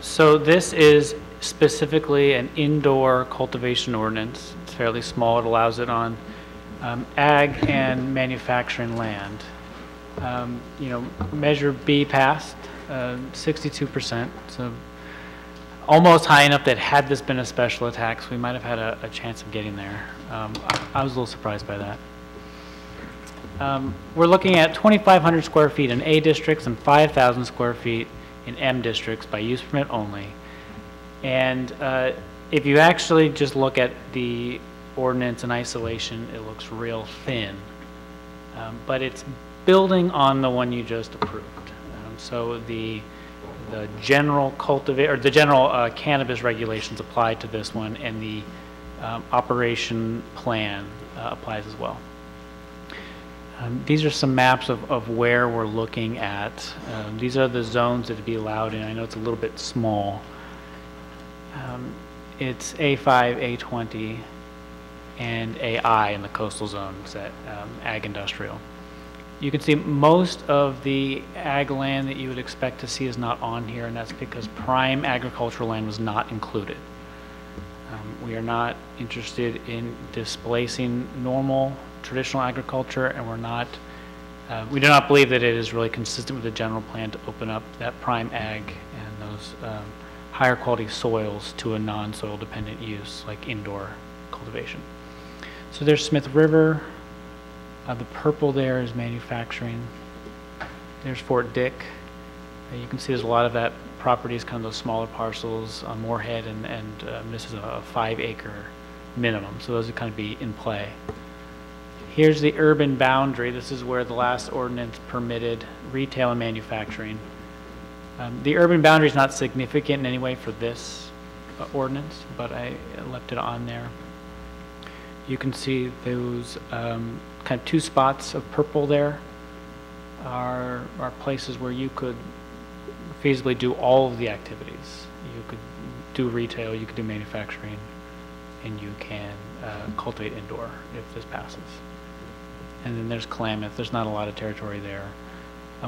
[SPEAKER 17] So this is specifically an indoor cultivation ordinance. It's fairly small. It allows it on ag and manufacturing land. Measure B passed, 62%, so almost high enough that had this been a special tax, we might have had a chance of getting there. I was a little surprised by that. We're looking at 2,500 square feet in A districts and 5,000 square feet in M districts by use permit only. And if you actually just look at the ordinance in isolation, it looks real thin. But it's building on the one you just approved. So the general cannabis regulations apply to this one, and the operation plan applies as well. These are some maps of where we're looking at. These are the zones that would be allowed in. I know it's a little bit small. It's A5, A20, and AI in the coastal zones at ag industrial. You can see most of the ag land that you would expect to see is not on here, and that's because prime agricultural land was not included. We are not interested in displacing normal traditional agriculture, and we do not believe that it is really consistent with the general plan to open up that prime ag and those higher quality soils to a non-soil dependent use like indoor cultivation. So there's Smith River. The purple there is manufacturing. There's Fort Dick. You can see there's a lot of that property is kind of those smaller parcels on Moorhead, and this is a 5-acre minimum, so those would kind of be in play. Here's the urban boundary. This is where the last ordinance permitted retail and manufacturing. The urban boundary is not significant in any way for this ordinance, but I left it on there. You can see those kind of 2 spots of purple there are places where you could feasibly do all of the activities. You could do retail, you could do manufacturing, and you can cultivate indoor if this passes. And then there's Klamath. There's not a lot of territory there.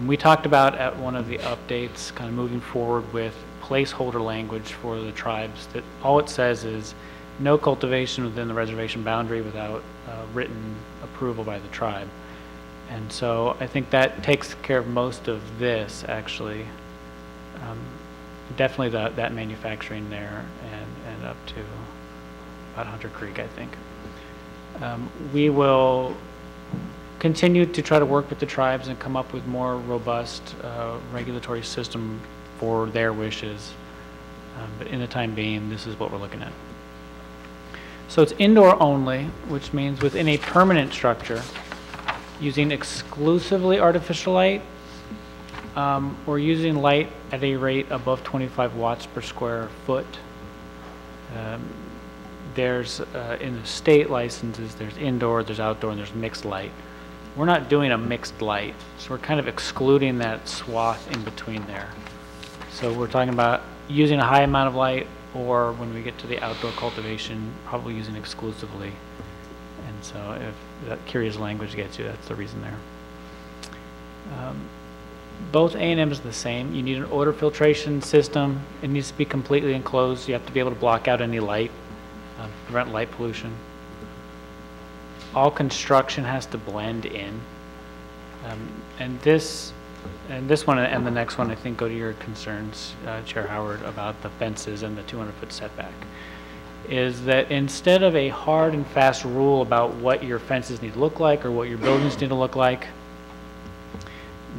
[SPEAKER 17] We talked about at one of the updates kind of moving forward with placeholder language for the tribes that all it says is no cultivation within the reservation boundary without written approval by the tribe. And so I think that takes care of most of this, actually. Definitely that manufacturing there and up to about Hunter Creek, I think. We will continue to try to work with the tribes and come up with more robust regulatory system for their wishes. But in the time being, this is what we're looking at. So it's indoor only, which means within a permanent structure, using exclusively artificial light, or using light at a rate above 25 watts per square foot. There's, in the state licenses, there's indoor, there's outdoor, and there's mixed light. We're not doing a mixed light, so we're kind of excluding that swath in between there. So we're talking about using a high amount of light, or when we get to the outdoor cultivation, probably using exclusively. And so if that curious language gets you, that's the reason there. Both A&M is the same. You need an odor filtration system. It needs to be completely enclosed. You have to be able to block out any light, prevent light pollution. All construction has to blend in. And this one and the next one, I think, go to your concerns, Chair Howard, about the fences and the 200-foot setback, is that instead of a hard and fast rule about what your fences need to look like or what your buildings need to look like,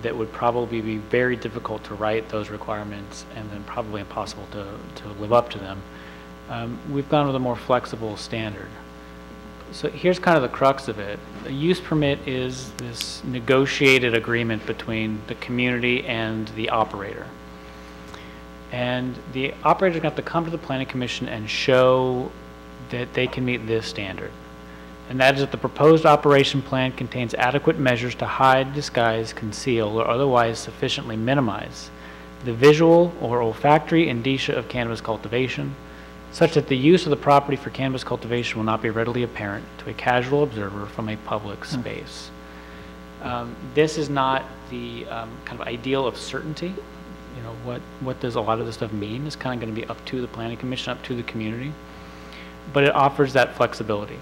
[SPEAKER 17] that would probably be very difficult to write those requirements and then probably impossible to live up to them, we've gone with a more flexible standard. So here's kind of the crux of it. A use permit is this negotiated agreement between the community and the operator. And the operator's going to have to come to the Planning Commission and show that they can meet this standard. And that is that the proposed operation plan contains adequate measures to hide, disguise, conceal, or otherwise sufficiently minimize the visual or olfactory indicia of cannabis cultivation, such that the use of the property for cannabis cultivation will not be readily apparent to a casual observer from a public space. This is not the kind of ideal of certainty. You know, what does a lot of this stuff mean? It's kind of going to be up to the Planning Commission, up to the community. But it offers that flexibility.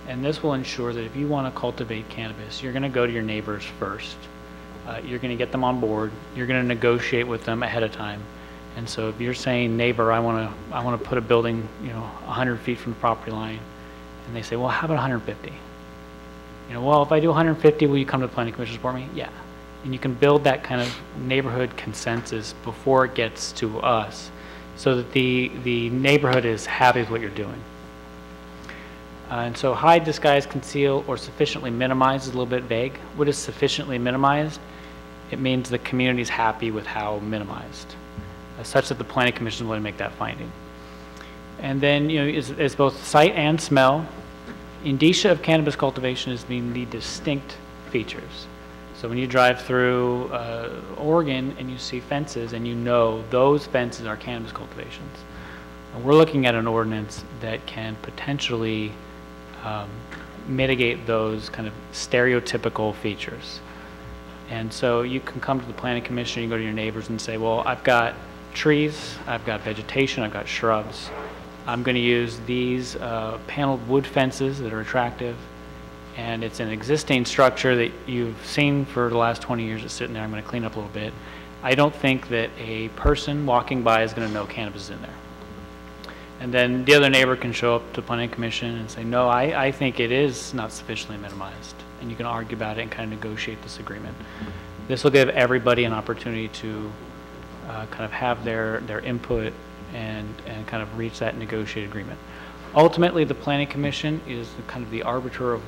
[SPEAKER 17] And this will ensure that if you want to cultivate cannabis, you're going to go to your neighbors first. You're going to get them on board. You're going to negotiate with them ahead of time. And so if you're saying, neighbor, I want to put a building, 100 feet from the property line, and they say, well, how about 150? Well, if I do 150, will you come to the Planning Commission support me? Yeah. And you can build that kind of neighborhood consensus before it gets to us, so that the neighborhood is happy with what you're doing. And so hide, disguise, conceal, or sufficiently minimize is a little bit vague. What is sufficiently minimized? It means the community is happy with how minimized, such that the Planning Commission is willing to make that finding. And then, it's both sight and smell. Indicia of cannabis cultivation is being the distinct features. So when you drive through Oregon and you see fences and those fences are cannabis cultivations, and we're looking at an ordinance that can potentially mitigate those kind of stereotypical features. And so you can come to the Planning Commission, you go to your neighbors and say, well, I've got trees, I've got vegetation, I've got shrubs. I'm going to use these paneled wood fences that are attractive, and it's an existing structure that you've seen for the last 20 years. It's sitting there. I'm going to clean up a little bit. I don't think that a person walking by is going to know cannabis is in there. And then the other neighbor can show up to the Planning Commission and say, no, I think it is not sufficiently minimized. And you can argue about it and kind of negotiate this agreement. This will give everybody an opportunity to kind of have their input and kind of reach that negotiated agreement. Ultimately, the Planning Commission is kind of the arbiter of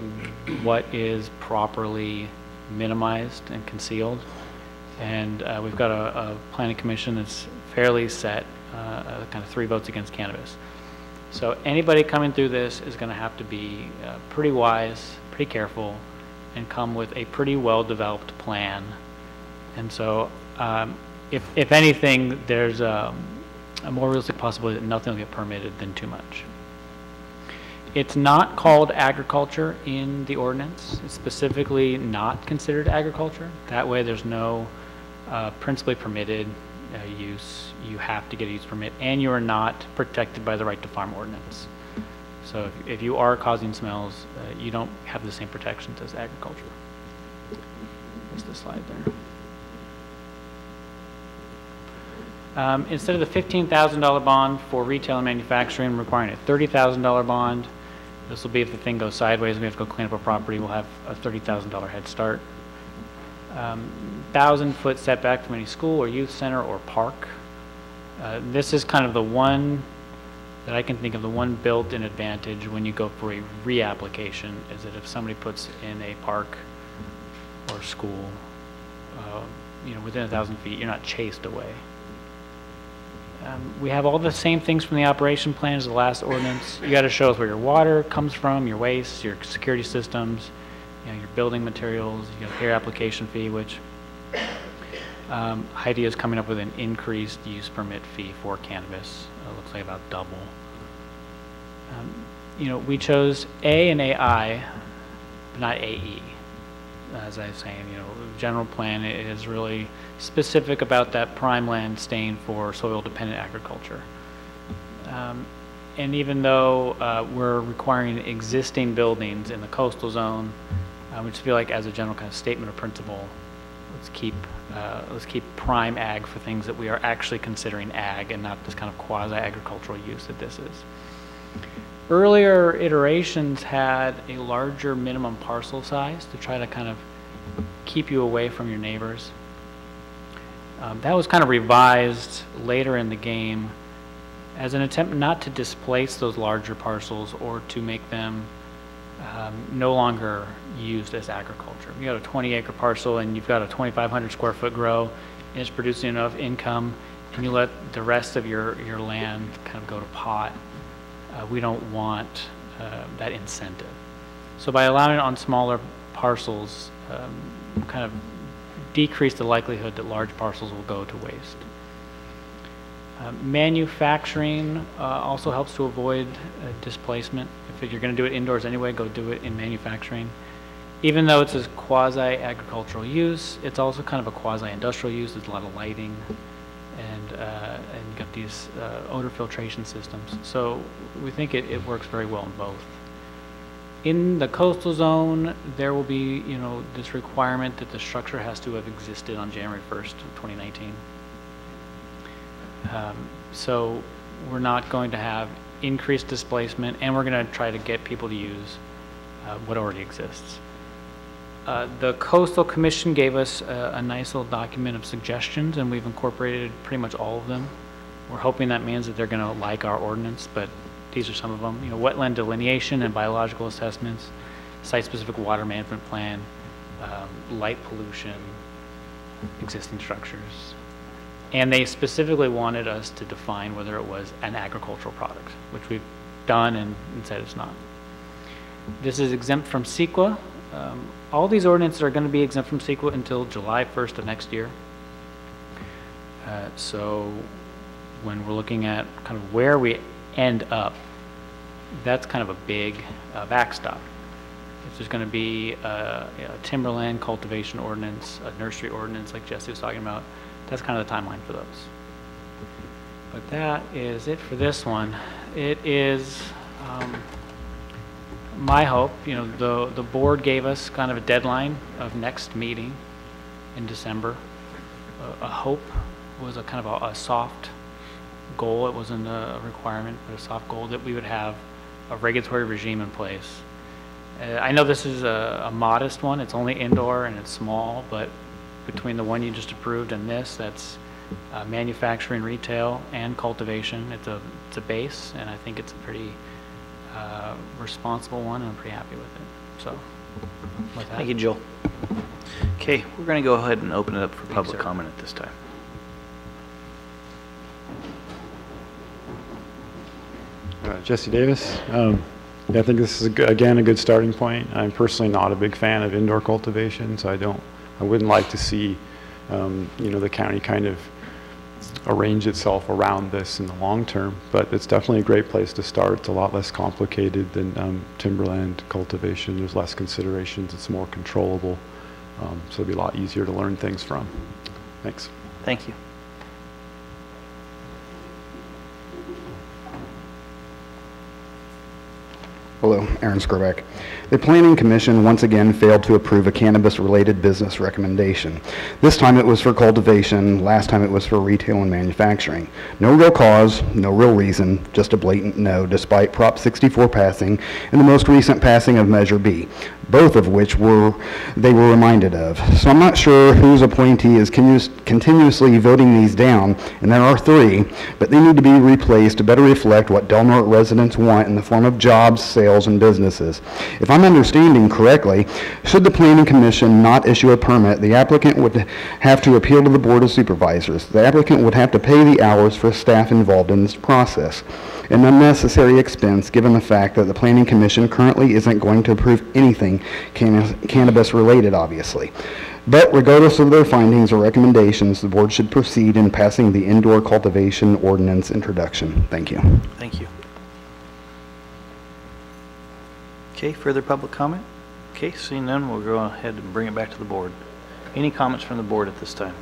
[SPEAKER 17] what is properly minimized and concealed. And we've got a Planning Commission that's fairly set, kind of 3 votes against cannabis. So anybody coming through this is going to have to be pretty wise, pretty careful, and come with a pretty well-developed plan. And so if anything, there's a more realistic possibility that nothing will get permitted than too much. It's not called agriculture in the ordinance. It's specifically not considered agriculture. That way there's no principally permitted use. You have to get a use permit, and you are not protected by the right to farm ordinance. So if you are causing smells, you don't have the same protections as agriculture. There's the slide there. Instead of the $15,000 bond for retail and manufacturing, requiring a $30,000 bond. This will be if the thing goes sideways, we have to go clean up a property, we'll have a $30,000 head start. 1,000-foot setback from any school or youth center or park. This is kind of the one that I can think of, the one built-in advantage when you go for a reapplication, is that if somebody puts in a park school, within 1,000 feet, you're not chased away. We have all the same things from the operation plan as the last ordinance. You got to show us where your water comes from, your waste, your security systems, your building materials. You got to pay your application fee, which Heidi is coming up with an increased use permit fee for cannabis. It looks like about double. We chose A and AI, but not AE. As I was saying, general plan is really specific about that prime land staying for soil-dependent agriculture. And even though we're requiring existing buildings in the coastal zone, we just feel like as a general kind of statement of principle, let's keep prime ag for things that we are actually considering ag and not this kind of quasi-agricultural use that this is. Earlier iterations had a larger minimum parcel size to try to kind of keep you away from your neighbors. That was kind of revised later in the game as an attempt not to displace those larger parcels or to make them no longer used as agriculture. If you got a 20-acre parcel and you've got a 2,500 square foot grow and it's producing enough income and you let the rest of your land kind of go to pot, we don't want that incentive. So by allowing it on smaller parcels, kind of decrease the likelihood that large parcels will go to waste. Manufacturing also helps to avoid displacement. If you're going to do it indoors anyway, go do it in manufacturing. Even though it's a quasi-agricultural use, it's also kind of a quasi-industrial use. There's a lot of lighting, and you got these odor filtration systems. So we think it works very well in both. In the coastal zone, there will be, this requirement that the structure has to have existed on January 1st, 2019. So we're not going to have increased displacement, and we're going to try to get people to use what already exists. The Coastal Commission gave us a nice little document of suggestions, and we've incorporated pretty much all of them. We're hoping that means that they're going to like our ordinance, but these are some of them. Wetland delineation and biological assessments, site-specific water management plan, light pollution, existing structures. And they specifically wanted us to define whether it was an agricultural product, which we've done and said it's not. This is exempt from CEQA. All these ordinances are going to be exempt from CEQA until July 1st of next year. So when we're looking at kind of where we end up, that's kind of a big backstop. If there's going to be a timberland cultivation ordinance, a nursery ordinance like Jesse was talking about, that's kind of the timeline for those. But that is it for this one. It is my hope, the board gave us kind of a deadline of next meeting in December. A hope was a kind of a soft goal. It wasn't a requirement, but a soft goal that we would have a regulatory regime in place. I know this is a modest one. It's only indoor and it's small, but between the one you just approved and this, that's manufacturing, retail, and cultivation. It's a base, and I think it's a pretty responsible one, and I'm pretty happy with it. So, with that.
[SPEAKER 1] Thank you, Joel. Okay, we're going to go ahead and open it up for public comment at this time.
[SPEAKER 16] Jesse Davis. Yeah, I think this is, again, a good starting point. I'm personally not a big fan of indoor cultivation, so I wouldn't like to see, the county kind of arrange itself around this in the long term, but it's definitely a great place to start. It's a lot less complicated than timberland cultivation. There's less considerations. It's more controllable, so it'll be a lot easier to learn things from. Thanks.
[SPEAKER 1] Thank you.
[SPEAKER 10] Hello, Aaron Skirback. The Planning Commission once again failed to approve a cannabis-related business recommendation. This time it was for cultivation, last time it was for retail and manufacturing. No real cause, no real reason, just a blatant no, despite Prop 64 passing and the most recent passing of Measure B, both of which they were reminded of. So I'm not sure whose appointee is continuously voting these down, and there are three, but they need to be replaced to better reflect what Del Norte residents want in the form of jobs, sales, hotels and businesses. If I'm understanding correctly, should the Planning Commission not issue a permit, the applicant would have to appeal to the Board of Supervisors. The applicant would have to pay the hours for staff involved in this process, an unnecessary expense given the fact that the Planning Commission currently isn't going to approve anything cannabis related, obviously. But regardless of their findings or recommendations, the board should proceed in passing the indoor cultivation ordinance introduction. Thank you.
[SPEAKER 1] Thank you. Okay, further public comment? Okay, seeing none, we'll go ahead and bring it back to the board. Any comments from the board at this time?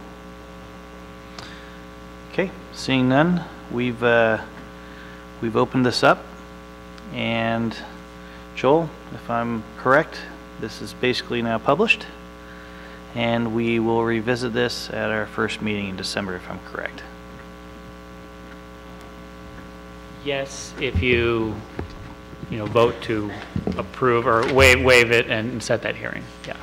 [SPEAKER 1] Okay, seeing none, we've opened this up, and Joel, if I'm correct, this is basically now published, and we will revisit this at our first meeting in December, if I'm correct.
[SPEAKER 17] Yes, if you vote to approve or waive it and set that hearing. Yeah.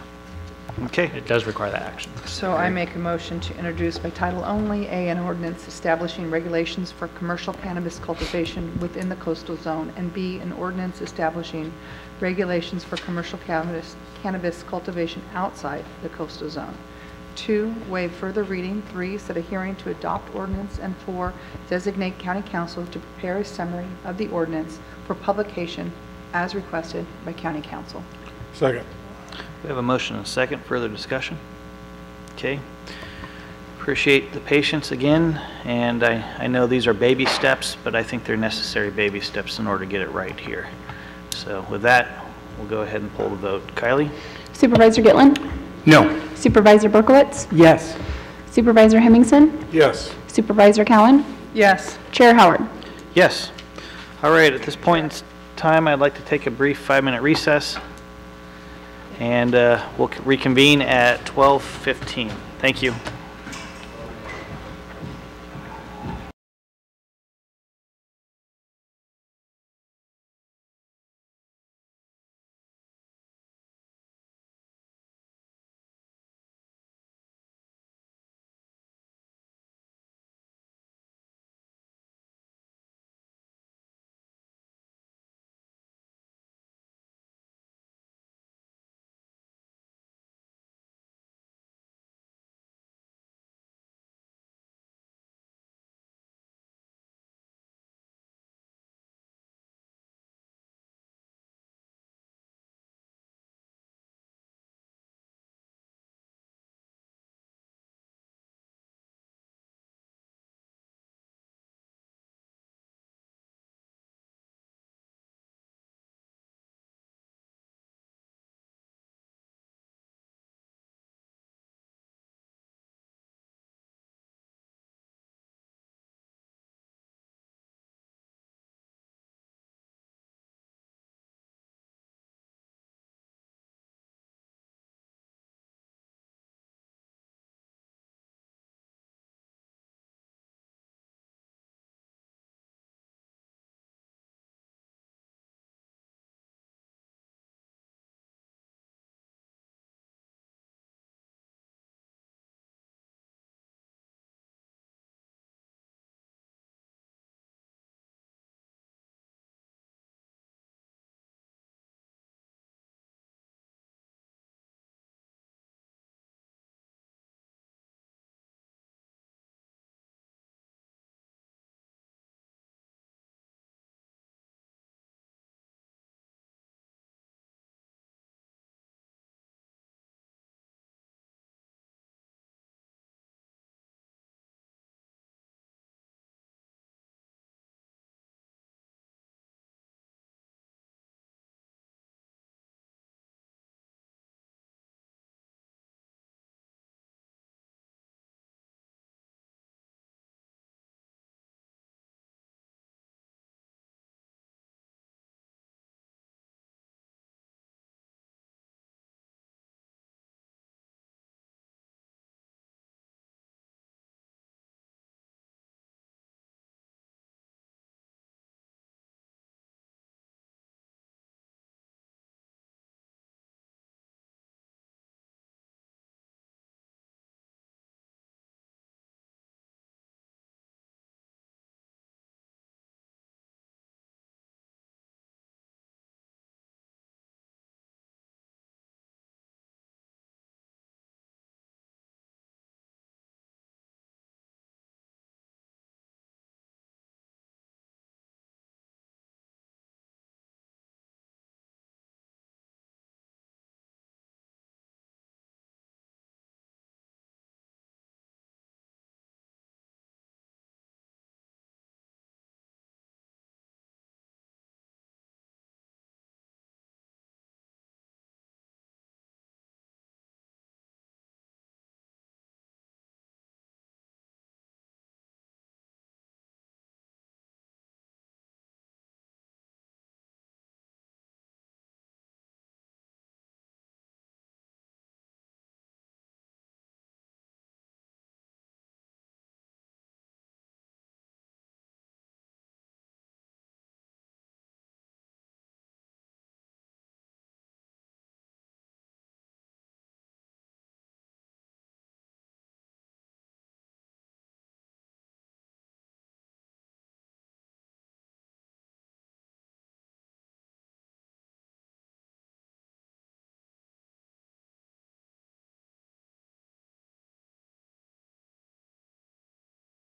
[SPEAKER 1] Okay.
[SPEAKER 17] It does require that action.
[SPEAKER 15] So I make a motion to introduce by title only, A, an ordinance establishing regulations for commercial cannabis cultivation within the coastal zone, and B, an ordinance establishing regulations for commercial cannabis cultivation outside the coastal zone. 2, waive further reading. 3, set a hearing to adopt ordinance. And 4, designate county council to prepare a summary of the ordinance for publication as requested by county council.
[SPEAKER 3] Second.
[SPEAKER 1] We have a motion and a second. Further discussion? Okay. Appreciate the patience again, and I know these are baby steps, but I think they're necessary baby steps in order to get it right here. So with that, we'll go ahead and pull the vote. Kylie?
[SPEAKER 5] Supervisor Gitlin?
[SPEAKER 4] No.
[SPEAKER 5] Supervisor Berkowitz?
[SPEAKER 14] Yes.
[SPEAKER 5] Supervisor Hemmingson?
[SPEAKER 3] Yes.
[SPEAKER 5] Supervisor Cowan?
[SPEAKER 15] Yes.
[SPEAKER 5] Chair Howard?
[SPEAKER 1] Yes. All right, at this point in time, I'd like to take a brief 5-minute recess, and we'll reconvene at 12:15. Thank you.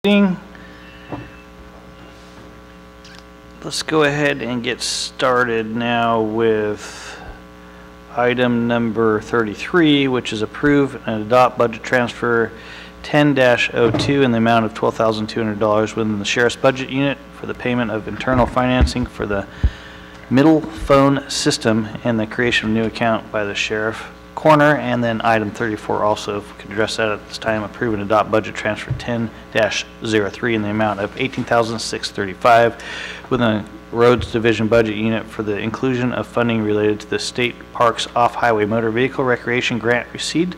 [SPEAKER 1] meeting. Let's go ahead and get started now with item number 33, which is approve and adopt budget transfer 10-02 in the amount of $12,200 within the sheriff's budget unit for the payment of internal financing for the middle phone system and the creation of a new account by the sheriff coroner. And then item 34 also, if we could address that at this time, approve and adopt budget transfer 10-03 in the amount of $18,635 within the roads division budget unit for the inclusion of funding related to the state parks off-highway motor vehicle recreation grant received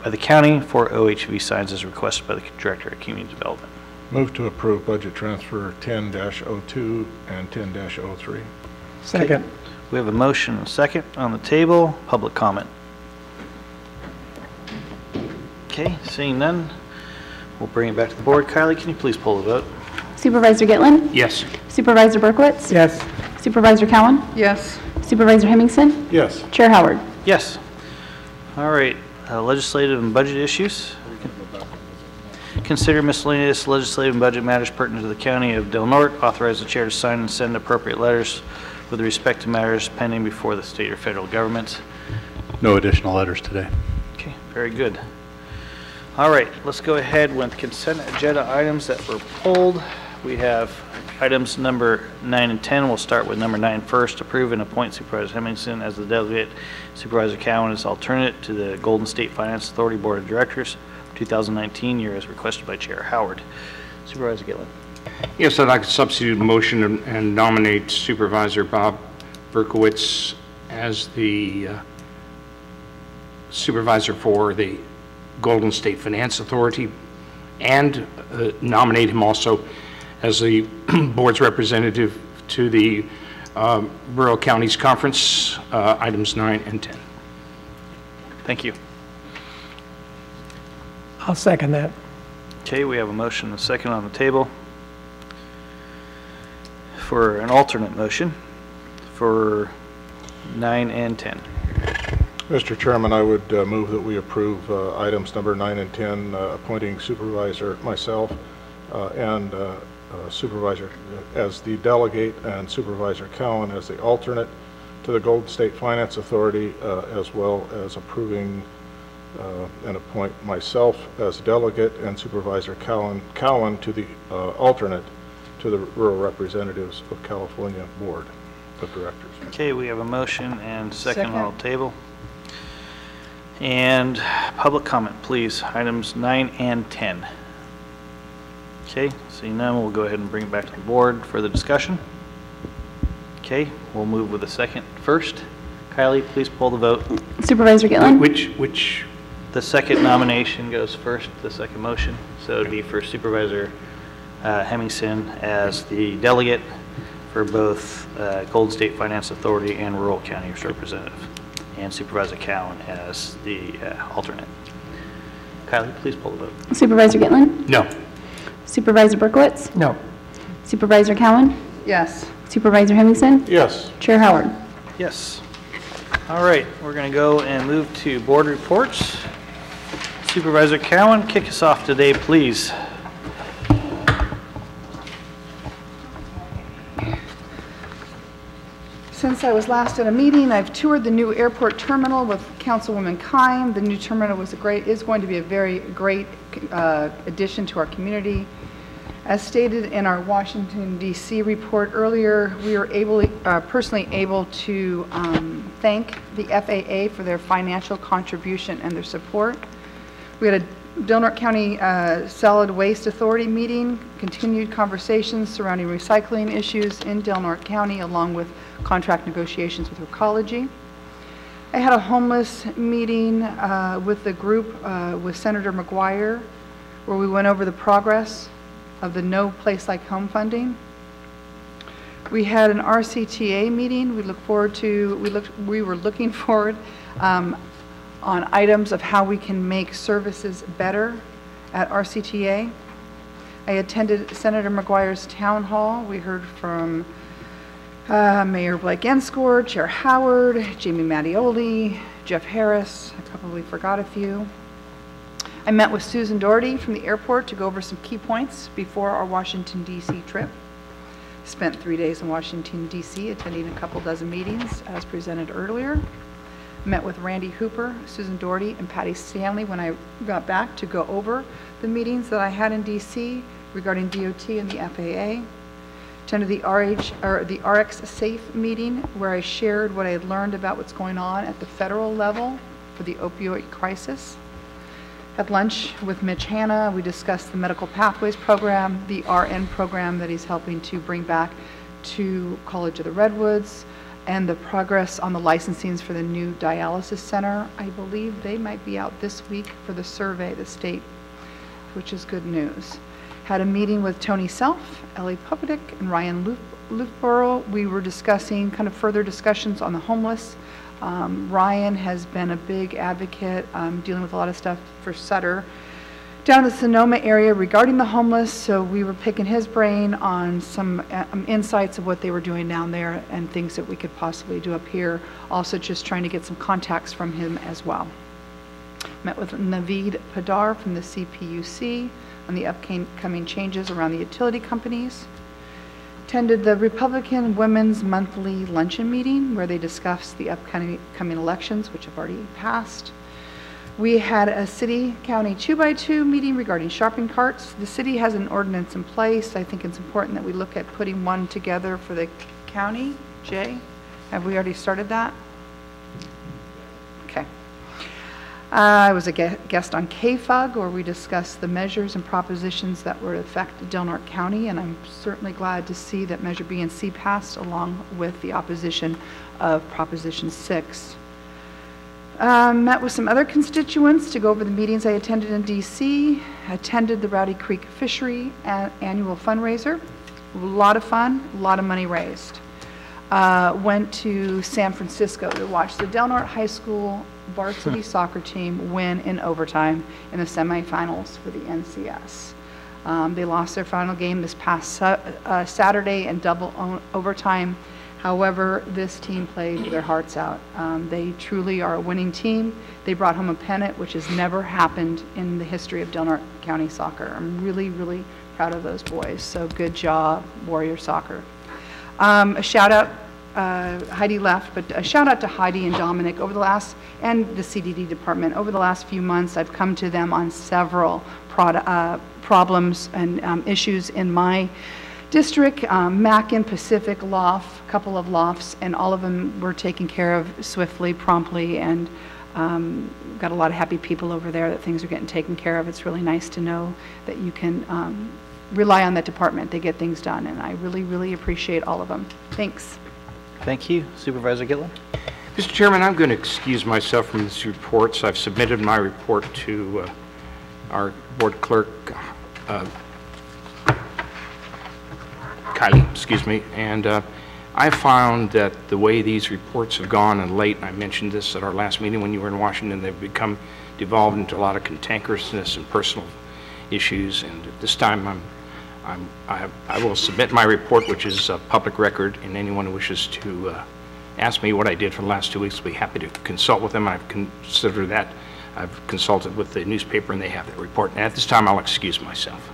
[SPEAKER 1] by the county for OHV signs as requested by the director of community development.
[SPEAKER 3] Move to approve budget transfer 10-02 and 10-03.
[SPEAKER 14] Second.
[SPEAKER 1] Okay. We have a motion and a second on the table. Public comment. Okay, seeing none, we'll bring it back to the board. Kylie, can you please pull the vote?
[SPEAKER 5] Supervisor Gitlin?
[SPEAKER 4] Yes.
[SPEAKER 5] Supervisor Berkowitz?
[SPEAKER 14] Yes.
[SPEAKER 5] Supervisor Cowan?
[SPEAKER 15] Yes.
[SPEAKER 5] Supervisor Hemmingson?
[SPEAKER 3] Yes.
[SPEAKER 5] Chair Howard?
[SPEAKER 1] Yes. All right, legislative and budget issues. Consider miscellaneous legislative and budget matters pertinent to the county of Del Norte. Authorize the chair to sign and send appropriate letters with respect to matters pending before the state or federal government.
[SPEAKER 11] No additional letters today.
[SPEAKER 1] Okay, very good. All right, let's go ahead with consent agenda items that were pulled. We have items number 9 and 10. We'll start with number 9 first. Approve and appoint Supervisor Hemmingson as the delegate, Supervisor Cowan as alternate to the Golden State Finance Authority Board of Directors 2019 year as requested by Chair Howard. Supervisor Gitlin.
[SPEAKER 4] Yes, I'd like to substitute a motion and nominate Supervisor Bob Berkowitz as the supervisor for the Golden State Finance Authority, and nominate him also as the board's representative to the Rural Counties Conference, items 9 and 10.
[SPEAKER 1] Thank you.
[SPEAKER 14] I'll second that.
[SPEAKER 1] Okay, we have a motion and a second on the table for an alternate motion for 9 and 10.
[SPEAKER 3] Mr. Chairman, I would move that we approve items number 9 and 10, appointing supervisor, myself, and supervisor as the delegate and Supervisor Cowan as the alternate to the Golden State Finance Authority, as well as approving and appoint myself as delegate and Supervisor Cowan to the alternate to the Rural Representatives of California Board of Directors.
[SPEAKER 1] Okay, we have a motion and second on the table. And public comment, please. Items 9 and 10. Okay, seeing none, we'll go ahead and bring it back to the board for the discussion. Okay, we'll move with the second first. Kylie, please pull the vote.
[SPEAKER 5] Supervisor Gitlin?
[SPEAKER 4] Which?
[SPEAKER 1] The second nomination goes first, the second motion. So it'd be for Supervisor Hemmingson as the delegate for both Golden State Finance Authority and Rural County's representative, and Supervisor Cowan as the alternate. Kylie, please pull the vote.
[SPEAKER 5] Supervisor Gitlin?
[SPEAKER 4] No.
[SPEAKER 5] Supervisor Berkowitz?
[SPEAKER 14] No.
[SPEAKER 5] Supervisor Cowan?
[SPEAKER 15] Yes.
[SPEAKER 5] Supervisor Hemmingson?
[SPEAKER 3] Yes.
[SPEAKER 5] Chair Howard?
[SPEAKER 1] Yes. All right, we're going to go and move to board reports. Supervisor Cowan, kick us off today, please.
[SPEAKER 15] Since I was last at a meeting, I've toured the new airport terminal with Councilwoman Kime. The new terminal is going to be a very great addition to our community. As stated in our Washington, D.C. report earlier, we were personally able to thank the FAA for their financial contribution and their support. We had a Del Norte County Solid Waste Authority meeting, continued conversations surrounding recycling issues in Del Norte County, along with contract negotiations with Recology. I had a homeless meeting with the group with Senator McGuire, where we went over the progress of the No Place Like Home funding. We had an RCTA meeting. We were looking forward on items of how we can make services better at RCTA. I attended Senator McGuire's town hall. We heard from Mayor Blake Enscore, Chair Howard, Jamie Mattioli, Jeff Harris. I probably forgot a few. I met with Susan Doherty from the airport to go over some key points before our Washington, D.C. trip. Spent 3 days in Washington, D.C., attending a couple dozen meetings as presented earlier. Met with Randy Hooper, Susan Doherty, and Patty Stanley when I got back to go over the meetings that I had in D.C. regarding DOT and the FAA. Attended the RX Safe meeting where I shared what I had learned about what's going on at the federal level for the opioid crisis. Had lunch with Mitch Hanna. We discussed the Medical Pathways program, the RN program that he's helping to bring back to College of the Redwoods, and the progress on the licensings for the new dialysis center. I believe they might be out this week for the survey, the state, which is good news. Had a meeting with Tony Self, Ellie Popedick, and Ryan Loofborough. We were discussing kind of further discussions on the homeless. Ryan has been a big advocate dealing with a lot of stuff for Sutter down in the Sonoma area regarding the homeless, so we were picking his brain on some insights of what they were doing down there and things that we could possibly do up here. Also just trying to get some contacts from him as well. Met with Naveed Padar from the CPUC on the upcoming changes around the utility companies. Attended the Republican Women's Monthly Luncheon Meeting where they discussed the upcoming elections, which have already passed. We had a city-county 2x2 meeting regarding shopping carts. The city has an ordinance in place. I think it's important that we look at putting one together for the county. Jay, have we already started that? Okay. I was a guest on KFUG where we discussed the measures and propositions that would affect Del Norte County, and I'm certainly glad to see that Measure B and C passed along with the opposition of Proposition 6. Met with some other constituents to go over the meetings I attended in DC. Attended the Rowdy Creek Fishery annual fundraiser. A lot of fun, a lot of money raised. Went to San Francisco to watch the Del Norte High School varsity soccer team win in overtime in the semifinals for the NCS. They lost their final game this past Saturday in double overtime. However, this team played their hearts out. They truly are a winning team. They brought home a pennant, which has never happened in the history of Del Norte County soccer. I'm really, really proud of those boys. So good job, Warrior Soccer. A shout out, Heidi left, but a shout out to Heidi and Dominic over the last, and the CDD department. Over the last few months, I've come to them on several problems and issues in my district, Mackin, Pacific, Loft, a couple of lofts, and all of them were taken care of swiftly, promptly, and got a lot of happy people over there that things are getting taken care of. It's really nice to know that you can rely on that department. They get things done, and I really, really appreciate all of them. Thanks.
[SPEAKER 1] Thank you. Supervisor Gitlin.
[SPEAKER 4] Mr. Chairman, I'm going to excuse myself from these reports. I've submitted my report to our board clerk, Kylie, excuse me, and I found that the way these reports have gone and late, and I mentioned this at our last meeting when you were in Washington, they've become devolved into a lot of cantankerousness and personal issues, and at this time I will submit my report, which is a public record, and anyone who wishes to ask me what I did for the last 2 weeks will be happy to consult with them. I've considered that. I've consulted with the newspaper, and they have that report. And at this time, I'll excuse myself.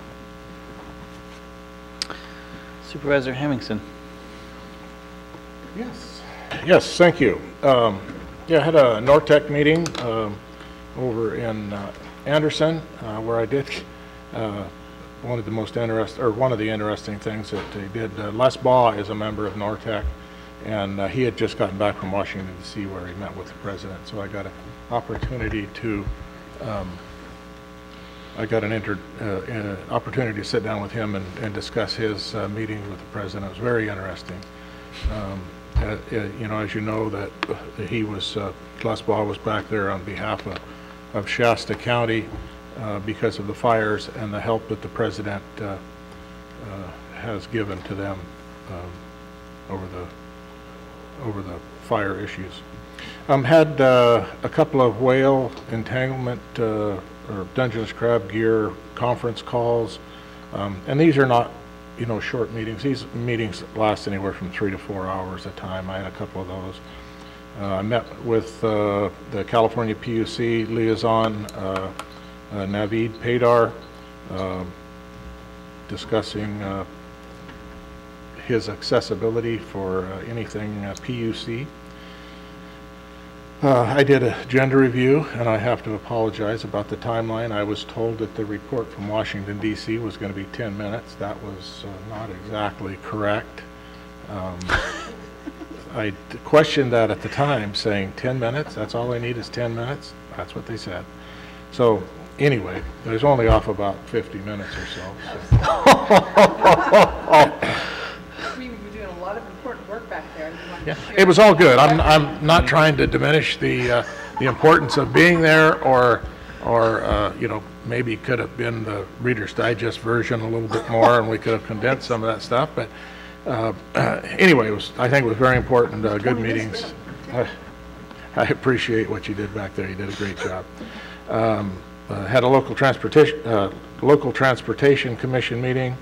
[SPEAKER 1] Supervisor Hemmingson.
[SPEAKER 3] Yes, thank you. Yeah, I had a NORTEC meeting over in Anderson where I did one of the interesting things that they did. Les Baugh is a member of NORTEC, and he had just gotten back from Washington D.C. where he met with the president. So I got an opportunity to opportunity to sit down with him and discuss his meeting with the president. It was very interesting. You know, as you know, that Les Baugh was back there on behalf of Shasta County because of the fires and the help that the president has given to them over the fire issues. Had a couple of whale entanglement or Dungeness crab gear conference calls, and these are not, you know, short meetings. These meetings last anywhere from 3 to 4 hours at a time. I had a couple of those. I met with the California PUC liaison, Naveed Paydar, discussing his accessibility for anything PUC. I did a gender review, and I have to apologize about the timeline. I was told that the report from Washington, D.C. was going to be 10 minutes. That was not exactly correct. I questioned that at the time, saying 10 minutes, that's all I need is 10 minutes. That's what they said. So anyway, it was only off about 50 minutes or so.
[SPEAKER 15] We were doing a lot of important work back there.
[SPEAKER 3] Yeah, it was all good. I'm not trying to diminish the importance of being there, or you know, maybe could have been the Reader's Digest version a little bit more, and we could have condensed some of that stuff. But anyway, I think it was very important. Good meetings. I appreciate what you did back there. You did a great job. Had a local transportation commission meeting.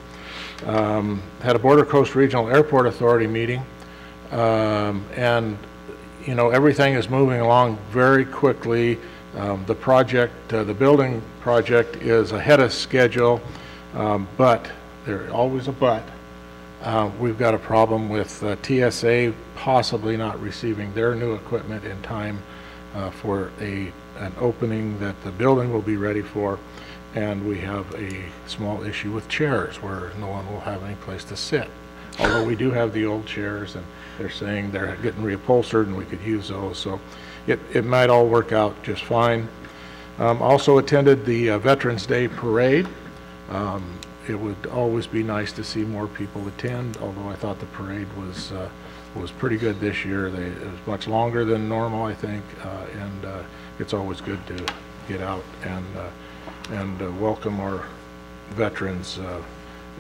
[SPEAKER 3] Had a Border Coast Regional Airport Authority meeting. And you know, everything is moving along very quickly. The project, the building project, is ahead of schedule, but there's always a but. We've got a problem with TSA possibly not receiving their new equipment in time for an opening that the building will be ready for, and we have a small issue with chairs where no one will have any place to sit. Although we do have the old chairs, and they're saying they're getting reupholstered and we could use those, so it might all work out just fine. Also attended the Veterans Day Parade. It would always be nice to see more people attend, although I thought the parade was pretty good this year. It was much longer than normal, I think, and it's always good to get out and welcome our veterans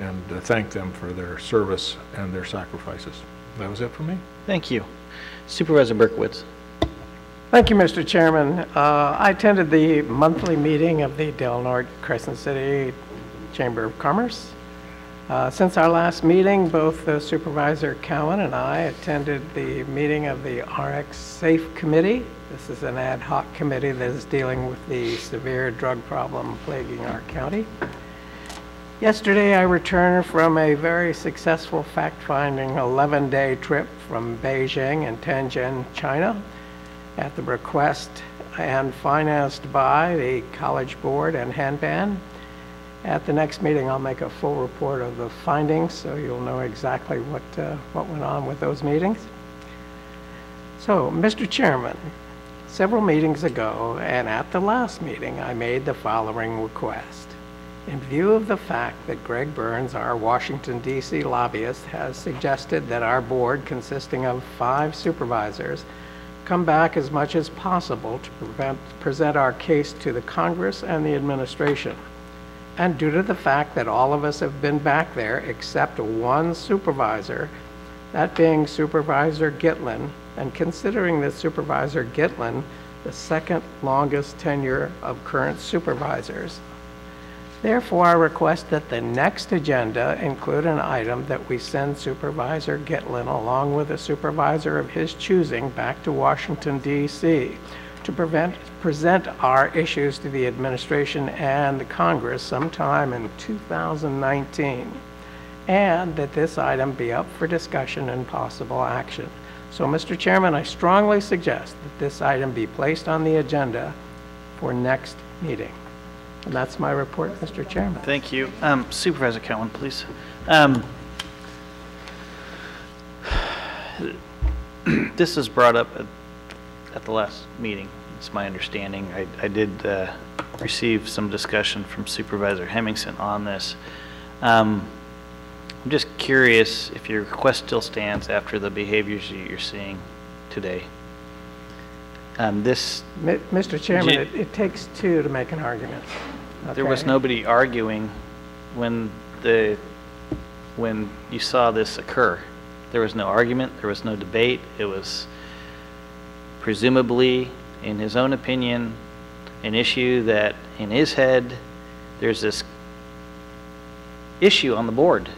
[SPEAKER 3] and thank them for their service and their sacrifices. That was it for me.
[SPEAKER 1] Thank you. Supervisor Berkowitz.
[SPEAKER 14] Thank you, Mr. Chairman. I attended the monthly meeting of the Del Norte Crescent City Chamber of Commerce. Since our last meeting, both Supervisor Cowan and I attended the meeting of the RX Safe Committee. This is an ad hoc committee that is dealing with the severe drug problem plaguing our county. Yesterday, I returned from a very successful fact-finding 11-day trip from Beijing and Tianjin, China, at the request and financed by the College Board and Hanban. At the next meeting, I'll make a full report of the findings, so you'll know exactly what went on with those meetings. So, Mr. Chairman, several meetings ago, and at the last meeting, I made the following request. In view of the fact that Greg Burns, our Washington, D.C. lobbyist, has suggested that our board, consisting of 5 supervisors, come back as much as possible to present our case to the Congress and the administration. And due to the fact that all of us have been back there except one supervisor, that being Supervisor Gitlin, and considering that Supervisor Gitlin the second longest tenure of current supervisors. Therefore, I request that the next agenda include an item that we send Supervisor Gitlin along with a supervisor of his choosing back to Washington, D.C. to present our issues to the administration and the Congress sometime in 2019, and that this item be up for discussion and possible action. So, Mr. Chairman, I strongly suggest that this item be placed on the agenda for next meeting. And that's my report, Mr. Chairman.
[SPEAKER 1] Thank you. Supervisor Cowan, please. This is brought up at the last meeting. It's my understanding. I did receive some discussion from Supervisor Hemmingson on this. I'm just curious if your request still stands after the behaviors you're seeing today.
[SPEAKER 14] Mr. Chairman, it takes 2 to make an argument. Okay.
[SPEAKER 1] There was nobody arguing when you saw this occur. There was no argument, there was no debate. It was presumably, in his own opinion, an issue that in his head there's this issue on the board.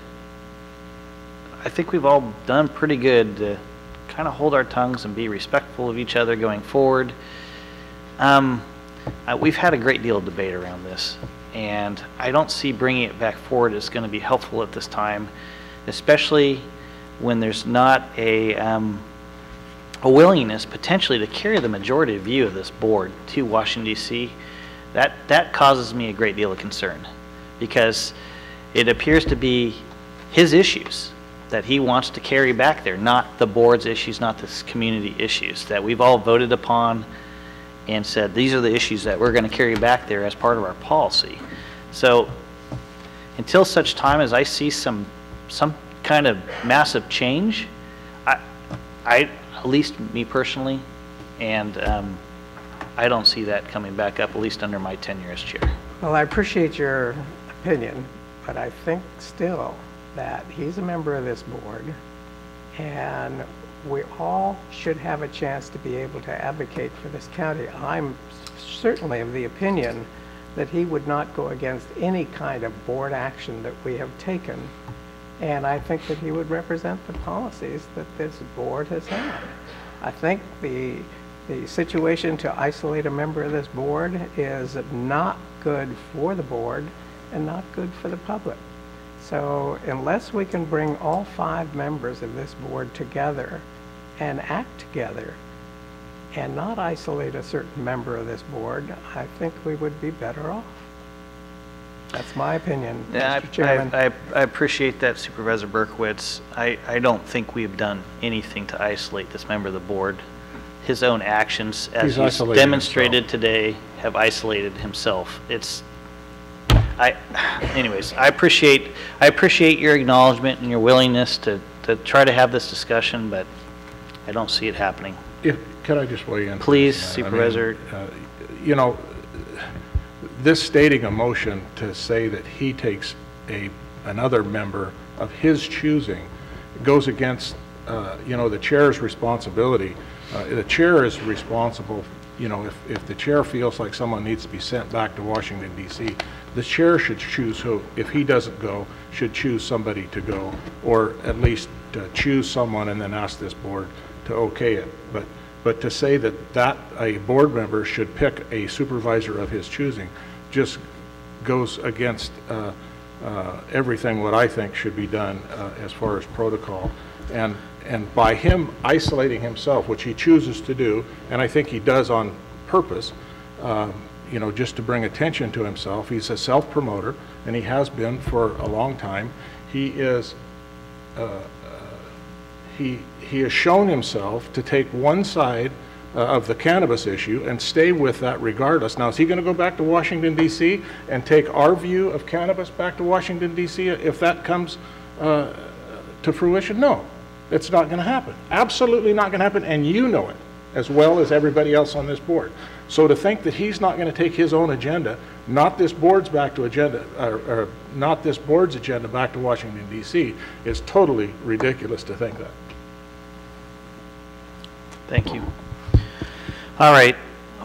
[SPEAKER 1] I think we've all done pretty good to kind of hold our tongues and be respectful of each other going forward. we've had a great deal of debate around this, and I don't see bringing it back forward is going to be helpful at this time, especially when there's not a willingness potentially to carry the majority view of this board to Washington, D.C. That causes me a great deal of concern, because it appears to be his issues that he wants to carry back there, not the board's issues, not the community issues that we've all voted upon and said these are the issues that we're going to carry back there as part of our policy. So until such time as I see some kind of massive change, I at least me personally, and I don't see that coming back up, at least under my tenure as chair.
[SPEAKER 14] Well, I appreciate your opinion, but I think still that he's a member of this board, and we all should have a chance to be able to advocate for this county. I'm certainly of the opinion that he would not go against any kind of board action that we have taken, and I think that he would represent the policies that this board has had. I think the situation to isolate a member of this board is not good for the board and not good for the public. So unless we can bring all 5 members of this board together and act together and not isolate a certain member of this board, I think we would be better off. That's my opinion,
[SPEAKER 1] Yeah,
[SPEAKER 14] Mr. Chairman.
[SPEAKER 1] I appreciate that, Supervisor Berkowitz. I don't think we've done anything to isolate this member of the board. His own actions, as he's demonstrated today, have isolated himself. Anyways, I appreciate your acknowledgement and your willingness to try to have this discussion, but I don't see it happening.
[SPEAKER 3] Could I just weigh in?
[SPEAKER 1] Please, Supervisor.
[SPEAKER 3] You know, this stating a motion to say that he takes another member of his choosing goes against, you know, the chair's responsibility. The chair is responsible, you know, if the chair feels like someone needs to be sent back to Washington, D.C., the chair should choose who, if he doesn't go, should choose somebody to go, or at least choose someone and then ask this board to okay it. But to say that a board member should pick a supervisor of his choosing just goes against everything what I think should be done as far as protocol. And by him isolating himself, which he chooses to do, and I think he does on purpose, you know, just to bring attention to himself. He's a self-promoter, and he has been for a long time. He has shown himself to take one side of the cannabis issue and stay with that regardless. Now, is he going to go back to Washington, D.C. and take our view of cannabis back to Washington, D.C. if that comes to fruition? No, it's not going to happen. Absolutely not going to happen, and you know it as well as everybody else on this board. So to think that he's not going to take his own agenda, not this board's back to agenda, or not this board's agenda back to Washington, D.C., is totally ridiculous to think that.
[SPEAKER 1] Thank you. All right,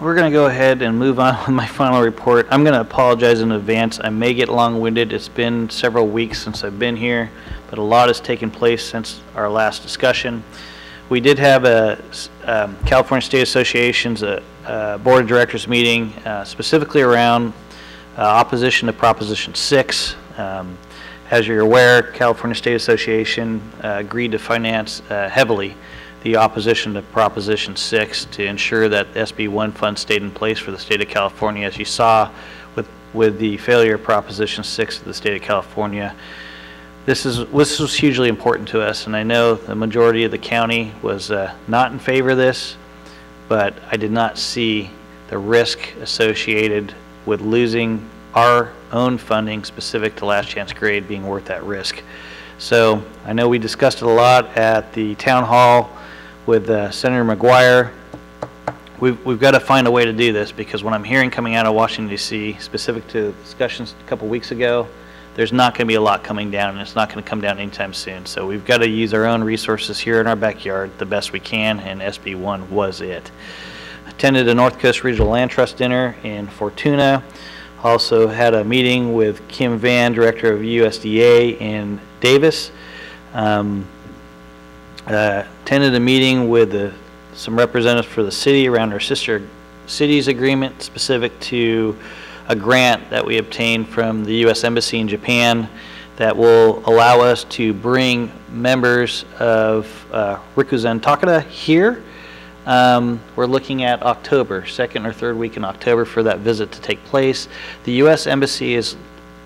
[SPEAKER 1] we're going to go ahead and move on with my final report. I'm going to apologize in advance. I may get long-winded. It's been several weeks since I've been here, but a lot has taken place since our last discussion. We did have a California State Association's Board of Directors meeting specifically around opposition to Proposition 6. As you're aware, California State Association agreed to finance heavily the opposition to Proposition 6 to ensure that SB 1 funds stayed in place for the state of California. As you saw with the failure of Proposition 6 of the state of California, this was hugely important to us, and I know the majority of the county was not in favor of this, but I did not see the risk associated with losing our own funding specific to last chance grade being worth that risk. So I know we discussed it a lot at the town hall with Senator McGuire. We've got to find a way to do this, because what I'm hearing coming out of Washington, D.C., specific to discussions a couple weeks ago, there's not going to be a lot coming down, and it's not going to come down anytime soon. So we've got to use our own resources here in our backyard the best we can, and SB 1 was it. Attended a North Coast Regional Land Trust dinner in Fortuna. Also had a meeting with Kim Van, Director of USDA in Davis. Attended a meeting with some representatives for the city around our sister Cities agreement specific to a grant that we obtained from the U.S. Embassy in Japan that will allow us to bring members of Rikuzen Takeda here. We're looking at October, second or third week in October for that visit to take place. The U.S. Embassy is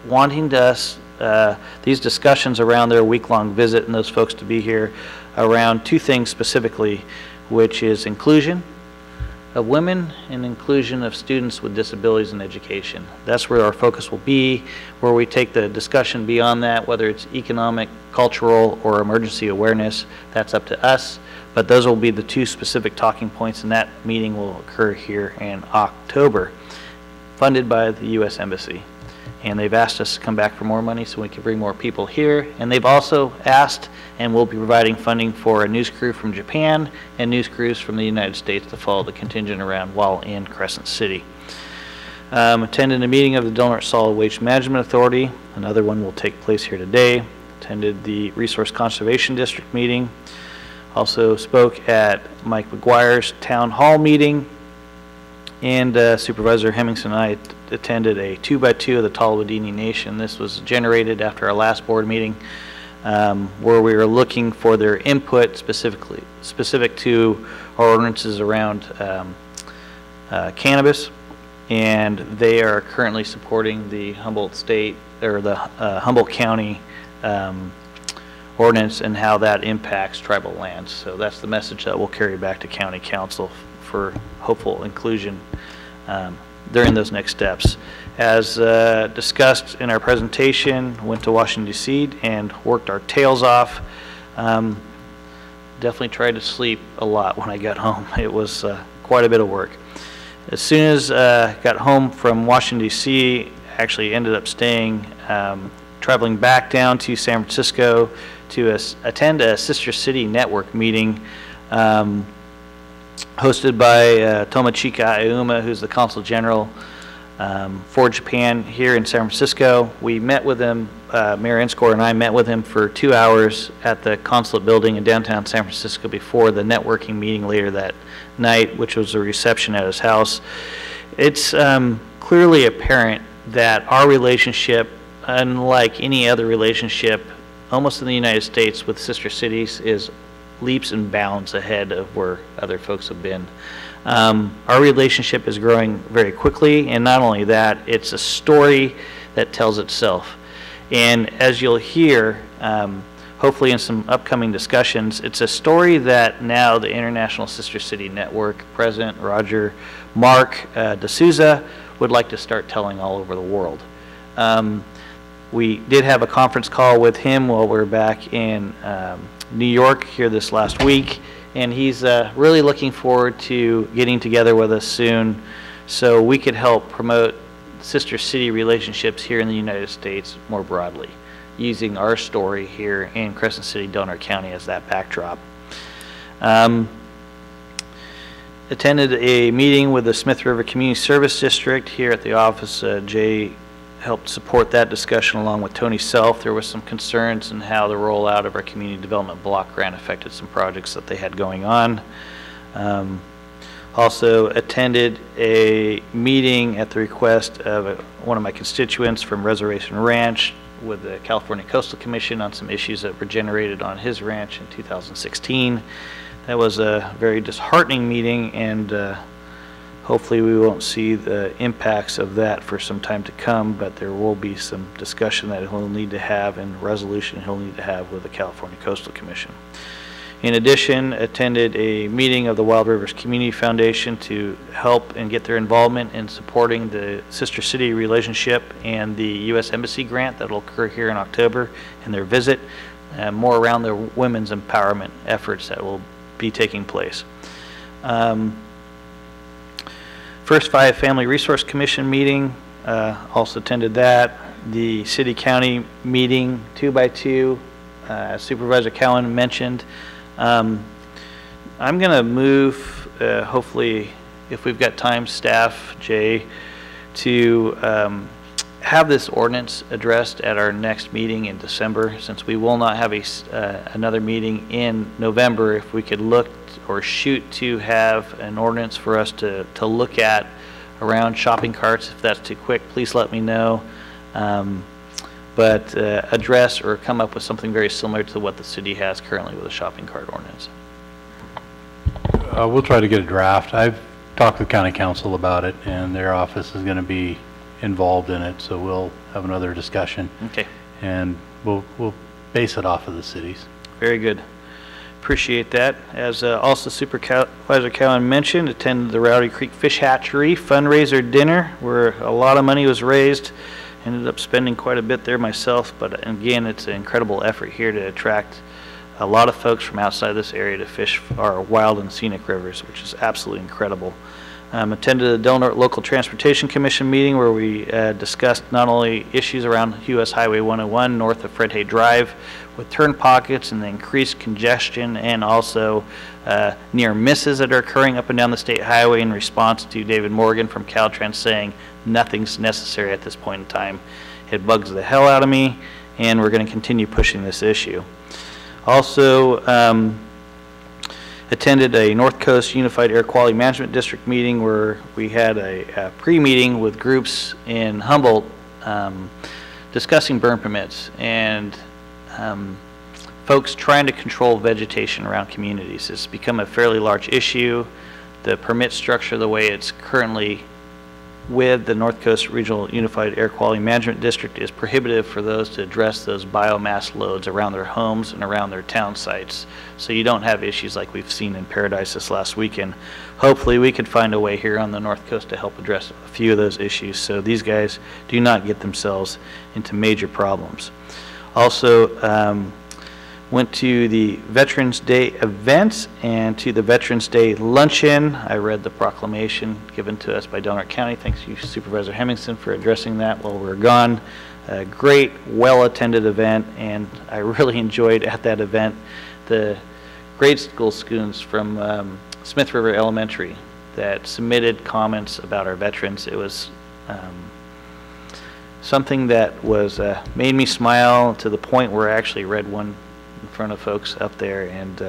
[SPEAKER 1] wanting these discussions around their week-long visit and those folks to be here around two things specifically, which is inclusion of women and inclusion of students with disabilities in education. That's where our focus will be, where we take the discussion beyond that, whether it's economic, cultural, or emergency awareness. That's up to us, but those will be the two specific talking points, and that meeting will occur here in October, funded by the U.S. Embassy. And they've asked us to come back for more money so we can bring more people here. And they've also asked, and we'll be providing funding for a news crew from Japan and news crews from the United States to follow the contingent around while in Crescent City. Attended a meeting of the Del Norte Solid Waste Management Authority. Another one will take place here today. Attended the Resource Conservation District meeting. Also spoke at Mike McGuire's town hall meeting. And Supervisor Hemmingson and I attended a 2x2 of the Tallawedini Nation. This was generated after our last board meeting where we were looking for their input specific to our ordinances around cannabis. And they are currently supporting the Humboldt State or the Humboldt County ordinance and how that impacts tribal lands. So that's the message that we'll carry back to County Council for hopeful inclusion during those next steps. As discussed in our presentation, went to Washington, D.C. and worked our tails off. Definitely tried to sleep a lot when I got home. It was quite a bit of work. As soon as got home from Washington, D.C., actually ended up staying, traveling back down to San Francisco to attend a Sister City Network meeting hosted by Tomochika Aouma, who's the Consul General for Japan here in San Francisco. We met with him, Mayor Inscore and I met with him for 2 hours at the consulate building in downtown San Francisco before the networking meeting later that night, which was a reception at his house. It's clearly apparent that our relationship, unlike any other relationship almost in the United States with sister cities, is leaps and bounds ahead of where other folks have been. Our relationship is growing very quickly, and not only that, it's a story that tells itself. And as you'll hear, hopefully in some upcoming discussions, it's a story that now the International Sister City Network President Roger Mark D'Souza would like to start telling all over the world. We did have a conference call with him while we were back in New York here this last week, and he's really looking forward to getting together with us soon so we could help promote sister city relationships here in the United States more broadly, using our story here in Crescent City, Del Norte County as that backdrop. Attended a meeting with the Smith River Community Service District here at the office. Jay helped support that discussion along with Tony Self. There was some concerns in how the rollout of our community development block grant affected some projects that they had going on. Also attended a meeting at the request of one of my constituents from Reservation Ranch with the California Coastal Commission on some issues that were generated on his ranch in 2016. That was a very disheartening meeting, and hopefully we won't see the impacts of that for some time to come, but there will be some discussion that he'll need to have and resolution he'll need to have with the California Coastal Commission. In addition, attended a meeting of the Wild Rivers Community Foundation to help and get their involvement in supporting the Sister City relationship and the U.S. Embassy grant that will occur here in October and their visit, more around the women's empowerment efforts that will be taking place. First Five Family Resource Commission meeting, also attended that. The city-county meeting, 2x2, as Supervisor Cowan mentioned. I'm going to move, hopefully, if we've got time, staff, Jay, to have this ordinance addressed at our next meeting in December, since we will not have another meeting in November. If we could look or shoot to have an ordinance for us to look at around shopping carts. If that's too quick, please let me know. But address or come up with something very similar to what the city has currently with a shopping cart ordinance.
[SPEAKER 11] We'll try to get a draft. I've talked to the county council about it, and their office is going to be involved in it, so we'll have another discussion.
[SPEAKER 1] Okay.
[SPEAKER 11] And we'll base it off of the cities.
[SPEAKER 1] Very good. Appreciate that. As also Supervisor Cowan mentioned, attended the Rowdy Creek Fish Hatchery fundraiser dinner where a lot of money was raised. Ended up spending quite a bit there myself, but again, it's an incredible effort here to attract a lot of folks from outside this area to fish our wild and scenic rivers, which is absolutely incredible. Attended the Del Norte Local Transportation Commission meeting where we discussed not only issues around US Highway 101 north of Fred Hay Drive with turn pockets and the increased congestion, and also near misses that are occurring up and down the state highway in response to David Morgan from Caltrans saying nothing's necessary at this point in time. It bugs the hell out of me, and we're going to continue pushing this issue. Also, attended a North Coast Unified Air Quality Management District meeting where we had a pre-meeting with groups in Humboldt discussing burn permits and folks trying to control vegetation around communities. It's become a fairly large issue. The permit structure, the way it's currently with the North Coast Regional Unified Air Quality Management District, is prohibitive for those to address those biomass loads around their homes and around their town sites. So you don't have issues like we've seen in Paradise this last weekend. Hopefully we could find a way here on the North Coast to help address a few of those issues so these guys do not get themselves into major problems. Also, went to the Veterans Day event and to the Veterans Day luncheon. I read the proclamation given to us by Del Norte County. Thanks you, Supervisor Hemmingson, for addressing that while we were gone. A great, well-attended event, and I really enjoyed at that event the grade school students from Smith River Elementary that submitted comments about our veterans. It was something that was made me smile to the point where I actually read one in front of folks up there, and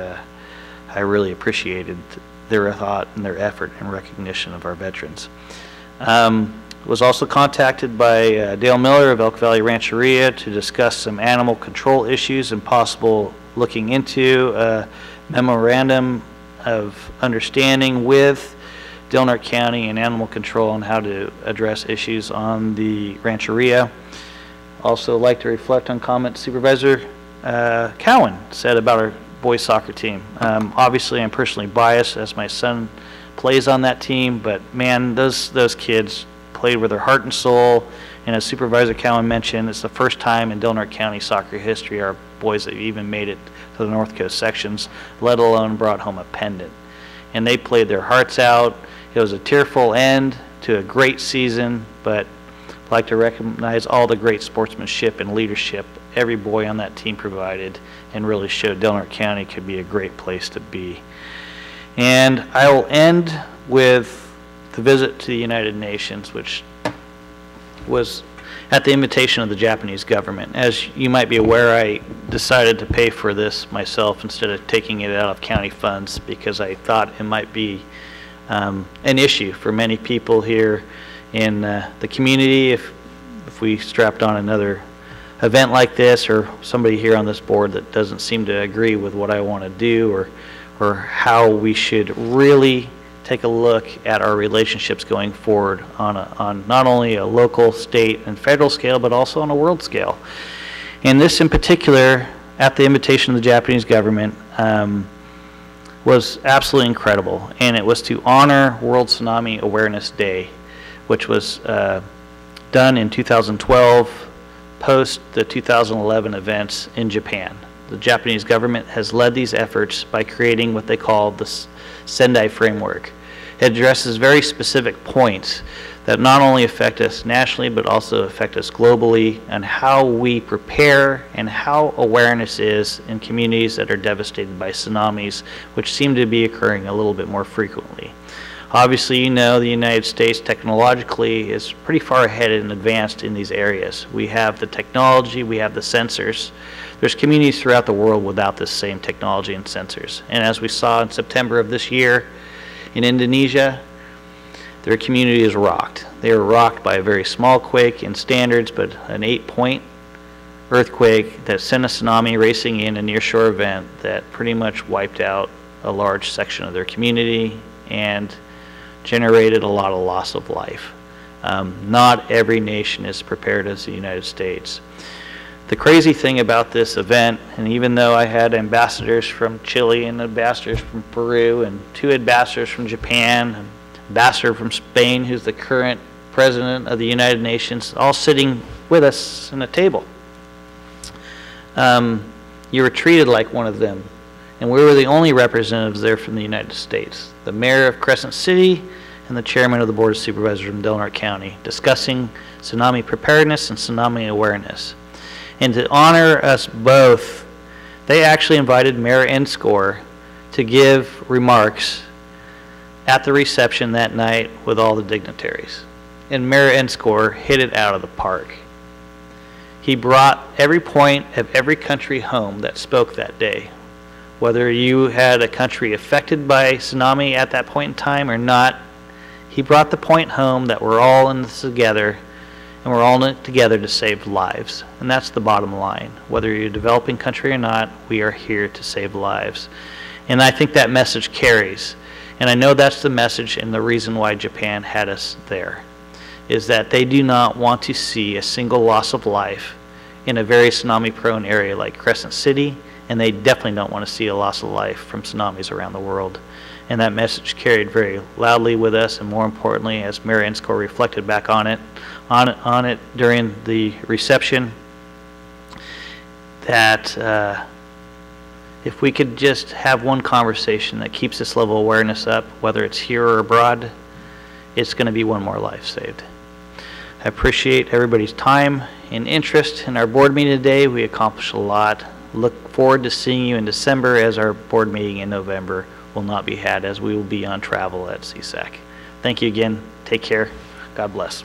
[SPEAKER 1] I really appreciated their thought and their effort and recognition of our veterans. Was also contacted by Dale Miller of Elk Valley Rancheria to discuss some animal control issues and possible looking into a memorandum of understanding with Del Norte County and animal control on how to address issues on the rancheria. Also like to reflect on comments Supervisor Cowan said about our boys soccer team. Obviously I'm personally biased as my son plays on that team, but man, those kids played with their heart and soul, and as Supervisor Cowan mentioned, it's the first time in Del Norte County soccer history our boys have even made it to the North Coast sections, let alone brought home a pendant. And they played their hearts out. It was a tearful end to a great season, but I'd like to recognize all the great sportsmanship and leadership every boy on that team provided, and really showed Del Norte County could be a great place to be. And I will end with the visit to the United Nations, which was at the invitation of the Japanese government. As you might be aware, I decided to pay for this myself instead of taking it out of county funds because I thought it might be an issue for many people here in the community if we strapped on another event like this, or somebody here on this board that doesn't seem to agree with what I want to do, or how we should really take a look at our relationships going forward on not only a local, state, and federal scale, but also on a world scale. And this in particular, at the invitation of the Japanese government, was absolutely incredible. And it was to honor World Tsunami Awareness Day, which was done in 2012, post the 2011 events in Japan. The Japanese government has led these efforts by creating what they call the Sendai Framework. It addresses very specific points that not only affect us nationally, but also affect us globally, and how we prepare and how awareness is in communities that are devastated by tsunamis, which seem to be occurring a little bit more frequently. Obviously, you know, the United States technologically is pretty far ahead and advanced in these areas. We have the technology, we have the sensors. There's communities throughout the world without this same technology and sensors. And as we saw in September of this year in Indonesia, their community is rocked. They were rocked by a very small quake in standards, but an 8-point earthquake that sent a tsunami racing in, a nearshore event that pretty much wiped out a large section of their community and generated a lot of loss of life. Not every nation is prepared as the United States. The crazy thing about this event, and even though I had ambassadors from Chile and ambassadors from Peru and 2 ambassadors from Japan, an ambassador from Spain who's the current president of the United Nations, all sitting with us in a table. You were treated like one of them. And we were the only representatives there from the United States. The mayor of Crescent City and the chairman of the Board of Supervisors from Del Norte County, discussing tsunami preparedness and tsunami awareness. And to honor us both, they actually invited Mayor Enscore to give remarks at the reception that night with all the dignitaries. And Mayor Enscore hit it out of the park. He brought every point of every country home that spoke that day. Whether you had a country affected by tsunami at that point in time or not, he brought the point home that we're all in this together, and we're all in it together to save lives. And that's the bottom line. Whether you're a developing country or not, we are here to save lives. And I think that message carries. And I know that's the message and the reason why Japan had us there, is that they do not want to see a single loss of life in a very tsunami-prone area like Crescent City, and they definitely don't want to see a loss of life from tsunamis around the world. And that message carried very loudly with us, and more importantly, as Mayor Enscore reflected back on it during the reception, that if we could just have one conversation that keeps this level of awareness up, whether it's here or abroad, it's going to be one more life saved. I appreciate everybody's time and interest in our board meeting today. We accomplished a lot. Look forward to seeing you in December, as our board meeting in November will not be had, as we will be on travel at CSAC. Thank you again. Take care. God bless.